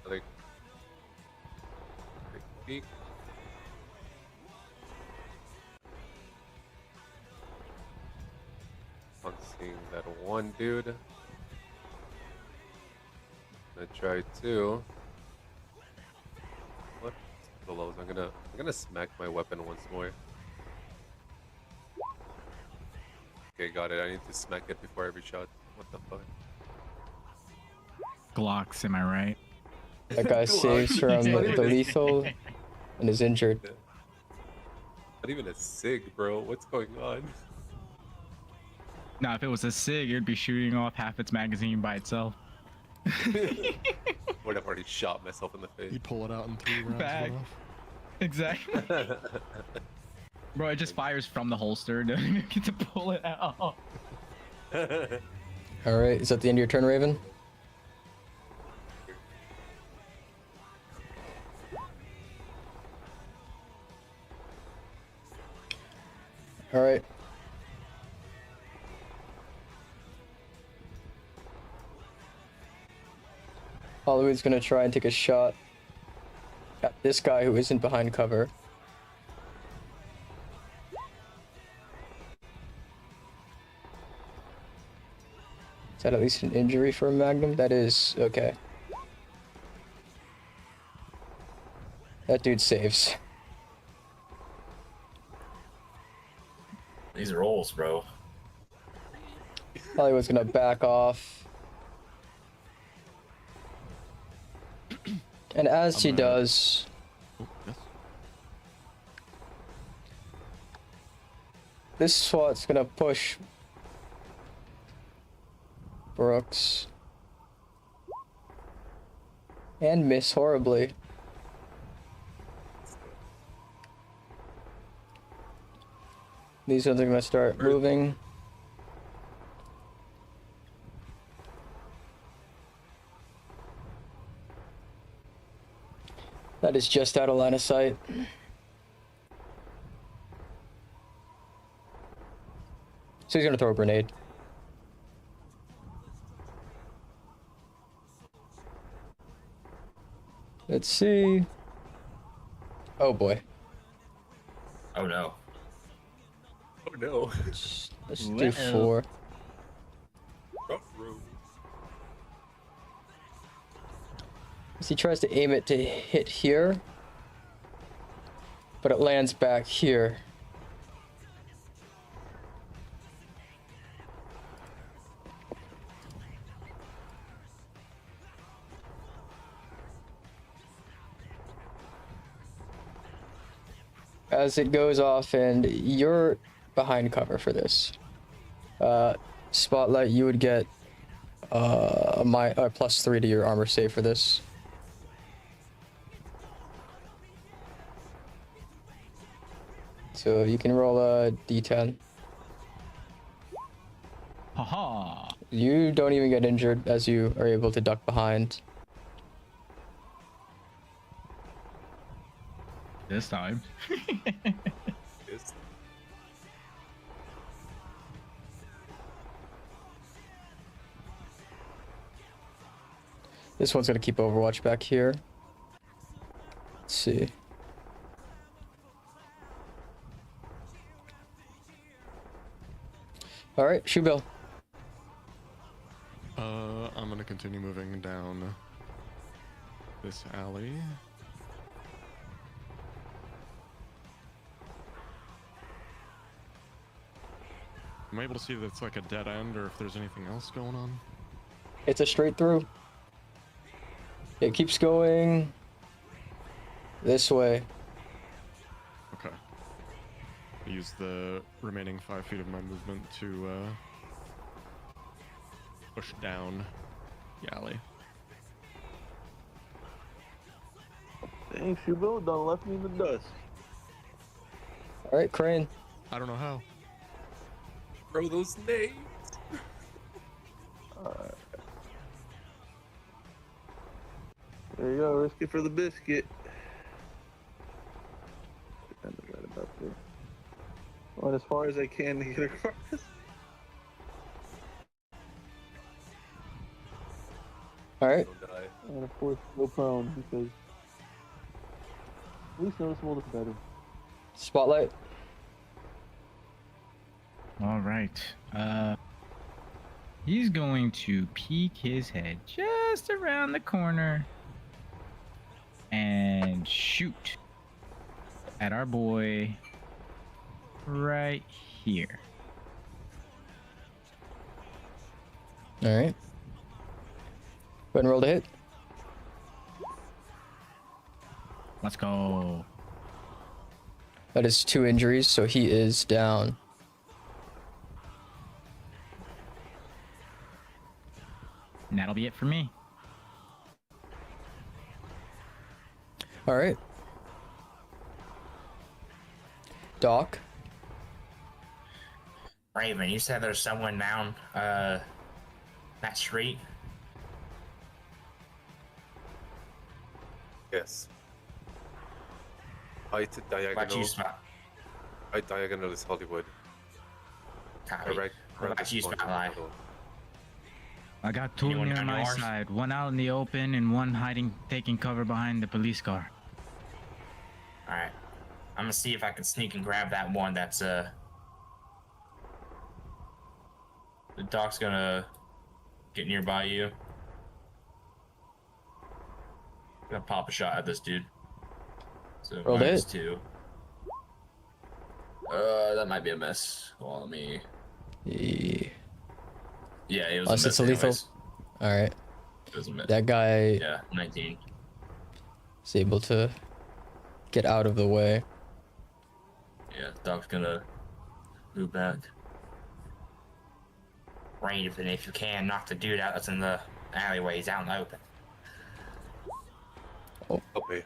Like peek. I'm seeing that one dude. Gonna try two. What? The lows. I'm gonna smack my weapon once more. Okay, got it. I need to smack it before every shot. What the fuck? Glocks, am I right? That guy saves from the lethal and is injured. Not even a SIG, bro. What's going on? Now, if it was a SIG, it'd be shooting off half its magazine by itself. Would have already shot myself in the face. You pull it out in 3 rounds. Back. Exactly. Bro, it just fires from the holster. Don't even get to pull it out. Alright, is that the end of your turn, Raven? Alright. Hollywood's gonna try and take a shot at this guy who isn't behind cover. Is that at least an injury for a Magnum? That is, okay. That dude saves. These rolls, bro. Hollywood's gonna back off. And as he does, this SWAT's gonna push Brooks and miss horribly. These ones are gonna start moving. That is just out of line of sight. So he's gonna throw a grenade. Let's see. Oh boy. Oh no. Oh no. Let's do 4. As he tries to aim it to hit here, but it lands back here. As it goes off, and you're behind cover for this. Spotlight, you would get +3 to your armor save for this. So you can roll a d10. Haha. You don't even get injured as you are able to duck behind. This time. This one's gonna keep Overwatch back here. Let's see. Alright, shoe bill. I'm gonna continue moving down this alley. Am I able to see that it's like a dead end, or if there's anything else going on? It's a straight through. It keeps going this way. Okay. I use the remaining 5 feet of my movement to push down the alley. Dang, Shubo done left me in the dust. Alright, Crane. I don't know how. Bro, those names. Alright. There you go, risk it for the biscuit. Right about there. Went as far as I can to get across. Alright. Don't die. And of course, go prone because least noticeable, the better. Spotlight. All right. He's going to peek his head just around the corner and shoot at our boy right here. All right. Go ahead and roll to hit. Let's go. That is 2 injuries, so he is down. And that'll be it for me. All right. Doc. Raven, you said there's someone down that street? Yes. Right diagonal. Right diagonal is Hollywood. Copy. Right What about you, Spotlight? I got 2 Anyone near on my yours? side. 1 out in the open and 1 hiding, taking cover behind the police car. Alright. I'm gonna see if I can sneak and grab that one that's The Doc's gonna get nearby you. Gonna pop a shot at this dude. So Roll minus it. 2. That might be a miss. Well, let me. Yeah, it was Unless a it's miss. a lethal. Anyways. All right. It was a miss. That guy Yeah, 19. is able to get out of the way. Yeah, Doc's gonna move back. Raven, if you can, knock the dude out that's in the alleyway. He's out in the open. Okay.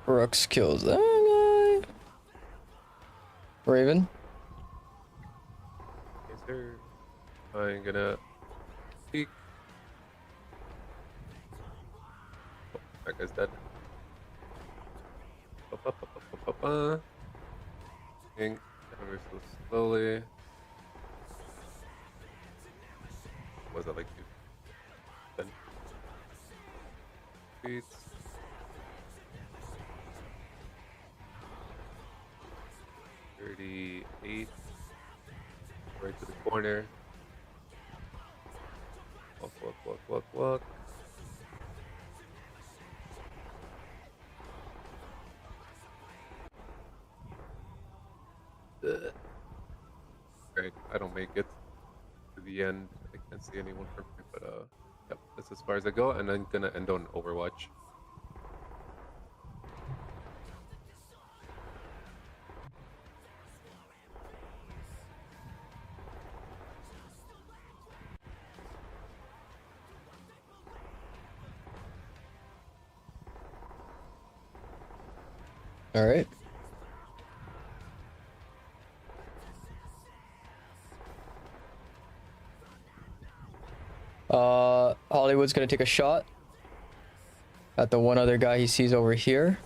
Brooks kills that guy. Raven. Yes, sir. I'm gonna peek. Oh, that guy's dead. King, ever so slowly. Was that like 10 feet? $38. Right to the corner. Walk. Great, I don't make it to the end. I can't see anyone from here, but yep, that's as far as I go, and I'm gonna end on Overwatch. All right. Hollywood's gonna take a shot at the one other guy he sees over here.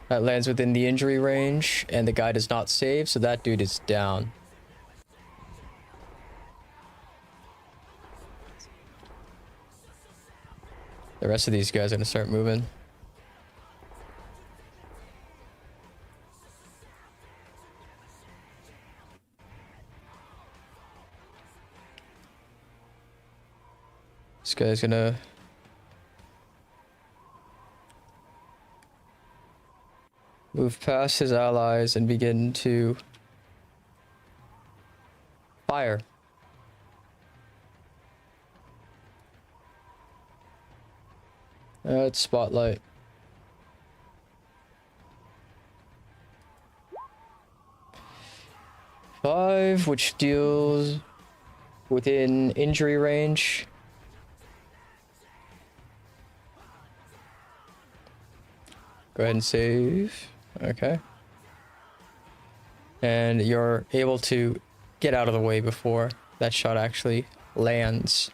That lands within the injury range, and the guy does not save, so that dude is down. The rest of these guys are gonna start moving. This guy's gonna move past his allies and begin to fire. It's Spotlight. Five, which deals within injury range. Go ahead and save. Okay. And you're able to get out of the way before that shot actually lands.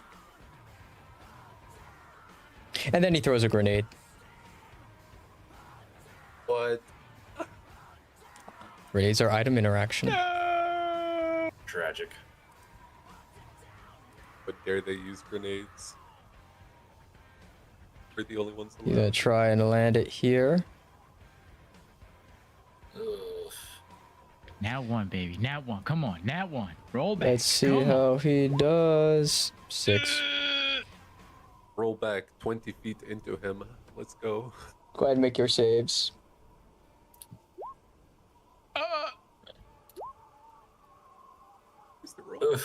And then he throws a grenade. Oh, What? Grenades are item interaction. Tragic. But dare they use grenades? We're the only ones allowed. You're gonna try and land it here. Nat 1, baby. Nat 1. Come on. Nat 1. Roll back. Let's see Come on. how he does. 6. Roll back 20 feet into him. Let's go. Go ahead and make your saves. Where's the roll?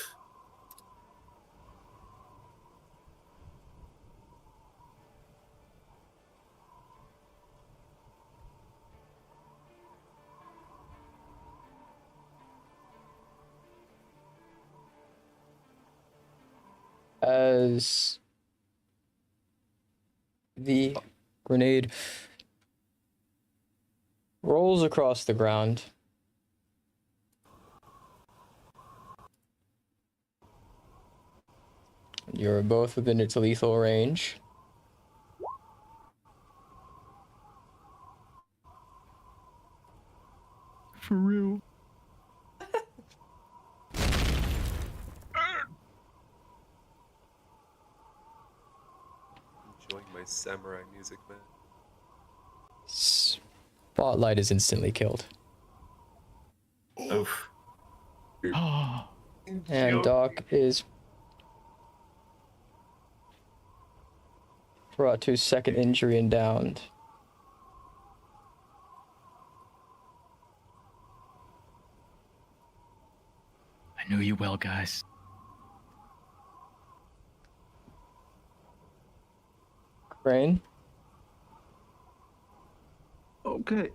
As the grenade rolls across the ground, you're both within its lethal range. For real. Enjoying my samurai music, man. Spotlight is instantly killed. Oof. And Doc is brought to second injury and downed. I knew you well, guys. Crane? Okay.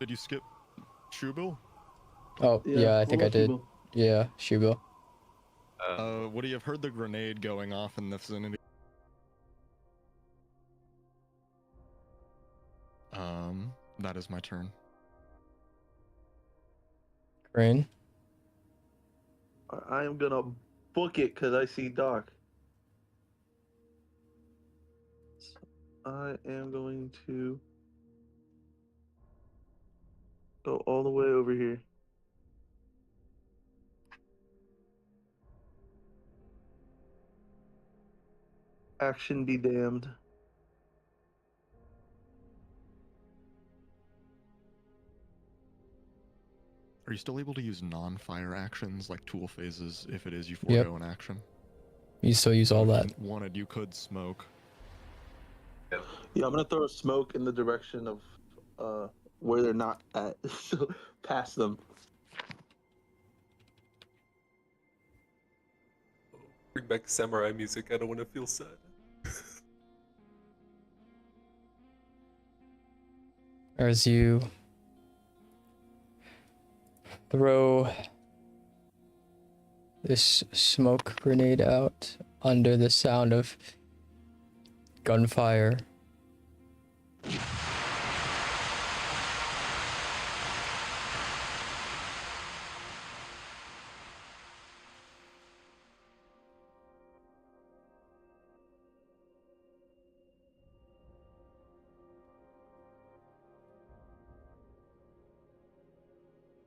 Did you skip Shubil? Oh, yeah, I think I did. Yeah, Shubil. Would he have heard the grenade going off in the vicinity? That is my turn. Crane? I am gonna book it because I see Doc. I am going to go all the way over here. Action be damned. Are you still able to use non-fire actions like tool phases if it is you forego an action? You still use all that. If you wanted, you could smoke. Yeah, I'm gonna throw a smoke in the direction of where they're not at, so past them. Bring back samurai music. I don't want to feel sad. As you throw this smoke grenade out under the sound of gunfire,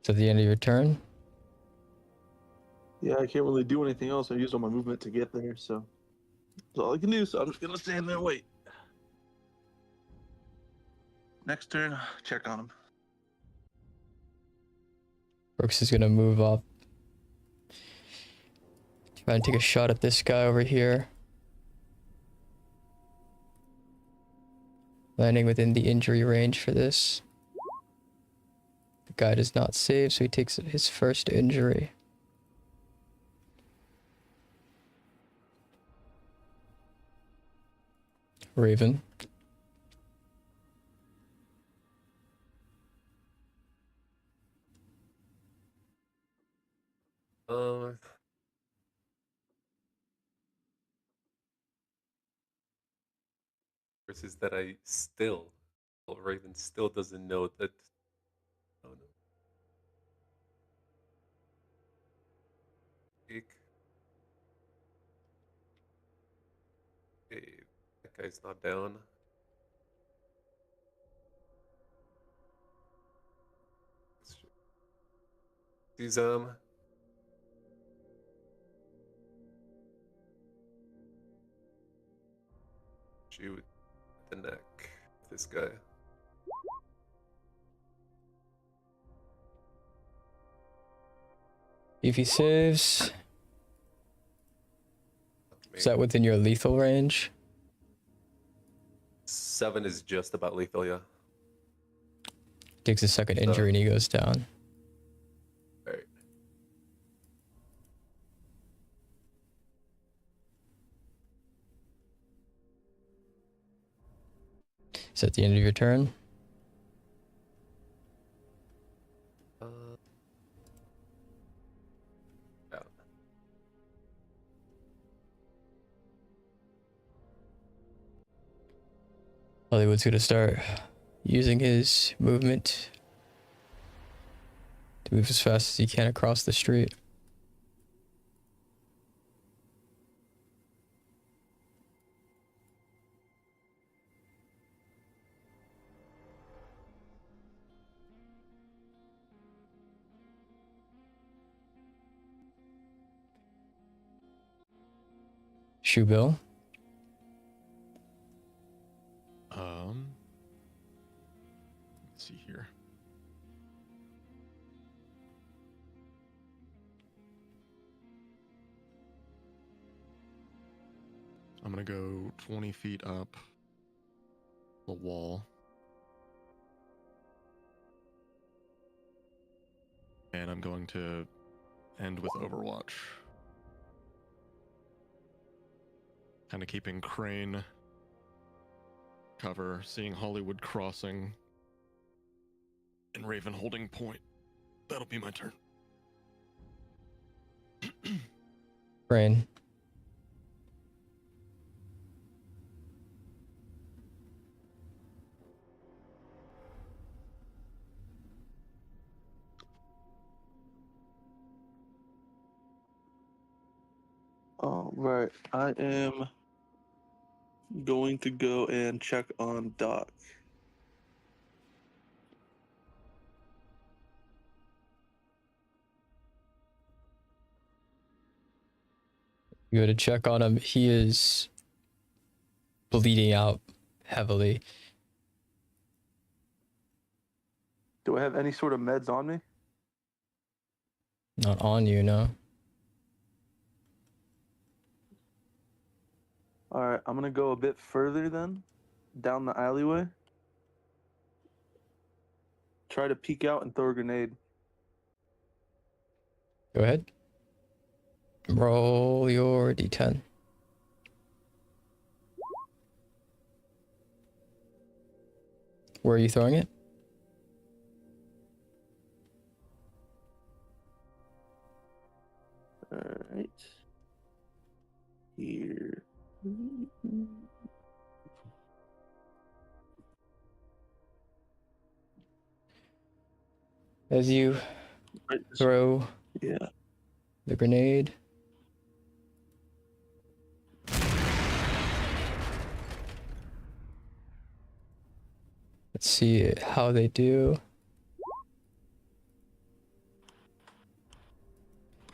to the end of your turn. Yeah, I can't really do anything else. I used all my movement to get there, so that's all I can do. So I'm just gonna stand there and wait. Next turn, check on him. Brooks is gonna move up. Try and take a shot at this guy over here. Landing within the injury range for this. The guy does not save, so he takes his first injury. Raven. Versus that I still, well, Raven still doesn't know that. Oh no. Okay, that guy's not down. He's shoot the neck. This guy. If he saves, is that within your lethal range? 7 is just about lethal, yeah. Takes a second injury and he goes down. Alright. Is that the end of your turn? Yeah. Hollywood's gonna start using his movement to move as fast as he can across the street. Shoe Bill. Let's see here. I'm gonna go 20 feet up the wall. And I'm going to end with Overwatch. Kind of keeping Crane cover, seeing Hollywood crossing, and Raven holding point. That'll be my turn. Rain. All right, I am going to go and check on Doc. You go to check on him. He is bleeding out heavily. Do I have any sort of meds on me? Not on you, no. All right, I'm gonna go a bit further then, down the alleyway. Try to peek out and throw a grenade. Go ahead. Roll your d10. Where are you throwing it? All right. Here. As you throw the grenade, let's see how they do.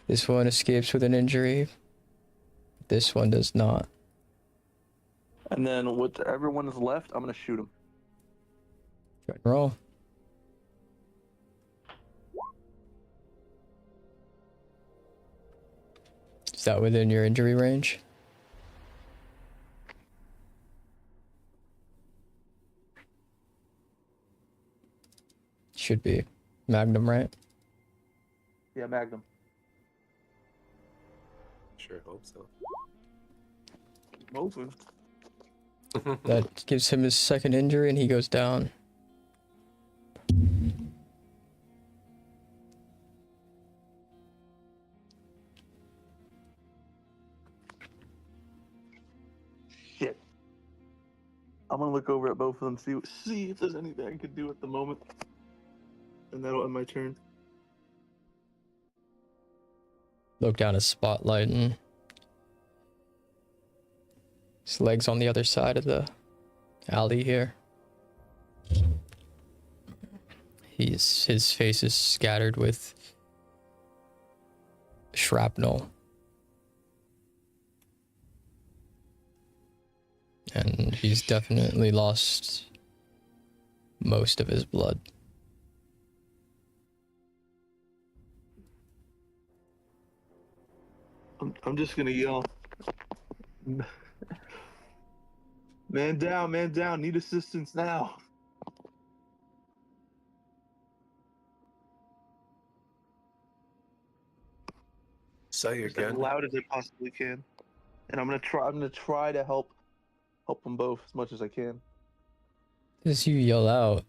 This one escapes with an injury. This one does not. And then with everyone is left, I'm gonna shoot him. Go ahead and roll. Is that within your injury range? Should be. Magnum, right? Yeah, Magnum. Sure hope so. Moving. That gives him his second injury and he goes down. Shit. I'm gonna look over at both of them, see if there's anything I could do at the moment. And that'll end my turn. Look down his spotlight and his legs on the other side of the alley here. His face is scattered with shrapnel. And he's definitely lost most of his blood. I'm just gonna yell. Man down, need assistance now. Say Just again. as loud as I possibly can. And I'm gonna try to help them both as much as I can. As you yell out,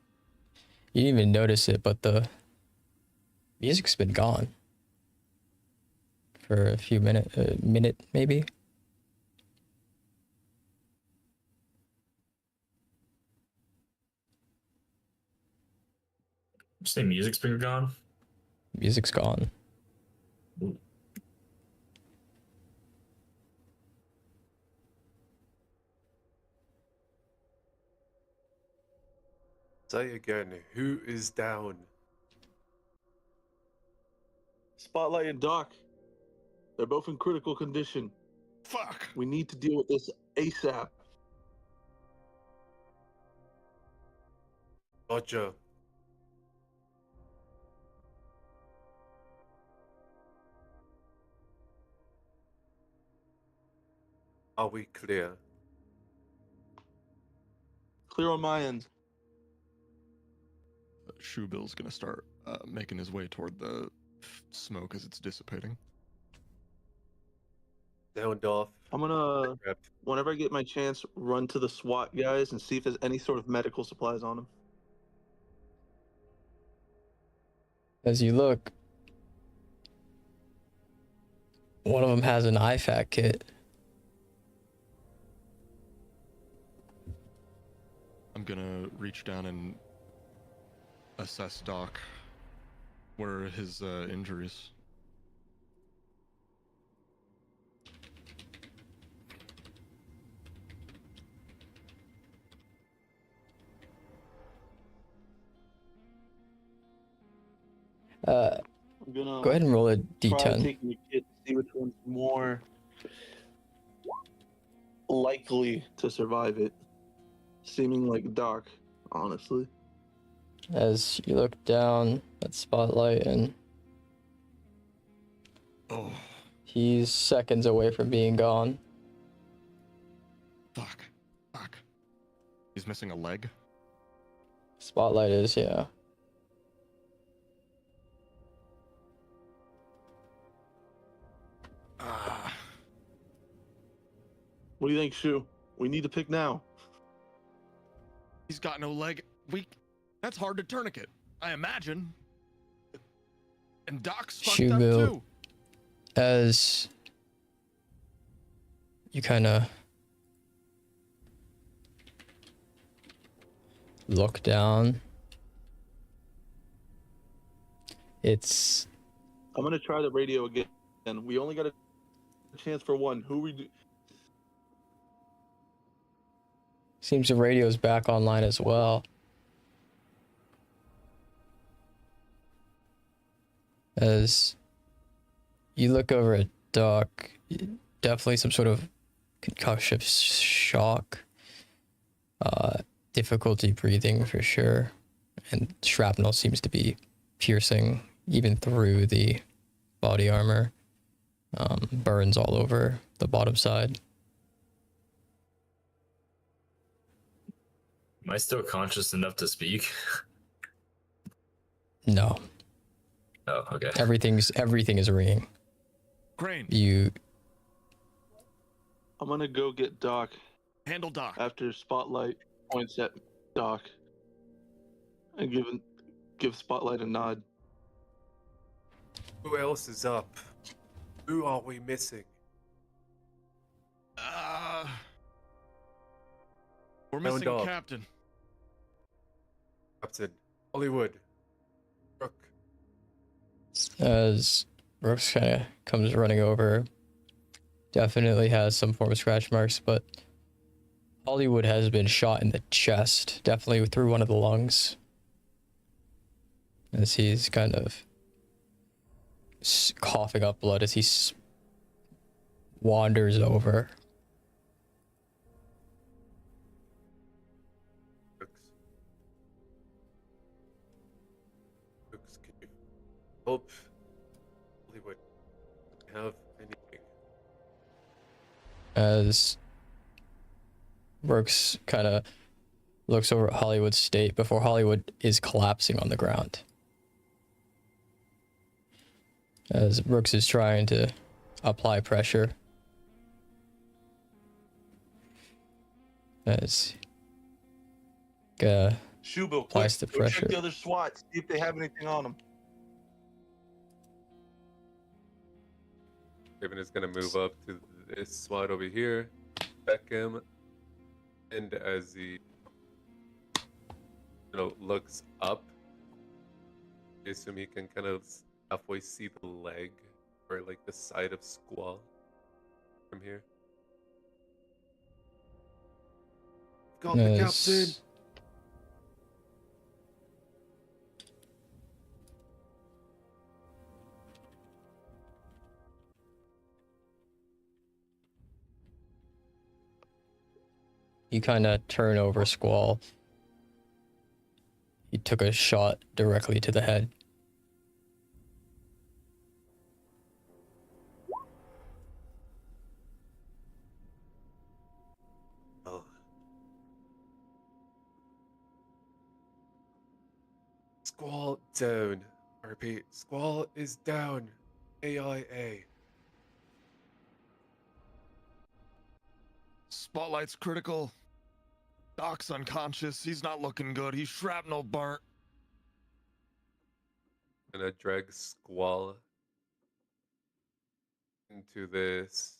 you didn't even notice it, but the music's been gone for a few minutes, a minute maybe. You say music's been gone? Music's gone. Ooh. Say again. Who is down? Spotlight and Doc. They're both in critical condition. Fuck. We need to deal with this ASAP. Roger. Are we clear? Clear on my end. Shoebill's gonna start making his way toward the smoke as it's dissipating. Downed off. I'm gonna, whenever I get my chance, run to the SWAT guys and see if there's any sort of medical supplies on them. As you look, one of them has an IFAK kit. I'm gonna reach down and assess Doc. Where are his injuries? I'm gonna Go ahead and roll a try D10. taking the kit to see which one's more likely to survive it. Seeming like Doc, honestly. As you look down at Spotlight, and he's seconds away from being gone. Fuck. He's missing a leg. Spotlight is, yeah. What do you think, Shu? We need to pick now. He's got no leg. That's hard to tourniquet, I imagine. And Doc's fucked up Shoebill, too. as you kind of look down, it's... I'm gonna try the radio again. And we only got a chance for one. Who we do? Seems the radio's back online as well. As you look over at Doc, definitely some sort of concussive shock, difficulty breathing for sure, and shrapnel seems to be piercing even through the body armor. Burns all over the bottom side. Am I still conscious enough to speak? No. Oh, okay. Everything is ringing. Crane. I'm gonna go get Doc. Handle Doc. After Spotlight points at Doc. And give Spotlight a nod. Who else is up? Who are we missing? We're missing a captain. Captain Hollywood. Brooke. As Brooks kind of comes running over, definitely has some form of scratch marks, but Hollywood has been shot in the chest, definitely through one of the lungs. As he's kind of coughing up blood as he wanders over. Brooks, can you help Hollywood have anything? As Brooks kind of looks over at Hollywood's state before Hollywood is collapsing on the ground. As Brooks is trying to apply pressure. As Shubo, applies quick, the go check pressure. the other SWAT, see if they have anything on them. Raven is gonna move up to this SWAT over here, back him, and as he looks up, I assume he can kind of halfway see the leg or like the side of Squall from here. Got the captain. You kind of turn over Squall. He took a shot directly to the head. Oh. Squall down. I repeat, Squall is down. AIA. Spotlight's critical. Doc's unconscious. He's not looking good. He's shrapnel burnt. Gonna drag Squall into this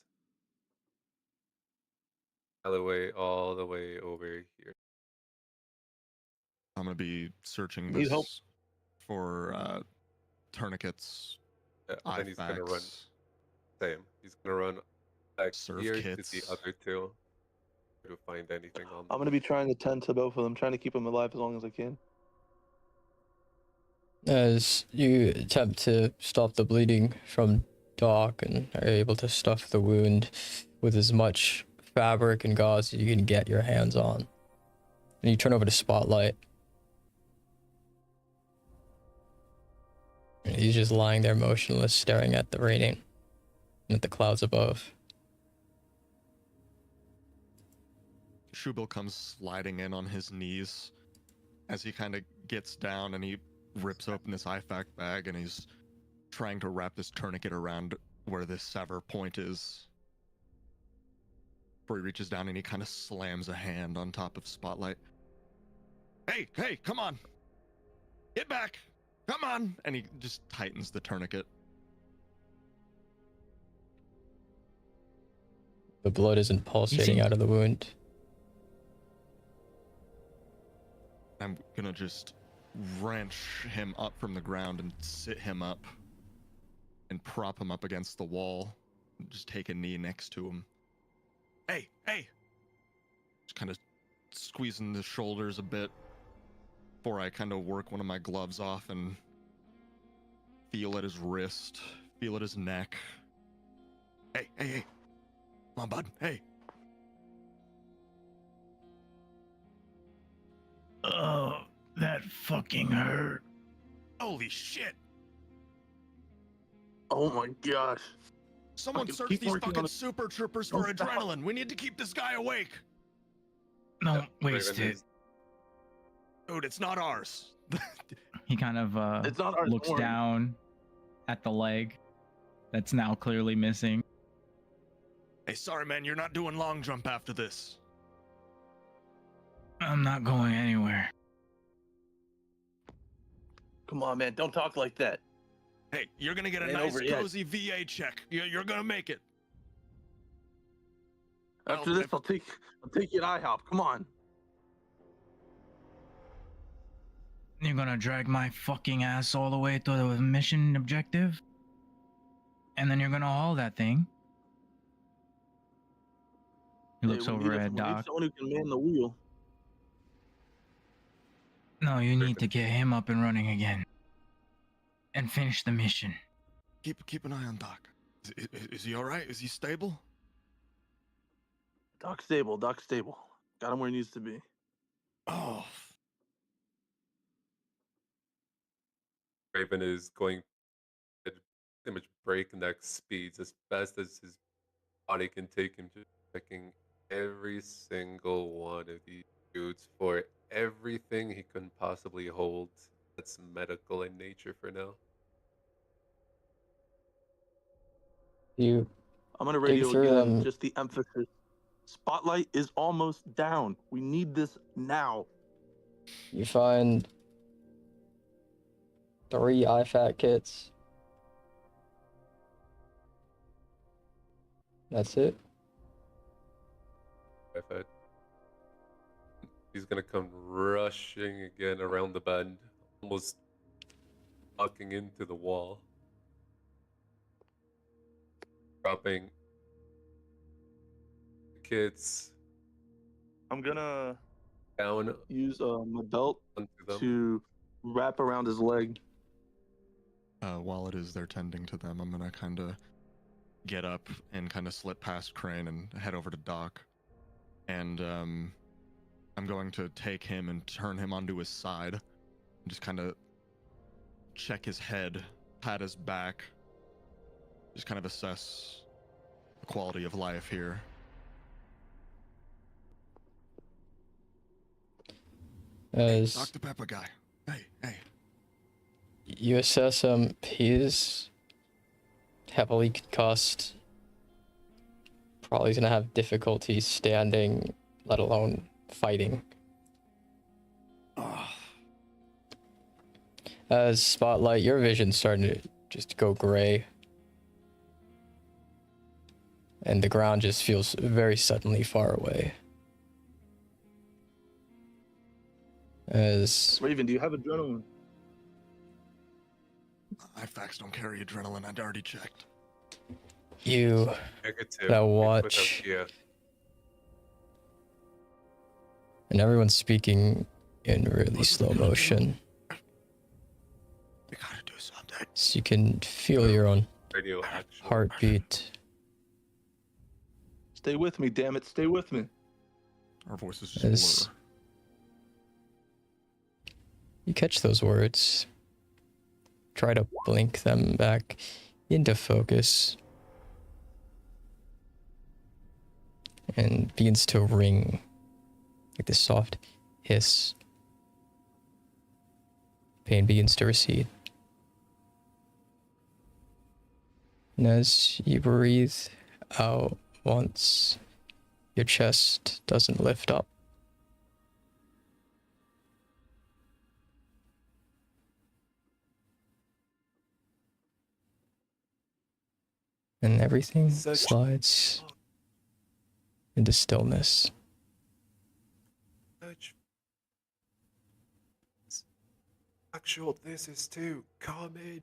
alleyway all the way over here. I'm gonna be searching Need help? this for tourniquets. Yeah, and then he's gonna run. Same. He's gonna run back Surf here kits. to the other two to find anything on them. I'm gonna be trying to tend to both of them, trying to keep them alive as long as I can. As you attempt to stop the bleeding from Doc and are able to stuff the wound with as much fabric and gauze as you can get your hands on. And you turn over to Spotlight. And he's just lying there motionless, staring at the raining and at the clouds above. Shubil comes sliding in on his knees as he kind of gets down and he rips open this IFAC bag and he's trying to wrap this tourniquet around where this sever point is. Before he reaches down and he kind of slams a hand on top of Spotlight. Hey, hey, come on. Get back. Come on. And he just tightens the tourniquet. The blood isn't pulsating out of the wound. I'm gonna just wrench him up from the ground and sit him up and prop him up against the wall. Just take a knee next to him. Hey, hey! Just kind of squeezing the shoulders a bit before I kind of work one of my gloves off and feel at his wrist, feel at his neck. Hey, hey, hey! Come on, bud. Hey! Oh, that fucking hurt. Holy shit! Oh my gosh. Someone Fucking search keep these working on fucking it. super troopers for Don't stop. adrenaline. We need to keep this guy awake. Don't waste Raven it. is- Dude, it's not ours. He kind of It's not ours, looks don't worry. down at the leg that's now clearly missing. Hey, sorry, man. You're not doing long jump after this. I'm not going anywhere. Come on, man. Don't talk like that. Hey, you're gonna get a Ain't nice, over yet. cozy VA check. You're gonna make it. After Well, this, I'll take you to IHOP. Come on. You're gonna drag my fucking ass all the way to the mission objective? And then you're gonna haul that thing? He looks Hey, we over need at we need Doc. someone who can man the wheel. No, you need to get him up and running again. And finish the mission. keep an eye on Doc. Is he all right? Is he stable? Doc's stable. Doc's stable. Got him where he needs to be. Oh, Raven is going at pretty much breakneck speeds as fast as his body can take him, just checking every single one of these dudes for everything he can possibly hold that's medical in nature for now. You I'm gonna dig radio through again. them. Just the emphasis. Spotlight is almost down. We need this now. You find 3 IFAC kits. That's it. I've had. He's gonna come rushing again around the bend, almost knocking into the wall, dropping the kids I'm gonna down use my belt onto them. to wrap around his leg. while it is they're tending to them, I'm gonna kind of get up and kind of slip past Crane and head over to Doc. And I'm going to take him and turn him onto his side and just kind of check his head, pat his back, just kind of assess the quality of life here. As Dr. Pepper guy. Hey. you assess him, he's heavily concussed. Probably gonna have difficulty standing, let alone fighting. As Spotlight, your vision's starting to just go gray. And the ground just feels very suddenly far away. As Raven, do you have adrenaline? IFACs don't carry adrenaline, I'd already checked. you Negative. now Without watch, fear. and everyone's speaking in really slow motion. We gotta do something. So you can feel your own Radio action. heartbeat. Stay with me, damn it. Stay with me. Our voices just As blur. you catch those words, try to blink them back into focus, and begins to ring like this soft hiss. Pain begins to recede. And as you breathe out once, your chest doesn't lift up. And everything slides into stillness. Actual, this is too common.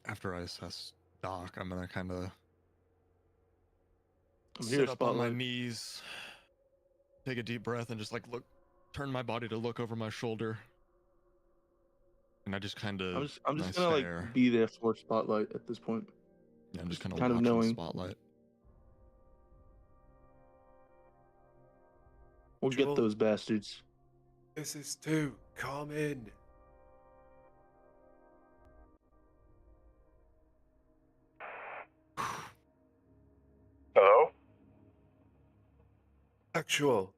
After I assess Doc, I'm gonna kind of I'm sit here, up on my Spotlight. knees, take a deep breath, and just like turn my body to look over my shoulder. And I just kind of, I'm just gonna like be there for Spotlight at this point. Yeah, I'm just kind kind of of watching knowing. Spotlight. We'll get those bastards. This is too common. Hello? Actual.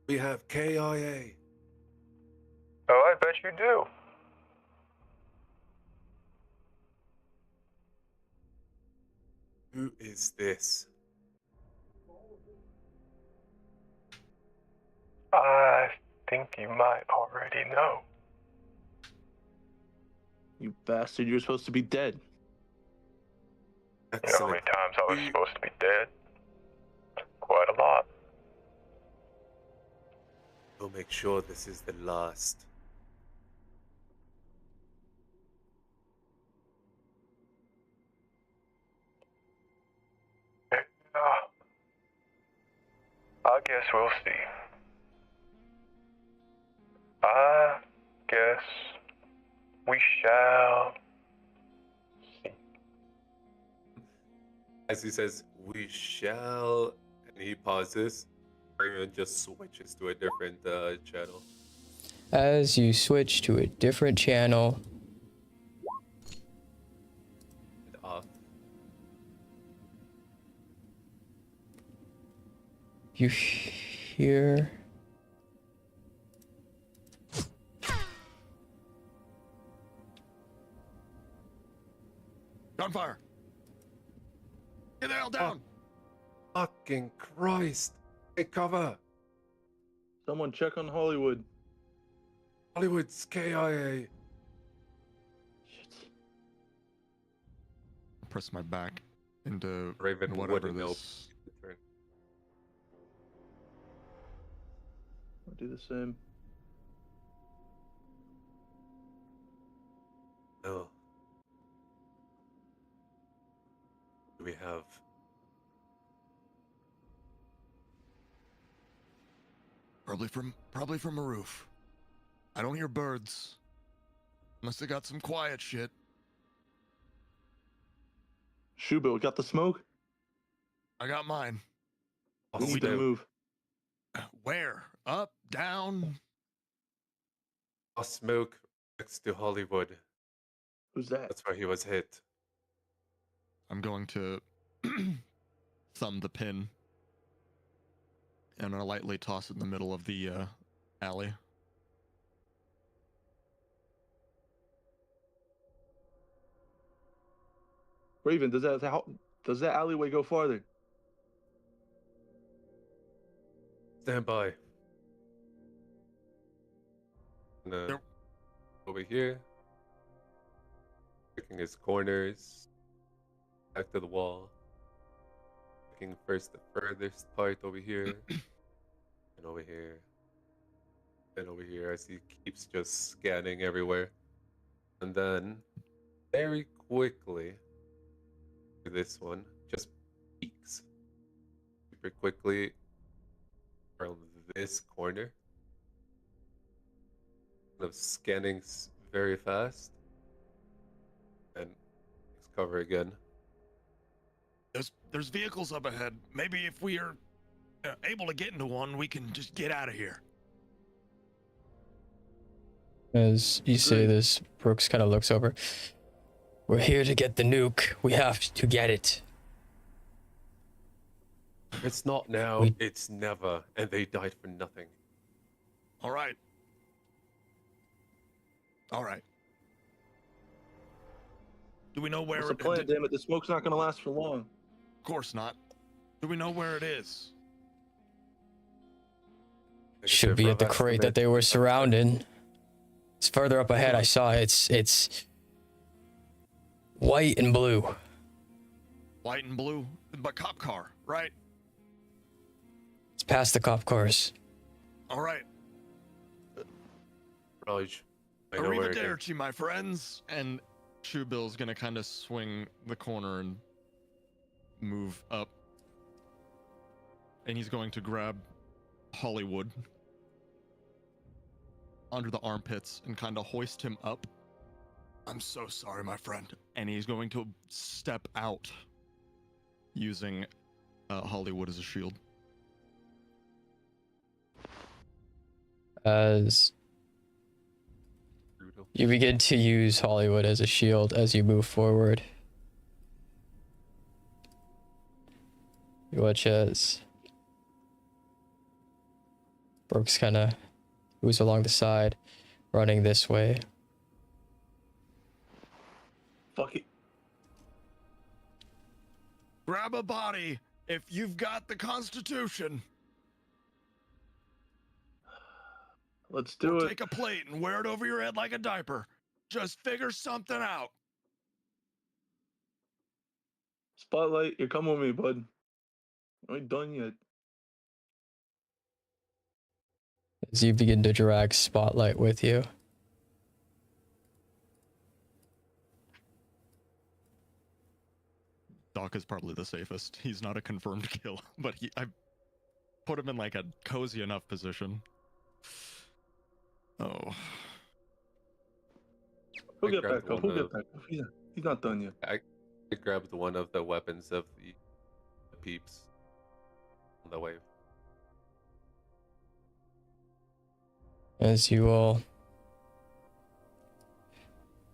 We have KIA. Oh, I bet you do. Who is this? I think you might already know. You bastard, you're supposed to be dead. You know how many times I was supposed to be dead? Quite a lot. We'll make sure this is the last. I guess we'll see. I guess We shall. As he says, we shall, and he pauses, Raven just switches to a different channel. As you switch to a different channel, And off. you hear Gunfire! Get the hell down! Fucking Christ! Take cover! Someone check on Hollywood. Hollywood's KIA. Press my back into Raven whatever wouldn't know. this. I'll do the same. Oh. Do we have? Probably from a roof. I don't hear birds. Unless they got some quiet shit. Shubo, got the smoke? I got mine. We need to move. Where? Up? Down? A smoke next to Hollywood. Who's that? That's where he was hit. I'm going to thumb the pin. And I'm going to lightly toss it in the middle of the alley. Raven, does that alleyway go farther? Stand by. Over here. Picking his corners. Back to the wall. Picking first the furthest part over here. And over here. And over here as he keeps just scanning everywhere. And then, very quickly, this one just peeks super quickly around this corner. Kind of scanning very fast. And takes cover again. There's vehicles up ahead. Maybe if we are able to get into one, we can just get out of here. as you say this, Brooks kind of looks over. We're here to get the nuke. We have to get it. It's not now, it's never, and they died for nothing. All right. All right. Do we know where What's the plan, damn it? The smoke's not gonna last for long. Of course not. Do we know where it is? Should be at the crate that they were surrounding. It's further up ahead. I saw it. It's white and blue. White and blue, but cop car, right? It's past the cop cars. All right. Raj, I know where it is. Arrivederci, my friends. And Shoebill's gonna kind of swing the corner and move up. And he's going to grab Hollywood under the armpits and kind of hoist him up. I'm so sorry, my friend. And he's going to step out using Hollywood as a shield. As you begin to use Hollywood as a shield as you move forward, you watch as Brooks kind of moves along the side, running this way. Fuck it. Grab a body if you've got the Constitution. Let's do it. Take a plate and wear it over your head like a diaper. Just figure something out. Spotlight, you're coming with me, bud. I ain't done yet. As you begin to drag Spotlight with you. Doc is probably the safest. He's not a confirmed kill, but I put him in like a cozy enough position. Oh. He'll get grabbed back up. one He'll of- get back up. He's not done yet. I grabbed one of the weapons of the peeps on the way. As you all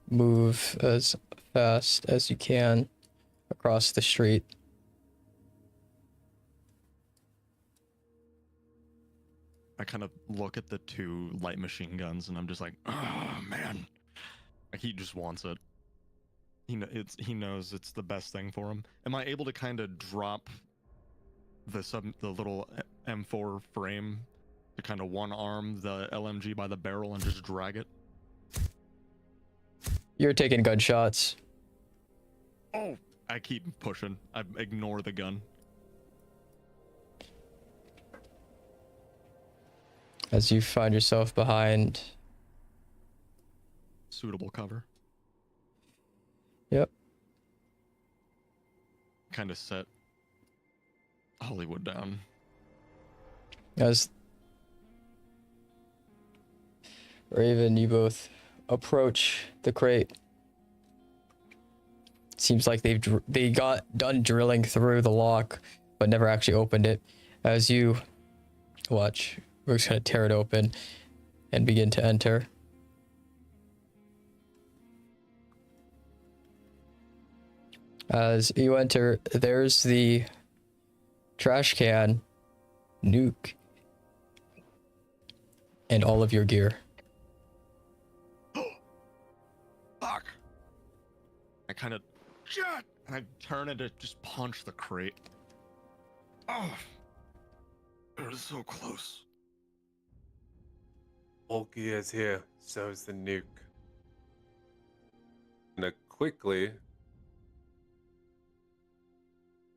move as fast as you can across the street. I kind of look at the 2 light machine guns and I'm just like, oh man. Like he just wants it. He knows it's the best thing for him. Am I able to kind of drop the little M4 frame to kind of one arm the LMG by the barrel and just drag it? You're taking gunshots. Oh, I keep pushing. I ignore the gun. As you find yourself behind suitable cover. Yep. Kind of set Hollywood down. As Raven, you both approach the crate. Seems like they got done drilling through the lock, but never actually opened it. As you watch, we're just gonna tear it open and begin to enter. As you enter, there's the trash can, nuke, and all of your gear. Fuck! I kind of, and I turn and just punch the crate. Oh, it was so close. All gear's here, so is the nuke. Gonna quickly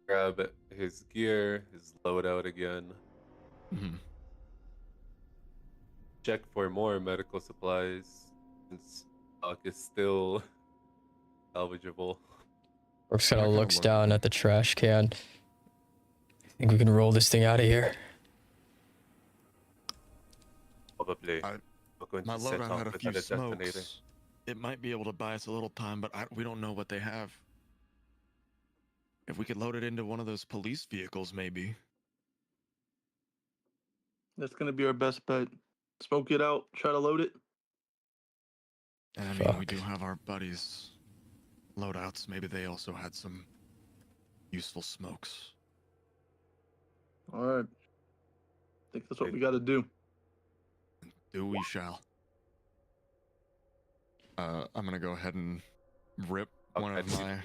grab his gear, his loadout again. Mm-hmm. Check for more medical supplies, since stock is still salvageable. Brooks kind of looks down at the trash can. I think we can roll this thing out of here. Probably. We're going My to set loadout off had a without few detonator. smokes. It might be able to buy us a little time, but we don't know what they have. If we could load it into one of those police vehicles, maybe. That's gonna be our best bet. Smoke it out. Try to load it. And I mean, we do have our buddies' loadouts. Maybe they also had some useful smokes. All right. I think that's what we got to do. Do we shall. I'm gonna go ahead and rip one of my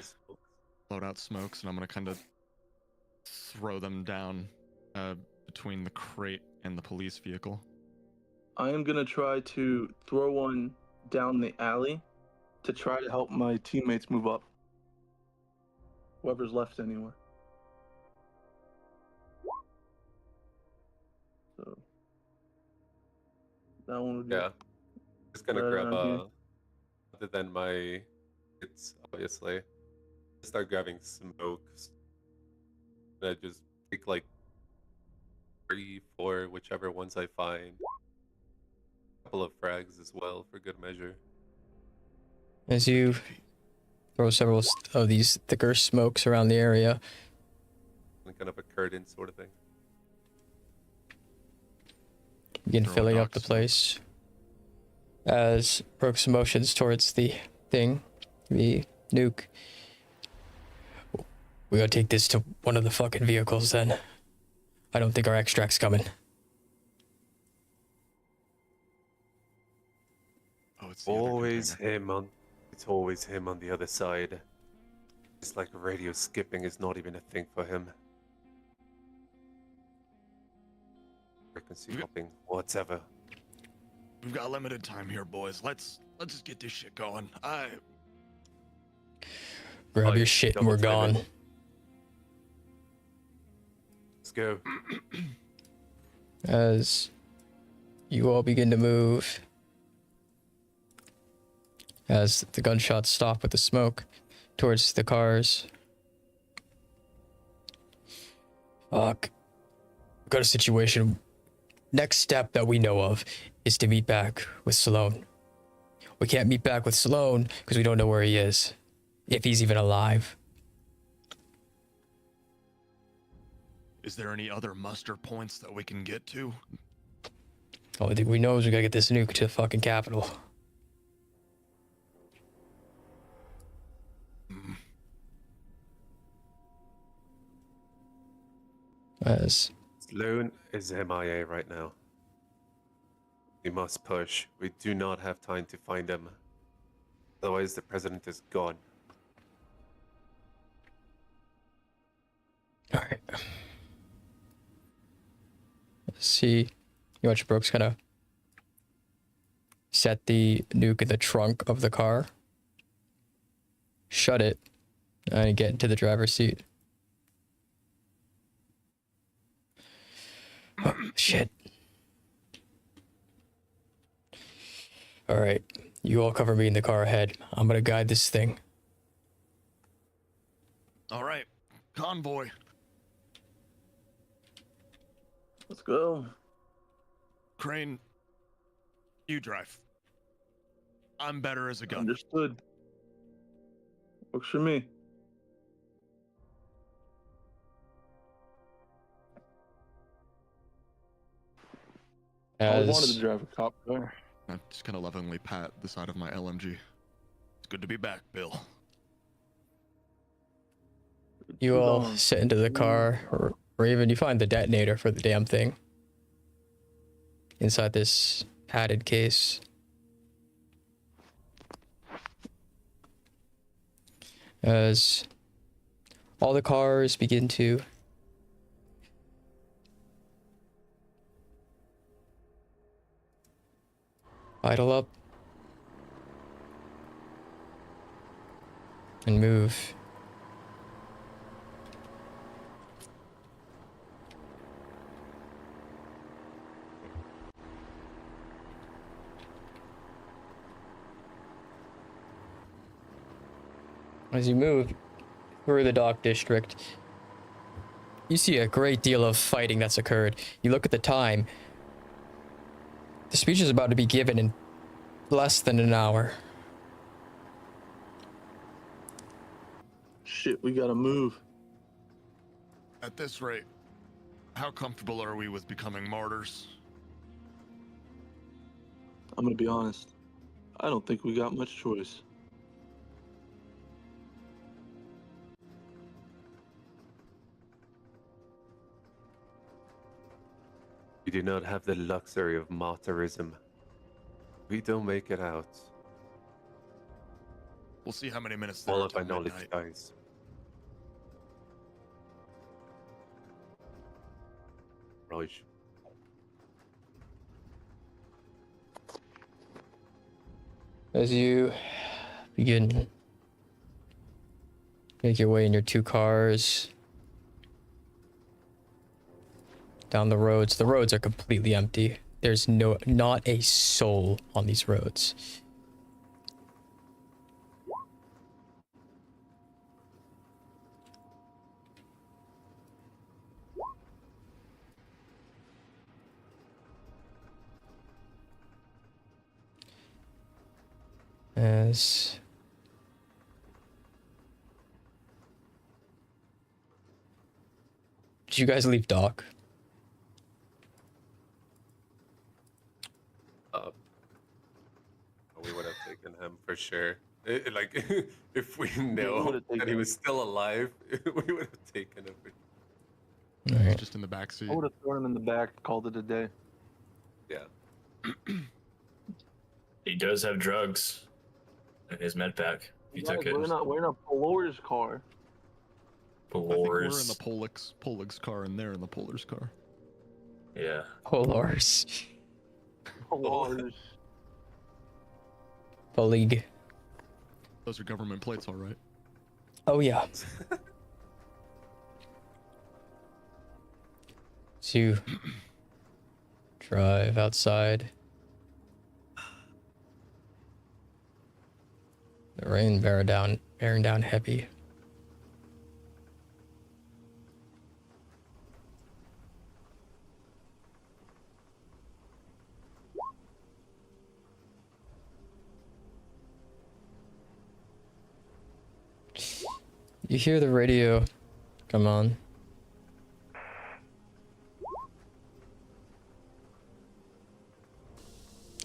loadout smokes, and I'm gonna kind of throw them down between the crate and the police vehicle. I am gonna try to throw one down the alley to try to help my teammates move up. Whoever's left anyway. So that one would be Just gonna right grab around here. other than my hits, obviously. Start grabbing smokes. And I just take like 3, 4, whichever ones I find. A couple of frags as well for good measure. As you throw several of these thicker smokes around the area, And kind of a curtain sort of thing. begin Throw a filling up dock the smoke. place. As Brooks motions towards the thing, the nuke. We gotta take this to one of the fucking vehicles then. I don't think our extract's coming. Oh, it's the other Always container. him on. It's always him on the other side. It's like radio skipping is not even a thing for him. Frequency hopping, whatever. We've got limited time here, boys. Let's just get this shit going. Grab Like, your shit and double we're time gone. it. Let's go. As you all begin to move, as the gunshots stop with the smoke towards the cars. Fuck. We've got a situation. Next step that we know of is to meet back with Sloan. We can't meet back with Sloan because we don't know where he is. If he's even alive. Is there any other muster points that we can get to? Only thing we know is we gotta get this nuke to the fucking capital. As Sloan is MIA right now. We must push. We do not have time to find him. Otherwise, the president is gone. Alright. Let's see. You watch Brooks kind of set the nuke in the trunk of the car. Shut it. And get into the driver's seat. Oh, shit. Alright. You all cover me in the car ahead. I'm gonna guide this thing. All right, convoy. Let's go. Crane, you drive. I'm better as a gun. Understood. Works for me. I wanted to drive a cop car. I just kind of lovingly pat the side of my LMG. It's good to be back, Bill. You all sit into the car. Raven, you find the detonator for the damn thing. Inside this padded case. As all the cars begin to idle up and move. As you move through the dock district, you see a great deal of fighting that's occurred. You look at the time. The speech is about to be given in less than an hour. Shit, we gotta move. At this rate, how comfortable are we with becoming martyrs? I'm gonna be honest. I don't think we got much choice. We do not have the luxury of martyrism. We don't make it out. We'll see how many minutes there All are of our till knowledge midnight. dies. Raj. As you begin make your way in your two cars down the roads are completely empty. There's not a soul on these roads. As did you guys leave dock? We would have taken him for sure. Like, if we know that he was still alive, we would have taken him. All right. Just in the back seat. I would have thrown him in the back, called it a day. Yeah. He does have drugs in his med pack. He took it. We're in a Polar's car. I think we're in Polars. the Polig's car and they're in the Polar's car. Yeah. Polars. Polar's. Polig. Those are government plates, all right. Oh yeah. So you drive outside. The rain bearing down heavy. You hear the radio come on.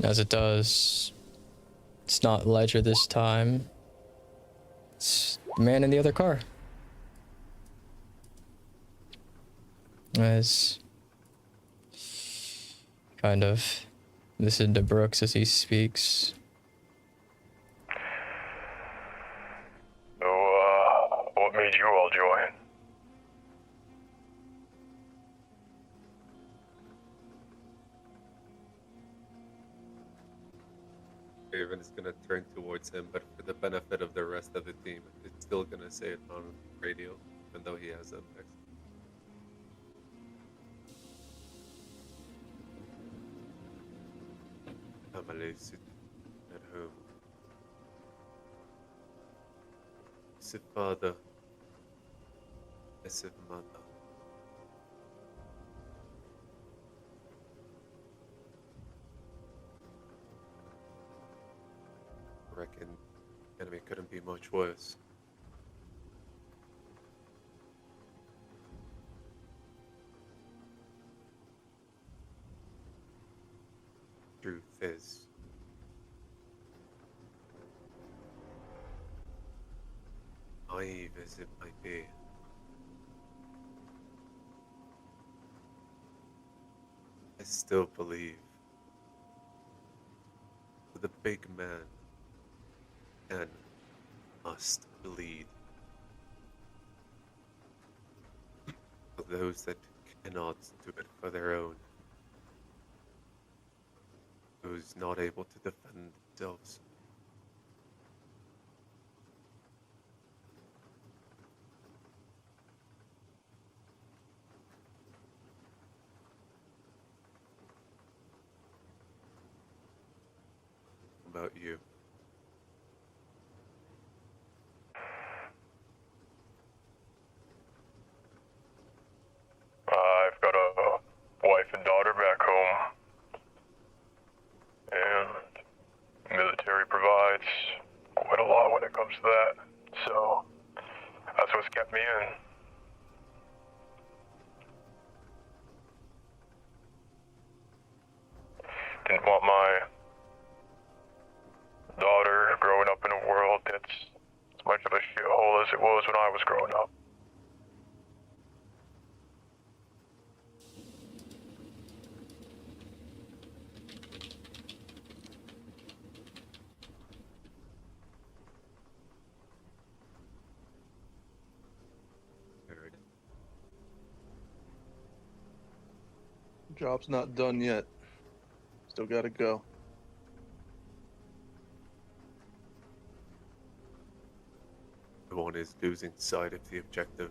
As it does, it's not Ledger this time. It's the man in the other car. As kind of listen to Brooks as he speaks. So, what made you all join? Raven is gonna turn towards him, but for the benefit of the rest of the team, it's still gonna say it on radio, even though he has them next. Family sit at home. As a father, as a mother. Reckon enemy couldn't be much worse. Truth is, naive as it might be, I still believe that the big man can, must bleed. For those that cannot do it for their own. Those not able to defend themselves. About you. I've got a wife and daughter back home. And military provides quite a lot when it comes to that. So that's what's kept me in. Didn't want my daughter growing up in a world that's as much of a shithole as it was when I was growing up. Job's not done yet. Still gotta go. Everyone is losing sight of the objective.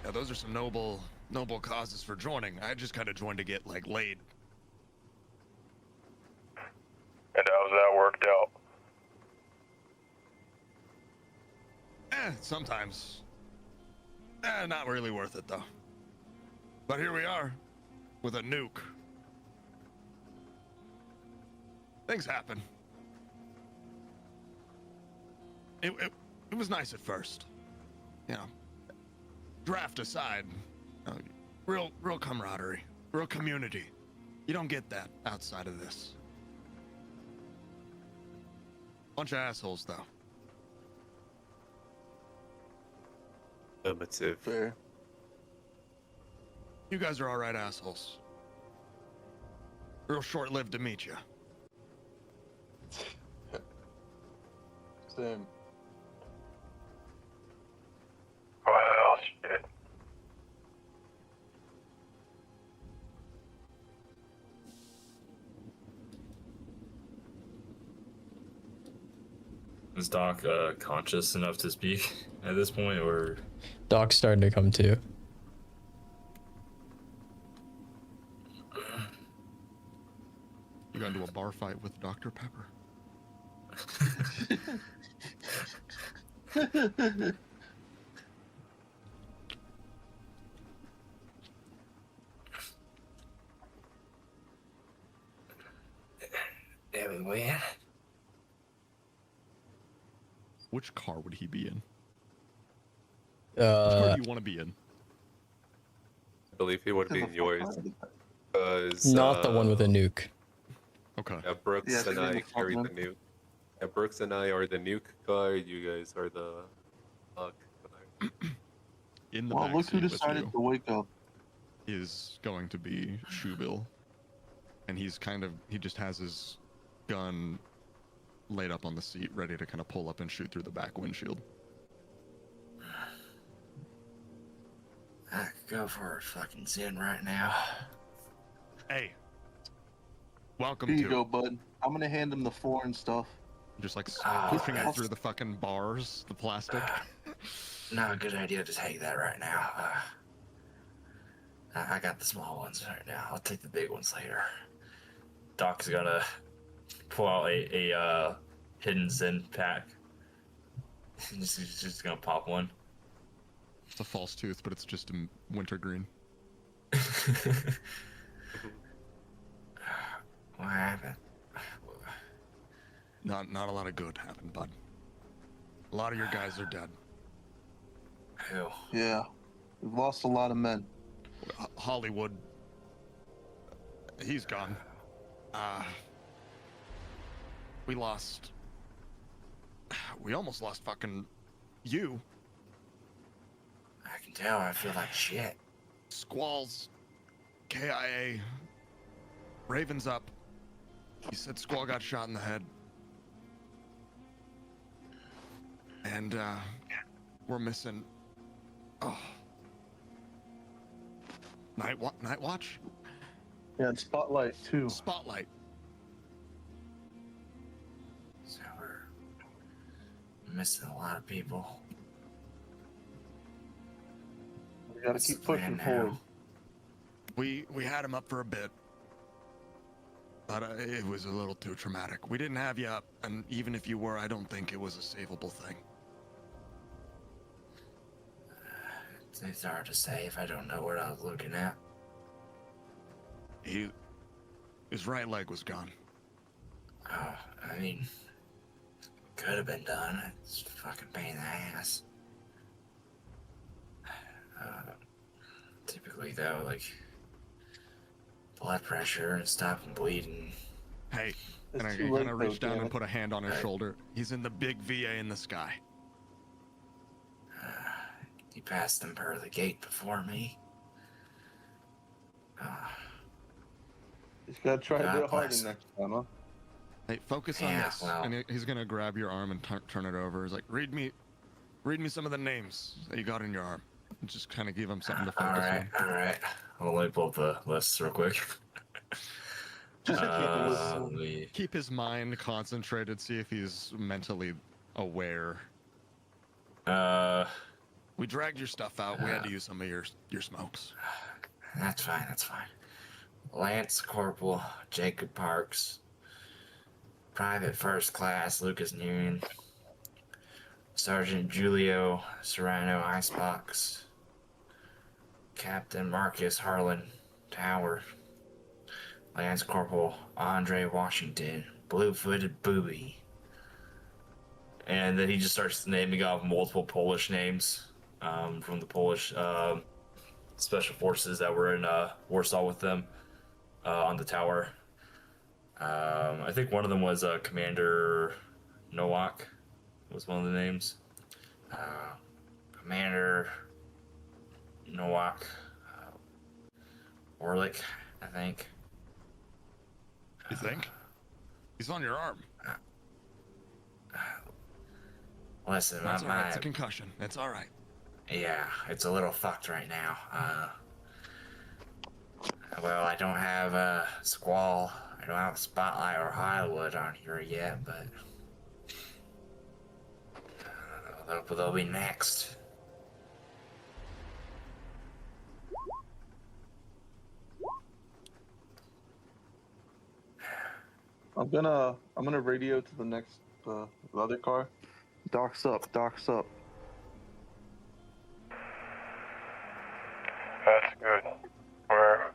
Yeah, those are some noble causes for joining. I just kind of joined to get like laid. And how's that worked out? Sometimes. Not really worth it though. But here we are, with a nuke. Things happen. It was nice at first. You know, draft aside, real camaraderie, real community. You don't get that outside of this. Bunch of assholes though. Affirmative. Fair. You guys are alright assholes. Real short-lived to meet you. Same. Well, shit. Is Doc conscious enough to speak at this point, or? Doc's starting to come to. You got into a bar fight with Dr. Pepper. There we were. Which car would he be in? Which car do you want to be in? I believe he would be in yours. Not the one with a nuke. Okay. Yeah, Brooks and I carry the nuke. Yeah, Brooks and I are the nuke car. You guys are the luck car. In the Well, back look who seat with decided you to wake up. is going to be Shoebill. And he just has his gun laid up on the seat, ready to kind of pull up and shoot through the back windshield. I could go for a fucking Zen right now. Hey. Welcome Here to you go, bud. I'm gonna hand him the foreign stuff. Just like pushing it through the fucking bars, the plastic. Not a good idea to take that right now. I got the small ones right now. I'll take the big ones later. Doc's gonna pull out a hidden Zen pack. He's just gonna pop one. It's a false tooth, but it's just in wintergreen. What happened? Not a lot of good happened, bud. A lot of your guys are dead. Who? Yeah, we've lost a lot of men. Hollywood. He's gone. We almost lost fucking you. I can tell. I feel like shit. Squall's KIA. Raven's up. He said Squall got shot in the head. And we're missing. Oh. Night watch? Yeah, and Spotlight too. Spotlight. So we're missing a lot of people. We gotta What's keep the plan pushing now? forward. We had him up for a bit. But it was a little too traumatic. We didn't have you up, and even if you were, I don't think it was a savable thing. It's hard to say if I don't know what I was looking at. His right leg was gone. Oh, I mean, could have been done. It's a fucking pain in the ass. Typically, though, like blood pressure and stopping bleeding. Hey, and I It's too kind late, of reached though, down damn and it. put a hand on his shoulder. He's in the big VA in the sky. He passed them per the gate before me. Just gotta try God a bit harder bless. next time, huh? Hey, focus on Yeah, this. well. And he's gonna grab your arm and turn it over. He's like, read me some of the names that you got in your arm. And just kind of give him something to focus on. All right. Well, let me pull up the list real quick. Keep his mind concentrated. See if he's mentally aware. We dragged your stuff out. We had to use some of your smokes. That's fine. Lance Corporal Jacob Parks, Private First Class Lucas Nguyen, Sergeant Julio Serrano Icebox, Captain Marcus Harlan Tower, Lance Corporal Andre Washington, Blue-Footed Booby. And then he just starts naming off multiple Polish names from the Polish special forces that were in Warsaw with them on the tower. I think one of them was Commander Nowak was one of the names. Commander Nowak Orlik, I think. You think? He's on your arm. Listen, That's all right. It's a concussion. It's all right. Yeah, it's a little fucked right now. Well, I don't have Squall, I don't have Spotlight or Highwood on here yet, but they'll be next. I'm gonna radio to the next the other car. Doc's up. That's good. We're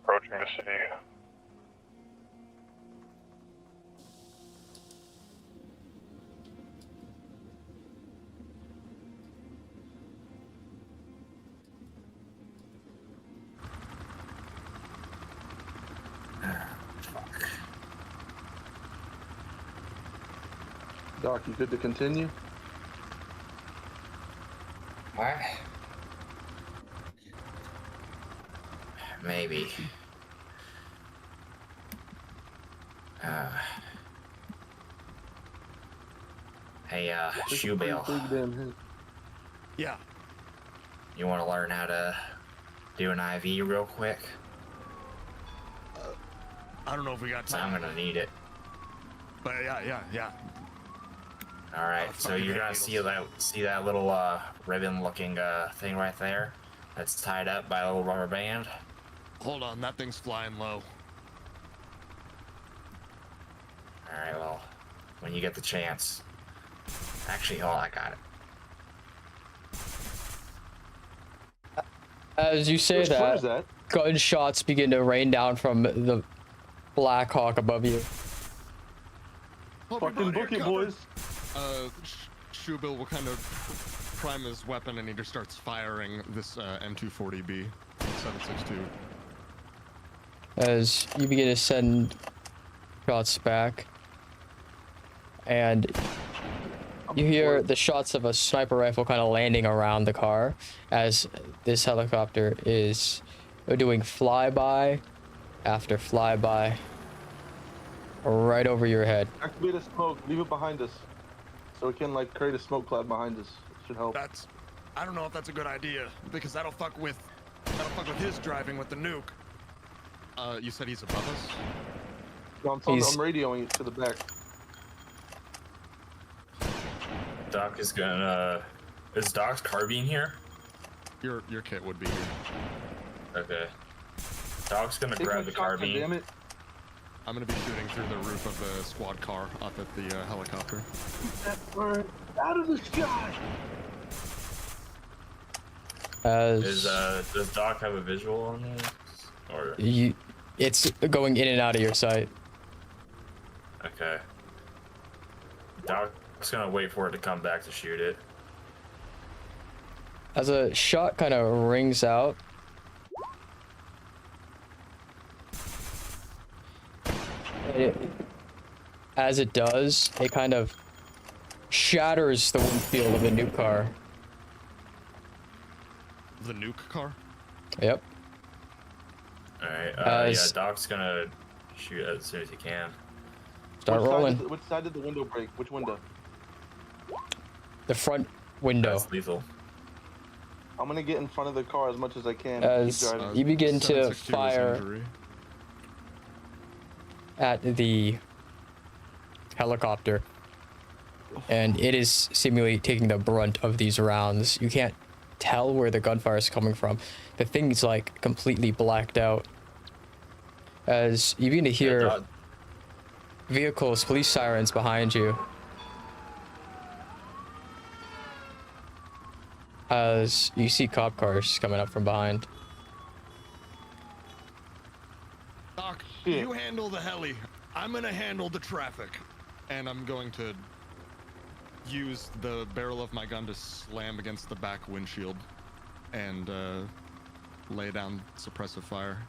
approaching the city. Doc, you good to continue? What? Maybe. Hey, Shoe Bill. Yeah. You want to learn how to do an IV real quick? I don't know if we got time. I'm gonna need it. But yeah. All right, Oh, so fucking you're gonna needles. see that little ribbon-looking thing right there? That's tied up by a little rubber band. Hold on, that thing's flying low. All right, well, when you get the chance. Actually, hold on, I got it. As you say that, gunshots begin to rain down from the Black Hawk above you. Fucking book it, boys. Shoebill will kind of prime his weapon and he just starts firing this M240B 7.62. As you begin to send shots back, and you hear the shots of a sniper rifle kind of landing around the car as this helicopter is doing flyby after flyby right over your head. Activate a smoke. Leave it behind us, so it can like create a smoke cloud behind us. It should help. I don't know if that's a good idea because that'll fuck with his driving with the nuke. You said he's above us? No, I'm radioing it to the back. Doc is gonna. Is Doc's carbine here? Your kit would be here. Okay. Doc's gonna grab the carbine. Damn it. I'm gonna be shooting through the roof of the squad car up at the helicopter. That bird out of the sky. Does Doc have a visual on it? Or it's going in and out of your sight. Okay. Doc's gonna wait for it to come back to shoot it. As a shot kind of rings out, as it does, it kind of shatters the windshield of the nuke car. The nuke car? Yep. Alright, yeah, Doc's gonna shoot as soon as he can. Start rolling. Which side did the window break? Which window? The front window. That's lethal. I'm gonna get in front of the car as much as I can. As keep driving. you begin to fire at the helicopter, and it is seemingly taking the brunt of these rounds. You can't tell where the gunfire is coming from. The thing's like completely blacked out. As you begin to hear vehicles, police sirens behind you. As you see cop cars coming up from behind. Doc, you handle the heli. I'm gonna handle the traffic. And I'm going to use the barrel of my gun to slam against the back windshield and lay down suppressive fire.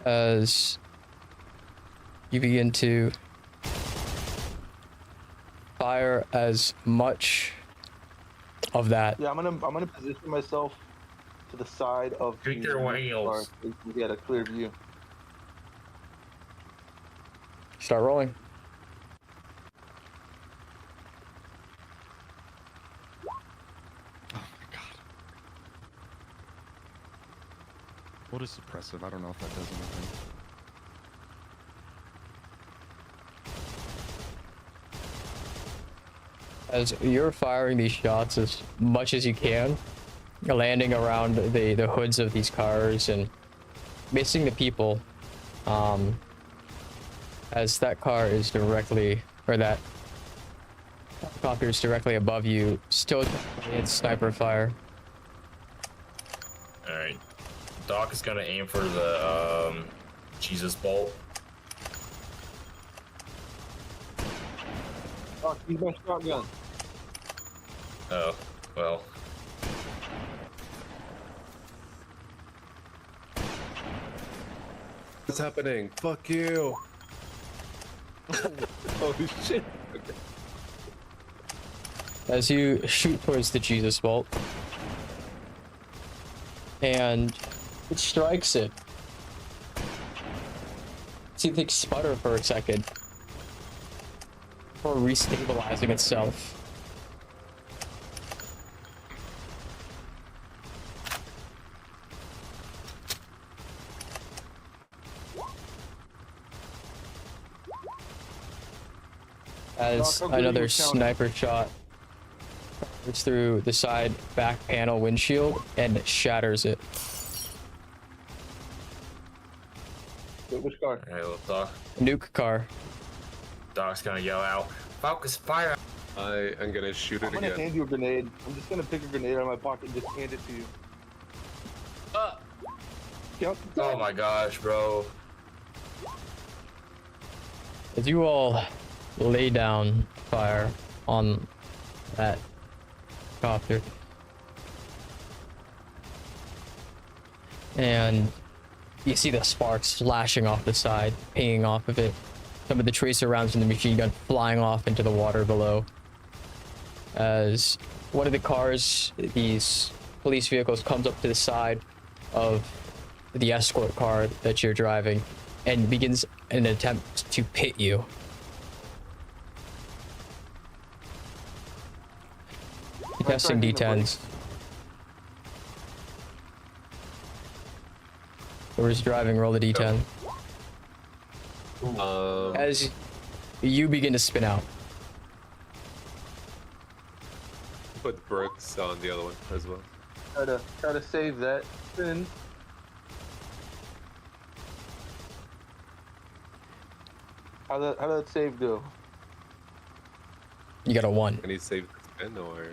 As you begin to fire as much of that. Yeah, I'm gonna position myself to the side of Victor Wales. So we get a clear view. Start rolling. Oh my god. What is suppressive? I don't know if that does anything. As you're firing these shots as much as you can, landing around the hoods of these cars and missing the people, as that car is directly, or that helicopter is directly above you, still it's sniper fire. Alright. Doc is gonna aim for the Jesus bolt. Oh, he's my shotgun. Oh, well. What's happening? Fuck you. Oh shit. Okay. As you shoot towards the Jesus Bolt, and it strikes it. See things sputter for a second before restabilizing itself. As another sniper shot it's through the side back panel windshield and shatters it. Which car? Alright, little Doc. Nuke car. Doc's gonna yell out, "Focus fire!" I am gonna shoot it I'm gonna again. hand you a grenade. I'm just gonna pick a grenade out of my pocket and just hand it to you. Oh my gosh, bro. As you all lay down fire on that copter, and you see the sparks flashing off the side, pinging off of it. Some of the tracer rounds from the machine gun flying off into the water below. As one of the cars, these police vehicles, comes up to the side of the escort car that you're driving and begins an attempt to pit you. Testing D10s. Whoever's driving, roll the D10. As you begin to spin out. Put Brooks on the other one as well. Try to save that spin. How did that save go? You got a 1. And he saved the spin or?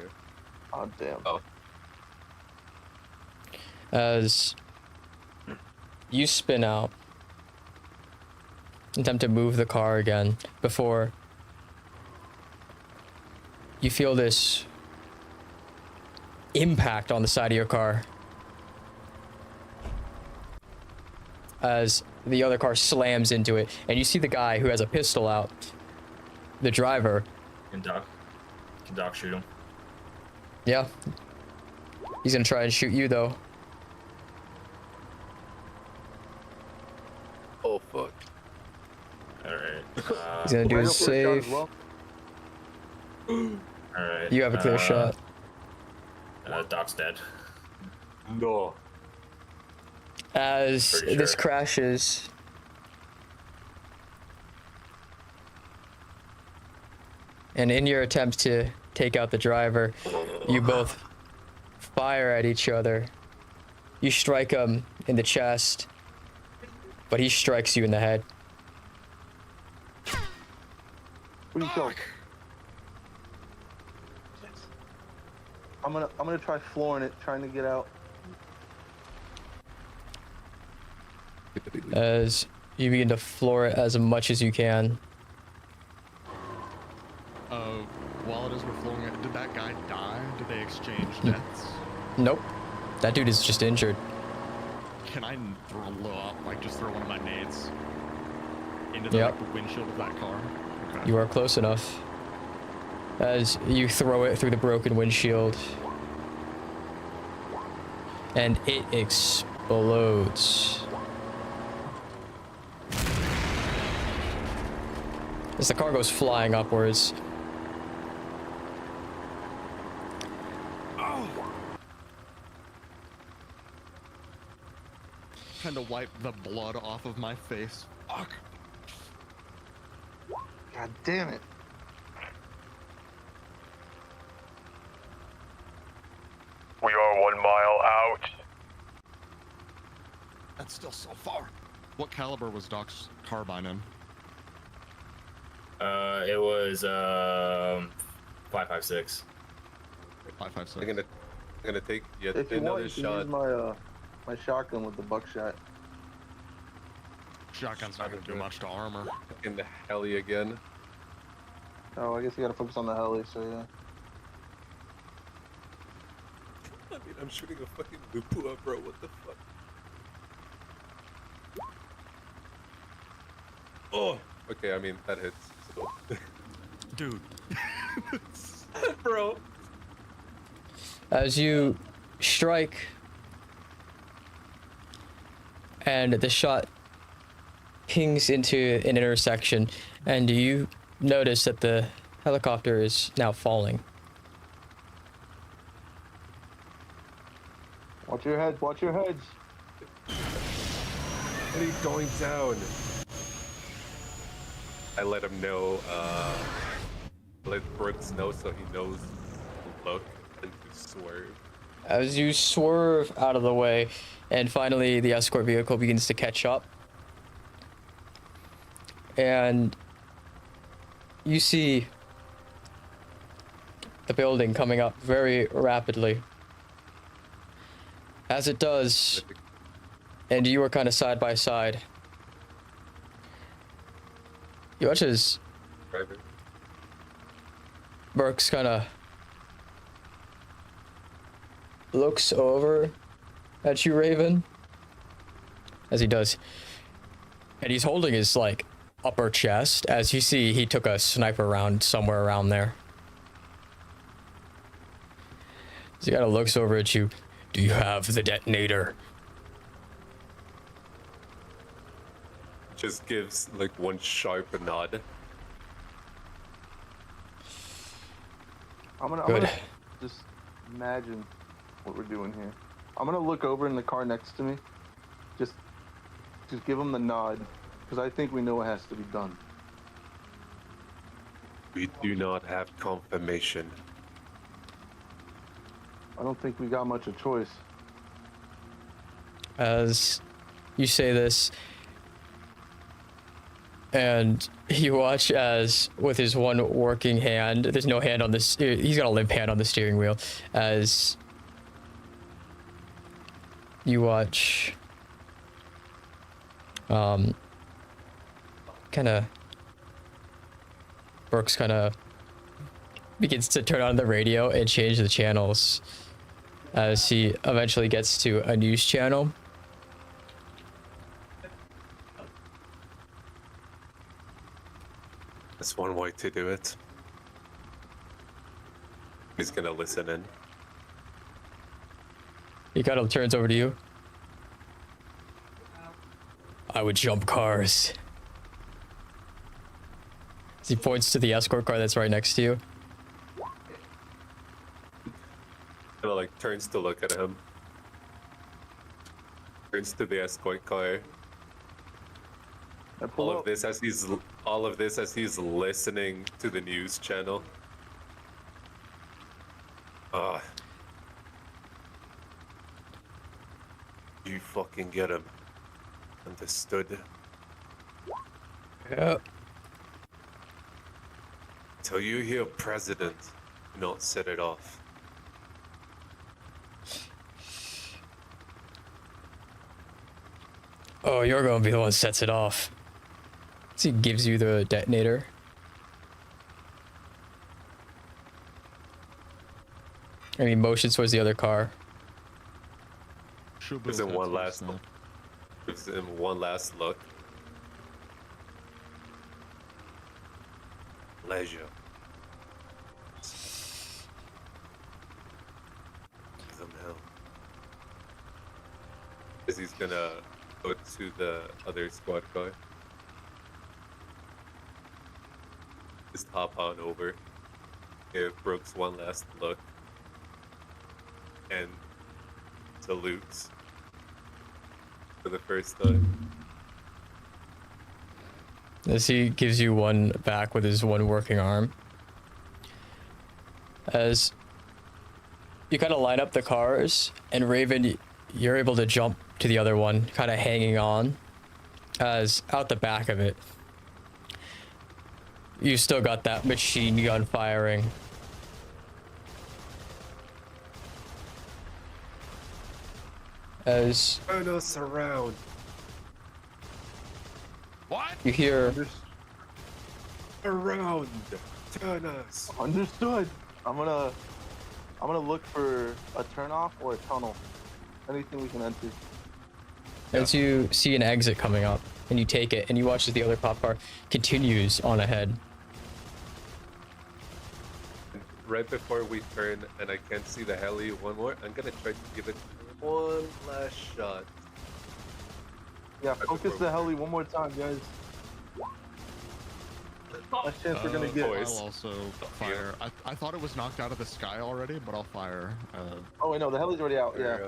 Oh damn. Oh. As you spin out, attempt to move the car again before you feel this impact on the side of your car as the other car slams into it, and you see the guy who has a pistol out, the driver. Can Doc shoot him? Yeah, he's gonna try and shoot you though. Oh fuck. Alright. He's gonna do his save. Alright. You have a clear shot. Doc's dead. No. As this crashes, and in your attempt to take out the driver, you both fire at each other. You strike him in the chest, but he strikes you in the head. What do you kill? I'm gonna try flooring it, trying to get out. As you begin to floor it as much as you can. While it is we're flowing it, did that guy die? Did they exchange deaths? Nope. That dude is just injured. Can I just throw one of my nades into the, Yep. the windshield of that car? Okay. You are close enough. As you throw it through the broken windshield, and it explodes. As the car goes flying upwards. Trying to wipe the blood off of my face. Fuck. God damn it. We are 1 mile out. That's still so far. What caliber was Doc's carbine in? It was 5.56. 5.56. I'm gonna take yet If you another want, you can shot. use my shotgun with the buckshot. Shotgun's not gonna do much to armor. In the heli again. Oh, I guess you gotta focus on the heli, so yeah. I mean, I'm shooting a fucking Lupua, bro. What the fuck? Oh, okay. I mean that hits. So. Dude. Bro. As you strike, and the shot pings into an intersection, and you notice that the helicopter is now falling. Watch your heads, watch your heads. What are you going down? I let him know, let Brooks know so he knows to look and to swerve. As you swerve out of the way, and finally the escort vehicle begins to catch up, and you see the building coming up very rapidly. As it does, and you are kind of side by side, you watch as Brooks kind of looks over at you, Raven, as he does, and he's holding his like upper chest. As you see, he took a sniper round somewhere around there. So he kind of looks over at you. Do you have the detonator? Just gives like one sharp nod. I'm gonna just imagine what we're doing here. I'm gonna look over in the car next to me. Just give him the nod, because I think we know what has to be done. We do not have confirmation. I don't think we got much of a choice. As you say this, and you watch as, with his one working hand, there's no hand on this, he's got a limp hand on the steering wheel, as you watch kind of Brooks kind of begins to turn on the radio and change the channels as he eventually gets to a news channel. That's one way to do it. He's gonna listen in. He kind of turns over to you. I would jump cars. As he points to the escort car that's right next to you. Kinda like turns to look at him. Turns to the escort car. All of this as he's listening to the news channel. You fucking get him. Understood? Yep. Till you hear president, do not set it off. Oh, you're gonna be the one that sets it off. So he gives you the detonator. And he motions towards the other car. Gives him one last look. Gives him one last look. Leisure. Give him hell. Because he's gonna go to the other squad car. Just hop on over. Give Brooks one last look. And salutes for the first time. As he gives you one back with his one working arm. As you kind of line up the cars, and Raven, you're able to jump to the other one, kind of hanging on. As out the back of it, you still got that machine gun firing. As turn us around. What? You hear around. Turn us. Understood. I'm gonna look for a turnoff or a tunnel. Anything we can enter. As you see an exit coming up, and you take it, and you watch as the other cop car continues on ahead. Right before we turn, and I can't see the heli one more, I'm gonna try to give it one last shot. Yeah, focus the heli one more time, guys. Last chance we're gonna get. I'll also fire. I thought it was knocked out of the sky already, but I'll fire. Oh wait, no, the heli's already out. Yeah.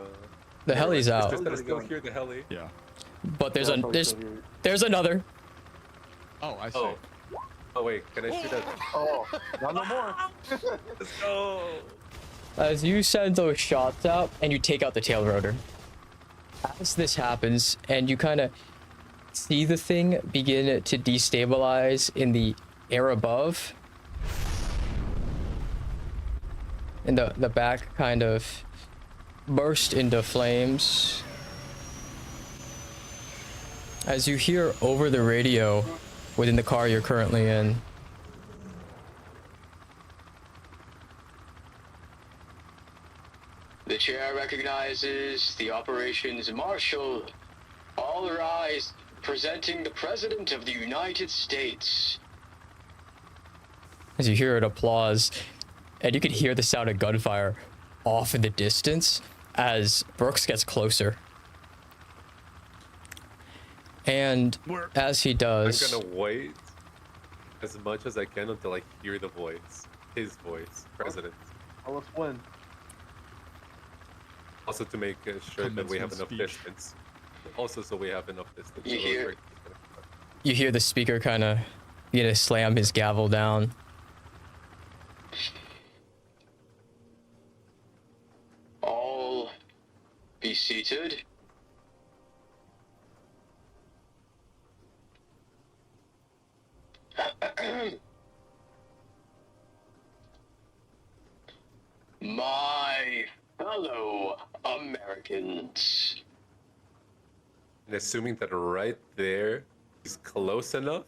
The heli's out. Just that I still hear the heli. Yeah. But there's there's another. Oh, I see. Oh wait, can I shoot that? Oh, not no more. Let's go. As you send those shots out and you take out the tail rotor. As this happens and you kind of see the thing begin to destabilize in the air above, and the back kind of burst into flames, as you hear over the radio within the car you're currently in. The chair recognizes the operations marshal. All rise, presenting the President of the United States. As you hear an applause, and you can hear the sound of gunfire off in the distance as Brooks gets closer. And as he does, I'm gonna wait as much as I can until I hear the voice. His voice, President. Oh, let's win. Also to make sure that we have enough distance. Also so we have enough distance. you hear the speaker kind of begin to slam his gavel down. All be seated. My fellow Americans. And assuming that right there is close enough,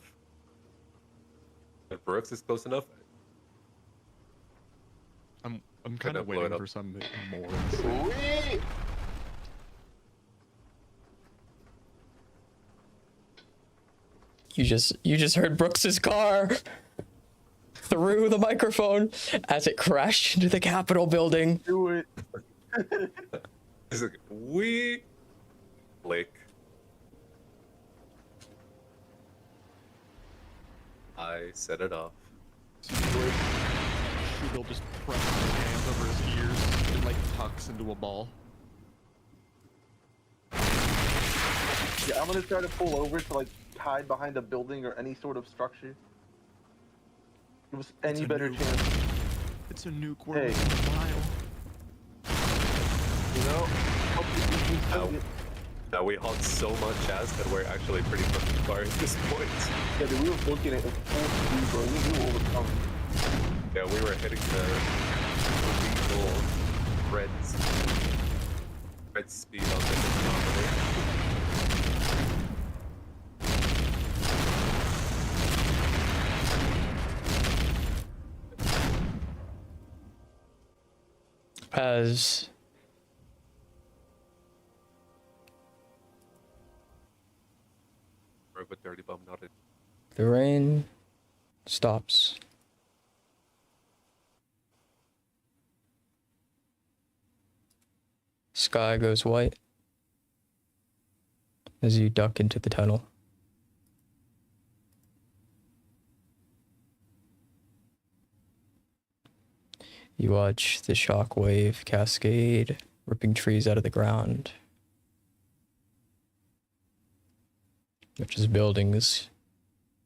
that Brooks is close enough, I'm kind of waiting for some more. You just heard Brooks's car through the microphone as it crashed into the Capitol building. Do it. it's like, we Blake. I set it off. Shugel just presses his hands over his ears and like tucks into a ball. Yeah, I'm gonna try to pull over to like hide behind a building or any sort of structure. Give us any better chance. It's a nuke. Hey. You know? Now we hauled so much ass that we're actually pretty fucking far at this point. Yeah, dude, we were booking it at full speed, bro. We knew what was coming. Yeah, we were hitting the lethal red speed on the denominator. As But dirty bum not it. the rain stops. Sky goes white as you duck into the tunnel. You watch the shock wave cascade, ripping trees out of the ground. Which is buildings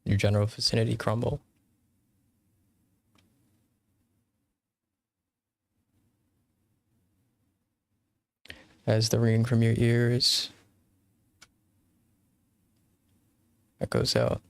in your general vicinity crumble. As the ringing from your ears echoes out.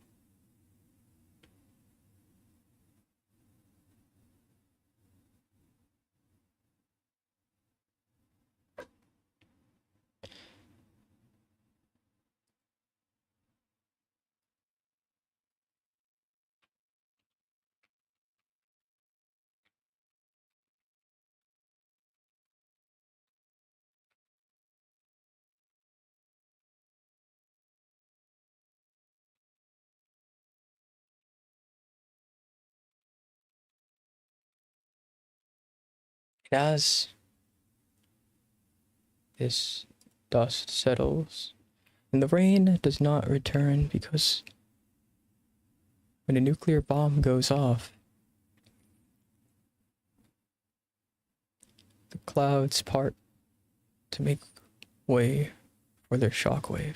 And as this dust settles, and the rain does not return because when a nuclear bomb goes off, the clouds part to make way for their shockwave.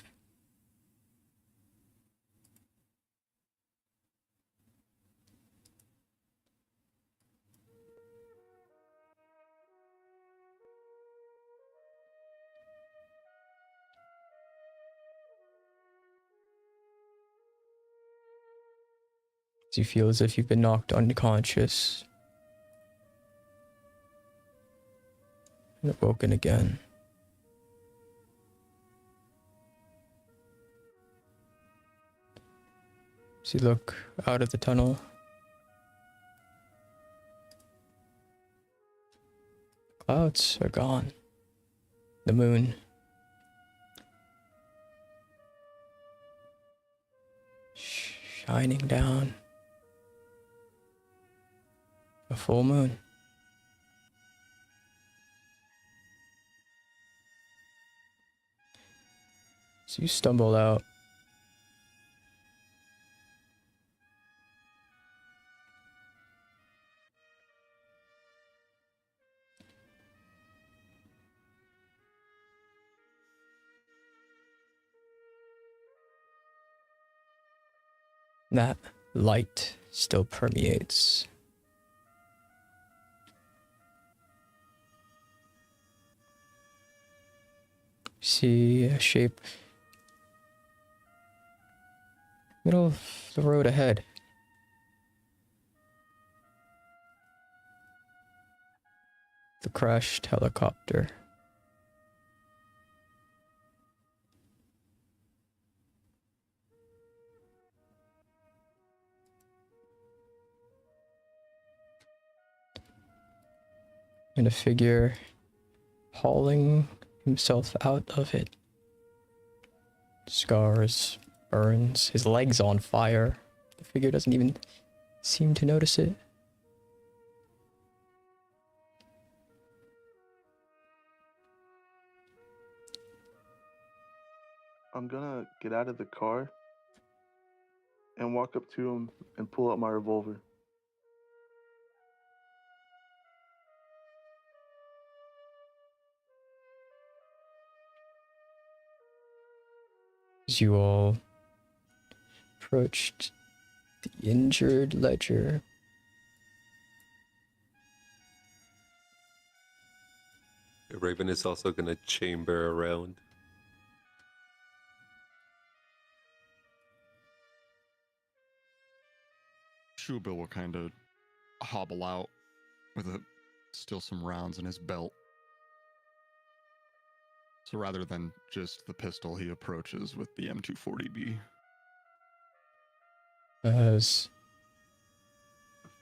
You feel as if you've been knocked unconscious and awoken again. As you look out of the tunnel, clouds are gone. The moon shining down. A full moon. So you stumble out. That light still permeates. See a shape middle of the road ahead. The crashed helicopter. And a figure hauling himself out of it. Scars, burns, his legs on fire. The figure doesn't even seem to notice it. I'm gonna get out of the car and walk up to him and pull out my revolver. As you all approached the injured ledger, Raven is also gonna chamber around. Shuba will kind of hobble out with still some rounds in his belt. So rather than just the pistol, he approaches with the M240B. as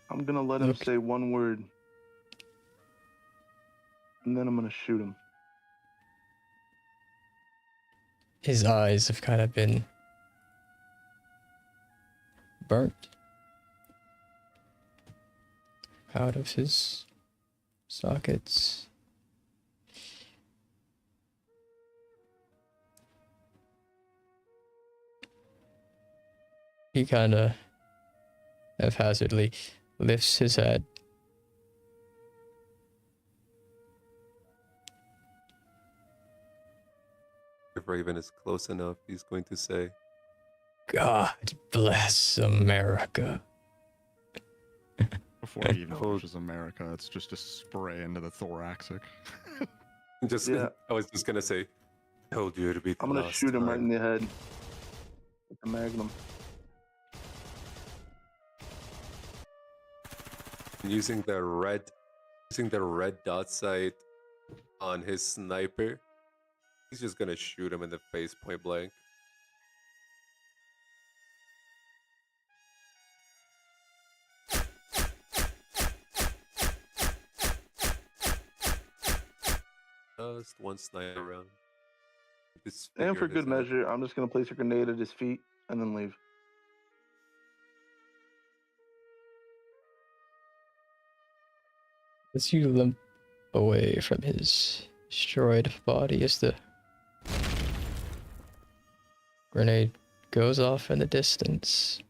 I'm gonna let him say one word, and then I'm gonna shoot him. his eyes have kind of been burnt out of his sockets. He kind of haphazardly lifts his head. If Raven is close enough, he's going to say, God bless America. Before he even pushes America, it's just a spray into the thoracic. I was just gonna say, told you to be the I'm gonna last shoot him right time. in the head with the magnum. Using the red dot sight on his sniper, he's just gonna shoot him in the face point blank. Just one sniper round. And for good measure, I'm just gonna place a grenade at his feet and then leave. As you limp away from his destroyed body as the grenade goes off in the distance.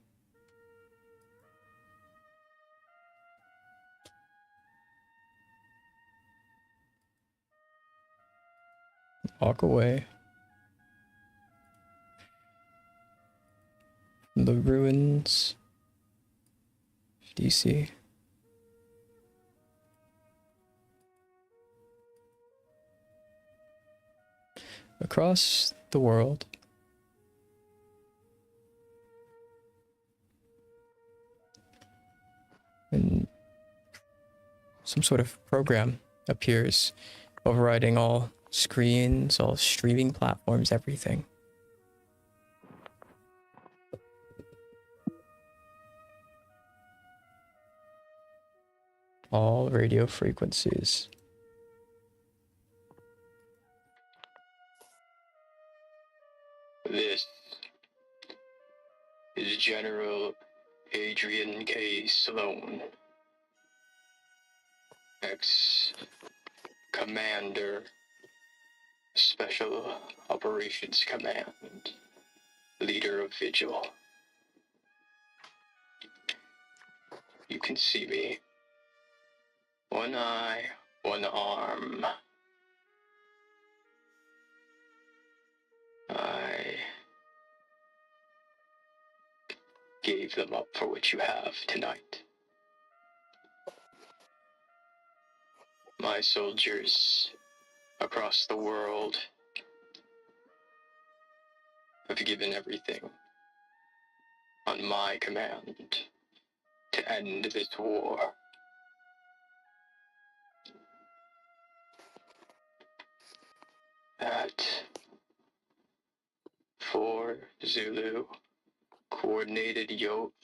Walk away from the ruins of DC. Across the world, and some sort of program appears, overriding all screens, all streaming platforms, everything. All radio frequencies. This is General Adrian K. Sloan, ex-commander, Special Operations Command, leader of Vigil. You can see me. One eye, one arm. I gave them up for what you have tonight. My soldiers across the world have given everything on my command to end this war. At 4 Zulu, coordinated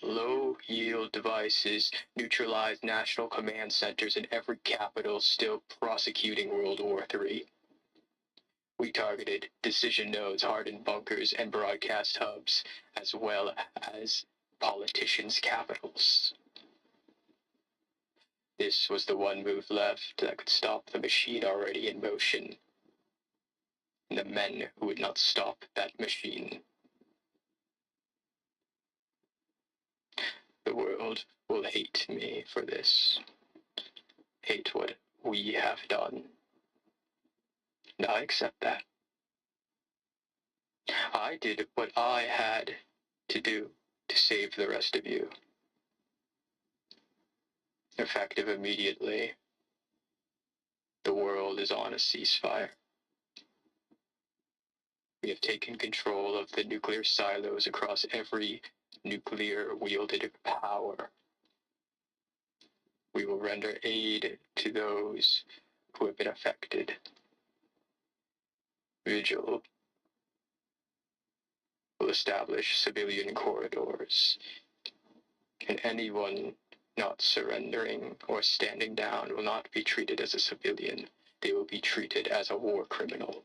low-yield devices neutralize national command centers in every capital still prosecuting World War III. We targeted decision nodes, hardened bunkers, and broadcast hubs, as well as politicians' capitals. This was the one move left that could stop the machine already in motion. And the men who would not stop that machine. The world will hate me for this. Hate what we have done. And I accept that. I did what I had to do to save the rest of you. Effective immediately. The world is on a ceasefire. We have taken control of the nuclear silos across every nuclear-wielded power. We will render aid to those who have been affected. Vigil will establish civilian corridors, and anyone not surrendering or standing down will not be treated as a civilian. They will be treated as a war criminal.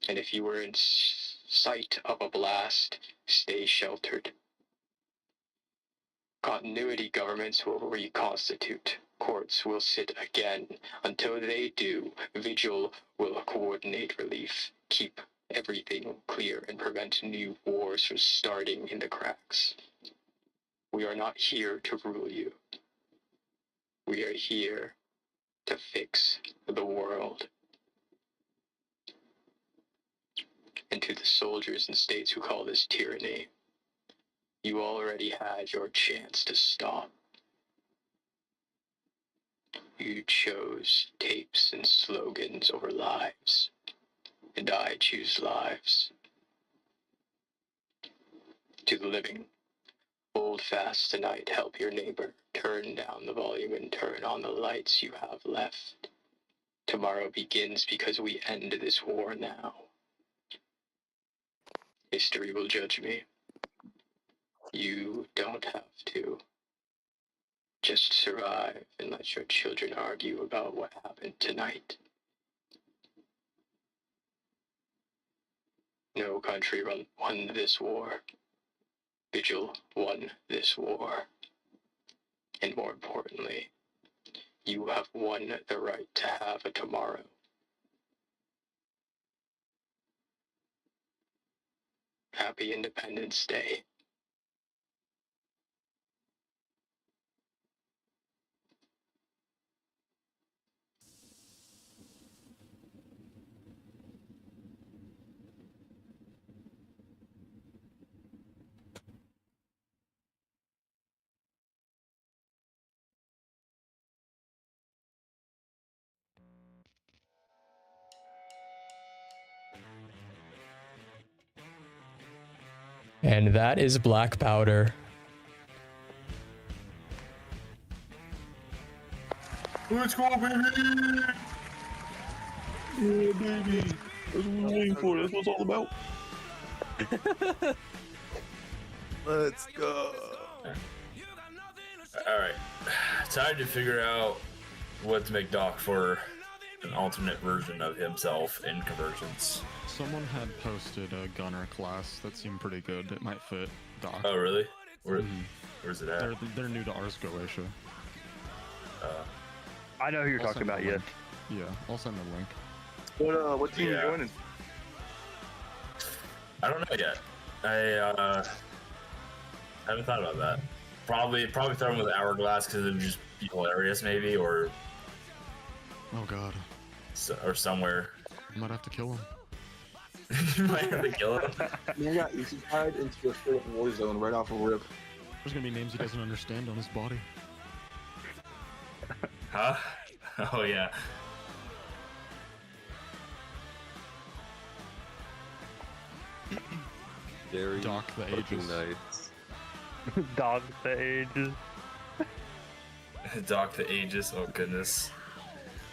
And if you were in sight of a blast, stay sheltered. Continuity governments will reconstitute. Courts will sit again. Until they do, Vigil will coordinate relief, keep everything clear, and prevent new wars from starting in the cracks. We are not here to rule you. We are here to fix the world. And to the soldiers and states who call this tyranny, you already had your chance to stop. You chose tapes and slogans over lives, and I choose lives. To the living, hold fast tonight, help your neighbor, turn down the volume and turn on the lights you have left. Tomorrow begins because we end this war now. History will judge me. You don't have to. Just survive and let your children argue about what happened tonight. No country won this war. Vigil won this war. And more importantly, You have won the right to have a tomorrow. Happy Independence Day. And that is black powder. Let's go, baby! Yeah, baby. That's what we're waiting for. That's what it's all about. Let's go. Alright. Time to figure out what to make Doc for an alternate version of himself in Convergence. Someone had posted a gunner class that seemed pretty good. It might fit Doc. Oh, really? Where's it at? They're new to Ars Goetia. I know who you're I'll talking send about, the yes. link. Yeah, I'll send the link. What team Yeah. you joining? I don't know yet. I haven't thought about that. Probably throw him with Hourglass because it would just be hilarious, maybe, or Oh god. or somewhere. I might have to kill him. You might have to kill him. Man got easy tied into a straight war zone right off a rip. There's gonna be names he doesn't understand on his body. Huh? Oh yeah. Very Doc the fucking Ages. nice. Dog the ages. Doc the Aegis. Oh goodness.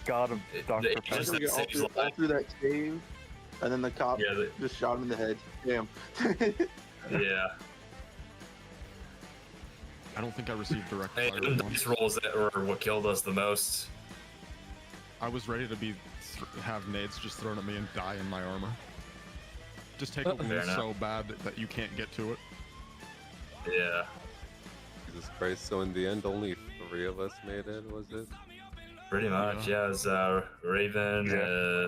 Got him. Dr. The Aegis We that get all saves through, all life. through that cave, and then the cop Yeah, just shot him in the head. Damn. yeah. I don't think I received direct Hey, fire. them once. dice rolls that were what killed us the most. I was ready to have nades just thrown at me and die in my armor. Just take a Fair wound enough. so bad that you can't get to it. Yeah. Jesus Christ. So in the end, only 3 of us made it, was it? Pretty much. Yeah, it was Raven,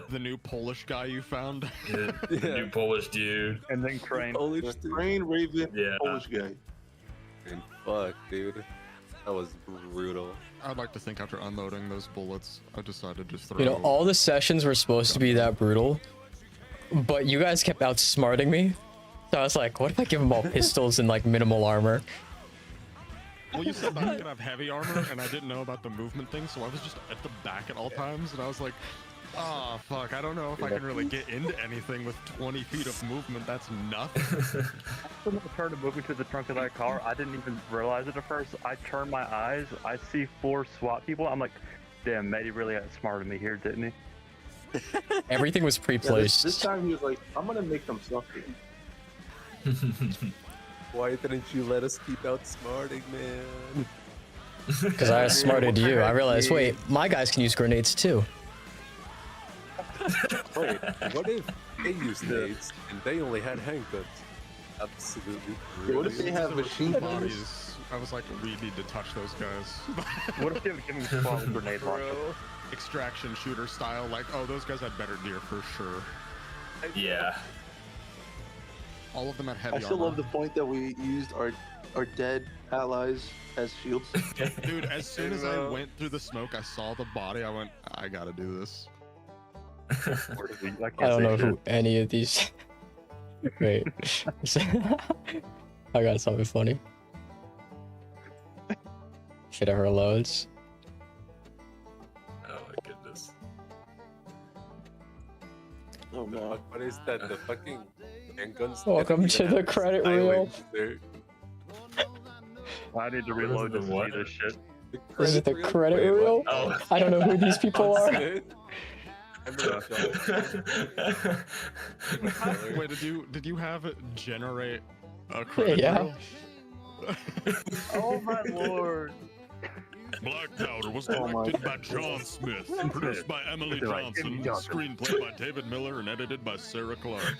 The new Polish guy you found. the new Polish dude. And then Crane. Polish dude. Crane, Raven, Yeah. Polish guy. And fuck, dude. That was brutal. I'd like to think after unloading those bullets, I decided to just throw. You know, all the sessions were supposed to be that brutal, but you guys kept outsmarting me. So I was like, what if I give them all pistols and like minimal armor? Well, you said that I could have heavy armor, and I didn't know about the movement thing, so I was just at the back at all times, and I was like, oh, fuck, I don't know if I can really get into anything with 20 feet of movement. That's nothing. When I turned to move into the trunk of that car, I didn't even realize it at first. I turned my eyes, I see 4 SWAT people. I'm like, damn, Matty really outsmarted me here, didn't he? Everything was Yeah, pre-placed. this time he was like, I'm gonna make them suffer. Why didn't you let us keep outsmarting, man? Because I outsmarted you. I realized, wait, my guys can use grenades too. Wait, what if they used nades and they only had handguns? Absolutely. What if they have machine guns? Bodies. I was like, we need to touch those guys. What if they were giving 12 grenade launcher? Extraction shooter style, like, oh, those guys had better gear for sure. Yeah. All of them had heavy I still armor. love the point that we used our dead allies as shields. Dude, as soon as I went through the smoke, I saw the body, I went, I gotta do this. I don't know who any of these. Wait. I got something funny. Should have her loads. Oh my goodness. Oh no. What is that? The fucking handguns? Welcome to the credit reel. I need to reload the this what? to see this shit. Is it the credit reel? Oh. I don't know who these people are. Wait, did you have it generate a credit Yeah. reel? Oh my lord. BLACKPOWDER was directed by John Smith, produced by Emily Johnson, screenplay by David Miller, and edited by Sarah Clark.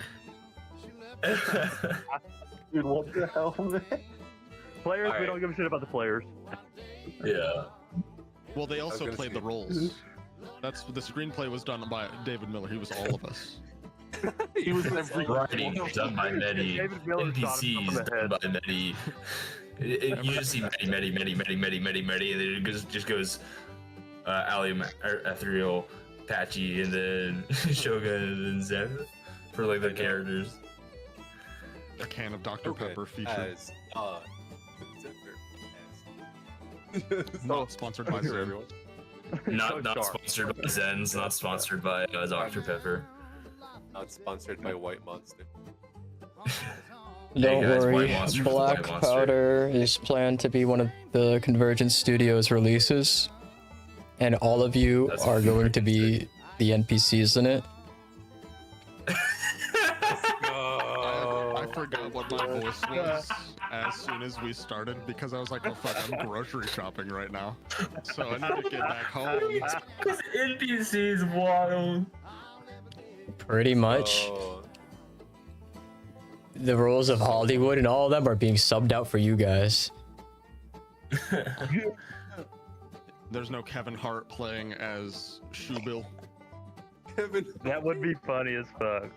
Dude, what the hell, man? Players, we Alright. don't give a shit about the players. Yeah. Well, they also played the roles. That's the screenplay was done by David Miller. He was all of us. He was every Writing done by many. David Miller shot him NPCs from the done by many. You just see many, and then it just goes Ali, Ethereal, Patchy, and then Shogun, and then Zeb for like the characters. A can of Dr. Pepper featured. As, Not sponsored by Zen. Not sponsored by Zen's, not sponsored by Dr. Pepper. Not sponsored by White Monster. Don't guys, worry, White Monster's the White Monster. BLACKPOWDER is planned to be one of the Convergence Studios releases, and all of you are going to be the NPCs in it. I forgot what my voice was as soon as we started because I was like, oh fuck, I'm grocery shopping right now. So I need to get back home. Because NPCs wild. Pretty much. The roles of Hollywood and all of them are being subbed out for you guys. There's no Kevin Hart playing as Shoebill. That would be funny as fuck.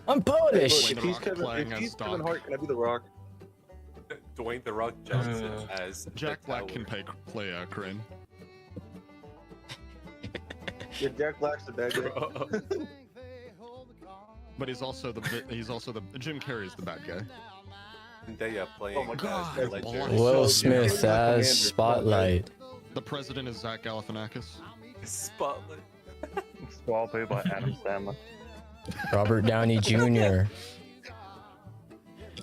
I'm Polish. If he's Kevin Hart, can I be The Rock? Dwayne The Rock Johnson as Jack Black can play Crane. Yeah, Jack Black's the bad guy. But he's also the Jim Carrey's the bad guy. Zendaya playing. Oh my God. as Ledger. Will Smith as Spotlight. The president is Zach Galifianakis. Spotlight. Swallowed by Adam Sandler. Robert Downey Jr.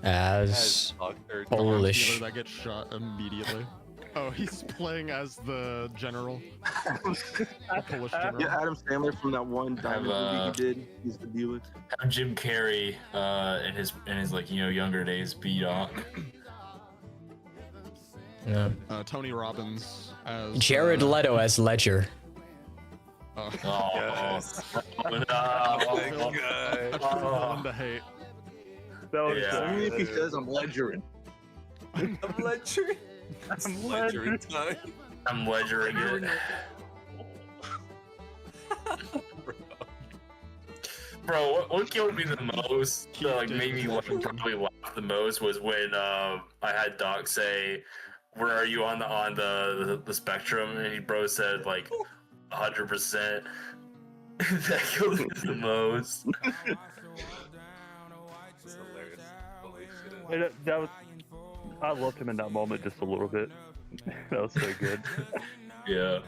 as Dr. Polish. That gets shot immediately. Oh, he's playing as the general. The Polish general. Yeah, Adam Sandler from that one diamond movie he did. He's the dealer. Have Jim Carrey in his like younger days be Doc. Yeah. Tony Robbins as Jared Leto as Ledger. Oh, Yes. no. I feel him to hate. That was Only if he says I'm ledgering. I'm ledgering. I'm ledgering time. I'm ledgering it. Bro, what killed me the most, like made me probably laugh the most, was when I had Doc say, "Where are you on the spectrum?" And he bro said like 100%. That killed me the most. It's hilarious. Holy shit. And that was, I loved him in that moment just a little bit. That was so good. Yeah.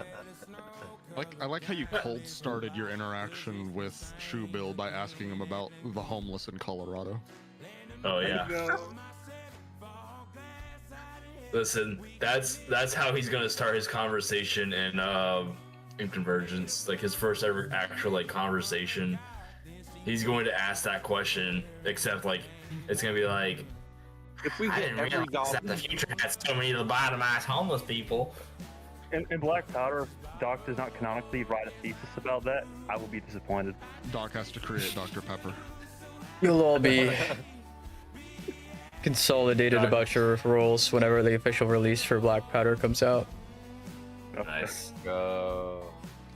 I like how you cold started your interaction with Shoebill by asking him about the homeless in Colorado. Oh yeah. Listen, that's how he's gonna start his conversation in Convergence. Like his first ever actual like conversation. He's going to ask that question, except like it's gonna be like, If we I get didn't every realize that the future has so many lobotomized homeless people. In BLACKPOWDER, Doc does not canonically write a thesis about that. I will be disappointed. Doc has to create Dr. Pepper. You'll all be consolidated about your roles whenever the official release for BLACKPOWDER comes out. Nice. Go.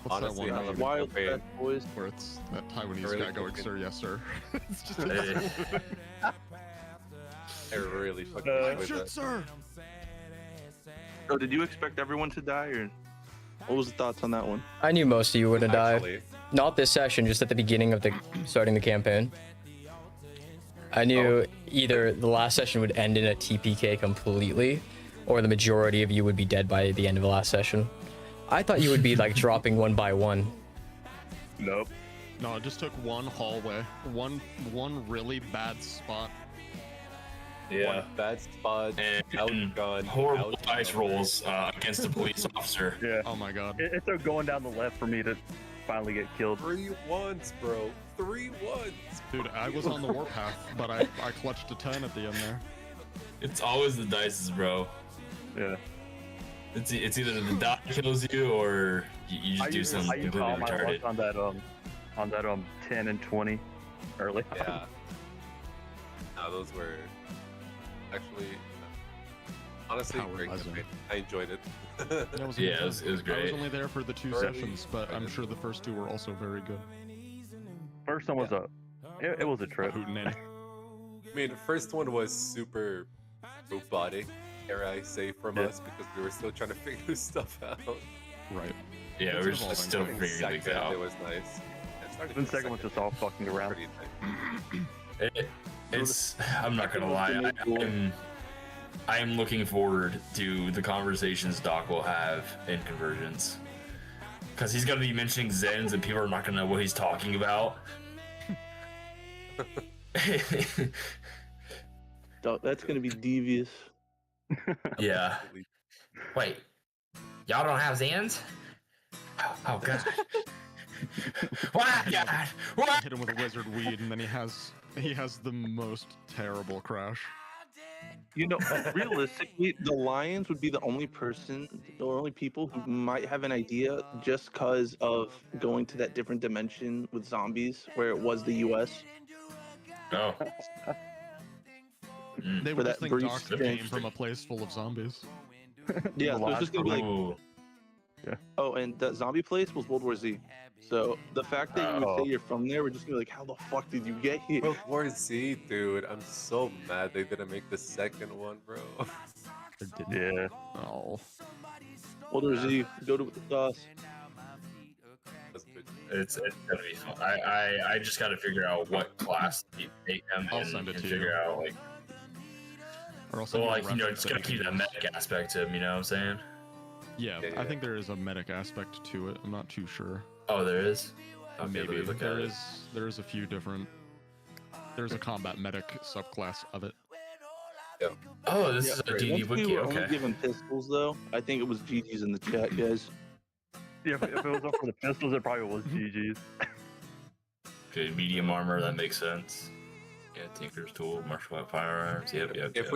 What's Honestly, that I one love Wild Wild Fat Boys. where it's that Taiwanese Really guy going, fucking- "Sir, yes, sir." It's just Hey. I really fucking enjoyed shit, that. sir. So, did you expect everyone to die, or what was the thoughts on that one? I knew most of you were gonna die. Actually, Not this session, just at the beginning of the starting the campaign. I knew either the last session would end in a TPK completely, or the majority of you would be dead by the end of the last session. I thought you would be like dropping one by one. Nope. No, it just took one hallway, one really bad spot. Yeah. one bad spot, And outgun, horrible out- dice rolls against a police officer. Yeah. Oh my god. It took going down the left for me to finally get killed. 3 ones, bro. 3 ones. Dude, I was on the warpath, but I clutched a 10 at the end there. It's always the dices, bro. Yeah. It's either the die kills you or you just do something I used completely all my retarded. luck on that 10 and 20 early. Yeah. No, those were actually. Honestly, Howard great Leslie. campaign. I enjoyed it. Yeah, it was I was great. only there for the 2 sessions, but I'm sure the first 2 were also very good. First one was it was a trip. I mean, the first one was super robotic, dare I say, from us, because we were still trying to figure stuff out. Right. Yeah, we were just still Starting figuring things second, out. It was nice. Then second was just all fucking around. It's. I'm not gonna lie. I am looking forward to the conversations Doc will have in Convergence, because he's gonna be mentioning Zens and people are not gonna know what he's talking about. That's gonna be devious. Yeah. Wait, y'all don't have Zens? Oh god. Why God? What? Hit him with a wizard weed, and then he has the most terrible crash. You know, realistically, the Lions would be the only people who might have an idea just because of going to that different dimension with zombies where it was the U.S. Oh. They For would that just think brief Doc stint. came from a place full of zombies. Yeah, so it's just gonna be like, Ooh. oh, and that zombie place was World War Z. So the fact that you would Oh. say you're from there, we're just gonna be like, how the fuck did you get here? World War Z, dude. I'm so mad they didn't make the second one, bro. Yeah. Oh. World War Z, go to the sauce. It's gonna be fun. I just gotta figure out what class to take him I'll and, send it and to figure you. out like, Or else so like just gotta keep that medic aspect to him. You know what I'm saying? Yeah, I think there is a medic aspect to it. I'm not too sure. Oh, there is. Okay, let Maybe me look there at it. is. There's a few different. There's a combat medic subclass of it. Oh, this is a Once DD we wiki. were only Okay. given pistols, though, I think it was GG's in the chat, guys. Yeah, if it was up for the pistols, it probably was GG's. Okay, medium armor. That makes sense. Yeah, Tinker's tool, martial art firearms. Yep. If we